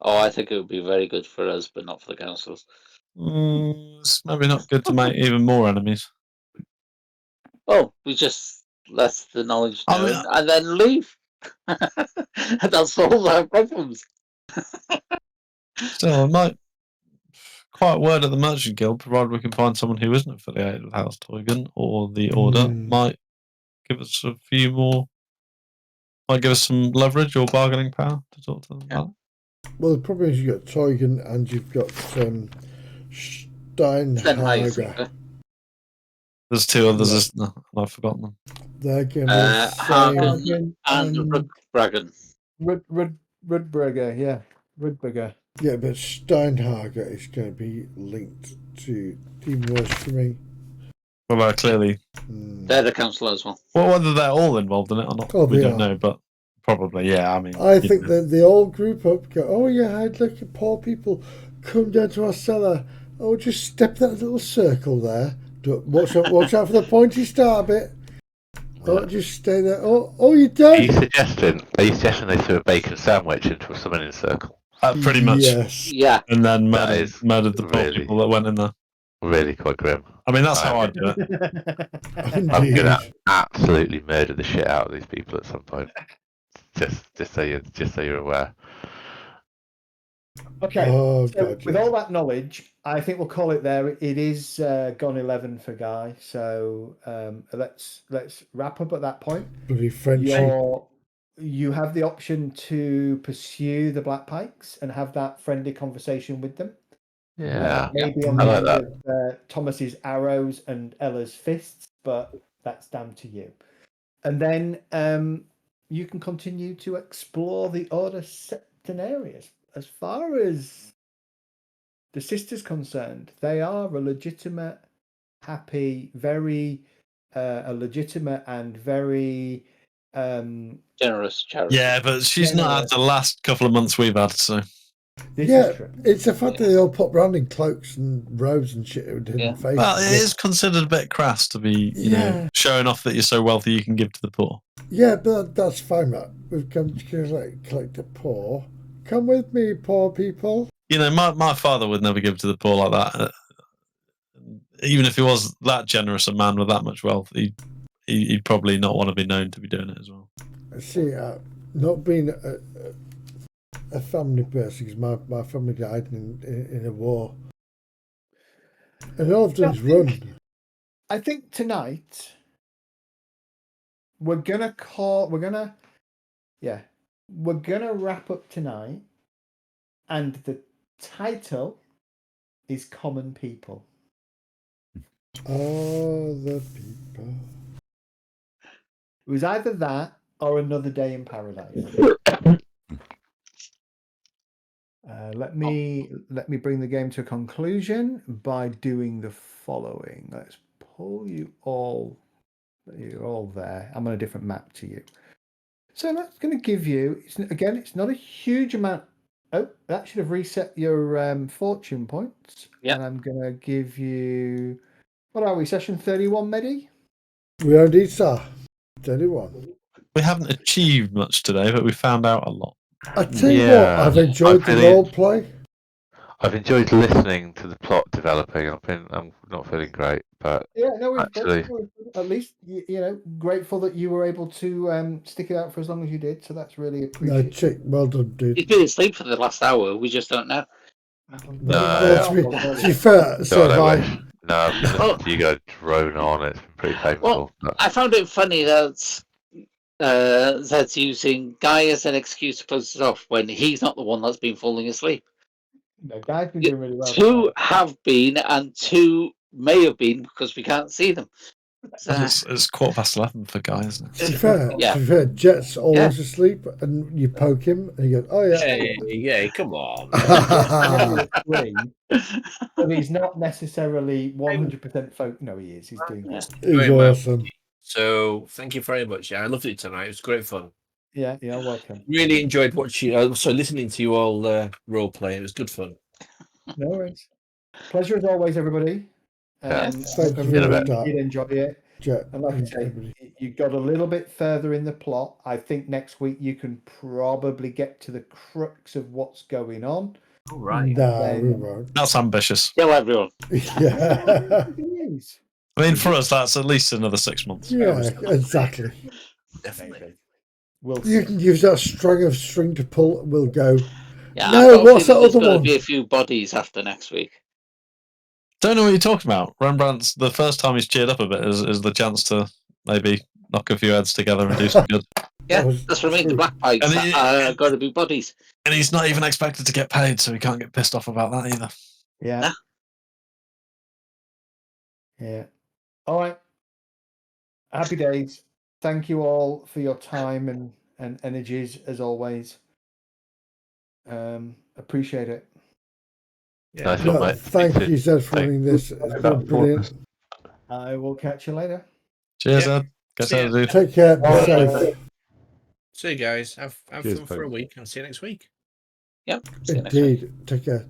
Oh, I think it would be very good for us, but not for the councils. It's maybe not good to make even more enemies. Oh, we just let the knowledge known and then leave. That solves our problems. Still, I might quiet word at the Merchant Guild, provided we can find someone who isn't affiliated with House Teugen or the Order, might give us a few more. Might give us some leverage or bargaining power to talk to them about. Well, the problem is you've got Teugen and you've got Steinhager. There's 2 others, isn't there? And I've forgotten them. They're going to be the Hagen and Rudbragen. Rudberger, yeah. Rudberger. Yeah, but Steinhager is going to be linked to Team Wars for me. Well, clearly. They're the council as well. Well, whether they're all involved in it or not, we don't know, but probably, yeah. I mean, I think that they all group up, go, oh yeah, I'd look at poor people, come down to our cellar. Oh, just step that little circle there. Watch out for the pointy star bit. Don't just stay there. Oh, you're dead. Are you suggesting they threw a bacon sandwich into a summoning circle? Pretty much. Yes. Yeah. And then murdered the poor people that went in there. Really quite grim. I mean, that's how I do it. I'm gonna absolutely murder the shit out of these people at some point. Just so you're aware. Okay. So with all that knowledge, I think we'll call it there. It is gone 11 for Guy. So let's wrap up at that point. Bloody French. You have the option to pursue the Black Pikes and have that friendly conversation with them. Yeah. Maybe on the end of Thomas's arrows and Ella's fists, but that's down to you. And then you can continue to explore the Order certain areas. As far as the sisters concerned, they are a legitimate, happy, very a legitimate and very generous charity. Yeah, but she's not had the last couple of months we've had, so. It's the fact that they all pop around in cloaks and robes and shit. Well, it is considered a bit crass to be, you know, showing off that you're so wealthy you can give to the poor. Yeah, but that's fine, Matt. We've come to collect the poor. Come with me, poor people. You know, my father would never give to the poor like that. Even if he was that generous a man with that much wealth, he'd probably not want to be known to be doing it as well. See, not being a family person, because my family died in a war. And all I've done is run. I think tonight we're gonna wrap up tonight, and the title is Common People. Oh, the people. It was either that or Another Day in Paradise. Let me bring the game to a conclusion by doing the following. Let's pull you all. You're all there. I'm on a different map to you. So that's going to give you. It's not a huge amount. Oh, that should have reset your fortune points. Yeah. And I'm going to give you. What are we? Session 31, Medi? We are indeed, sir. 31. We haven't achieved much today, but we found out a lot. I tell you what, I've enjoyed the role play. I've enjoyed listening to the plot developing. I'm not feeling great, but actually, at least grateful that you were able to stick it out for as long as you did. So that's really appreciated. No, Chick, well done, dude. He's been asleep for the last hour. We just don't know. To be fair, so have I. You guys drone on. It's been pretty painful. Well, I found it funny that Zed's using Guy as an excuse to close it off when he's not the one that's been falling asleep. No, Guy's been doing really well. 2 have been, and 2 may have been because we can't see them. It's 11:15 for Guy, isn't it? To be fair, Yeah. to be fair, Jet's always asleep, and you poke him, and he goes, "Oh yeah." Hey, come on. But he's not necessarily 100% folk. No, he is. He's doing good. He's Very well. awesome. So thank you very much. Yeah, I loved it tonight. It was great fun. Yeah, you're welcome. Really enjoyed watching. Listening to you all role play. It was good fun. No worries. Pleasure as always, everybody. Thank you Everybody very much. did enjoy it. Jet, And like I say, you got a little bit further in the plot. I think next week you can probably get to the crux of what's going on. All right. No, we won't. That's ambitious. Kill everyone. Yeah. I mean, for us, that's at least another 6 months. Yeah, exactly. Definitely. You can use that string to pull. We'll go. Yeah, No, I've got a what's feeling that there's other going one? to be a few bodies after next week. Don't know what you're talking about. Rembrandt's the first time he's cheered up a bit is the chance to maybe knock a few heads together and do some good. Yeah, was that's what I mean. The true. black pikes And are going to be bodies. And he's not even expected to get paid, so he can't get pissed off about that either. Yeah. Nah. Yeah. All right. Happy days. Thank you all for your time and energies as always. Appreciate it. Yeah. Nice one, No, mate. thank you, Zed, for running this. It's been brilliant. I will catch you later. Cheers, Yeah. Ed. Get See ya. out, dude. Take care. Be safe. See you guys. Have Cheers, fun for a folks. week and see you next week. Yep. See you next week. Indeed. Take care.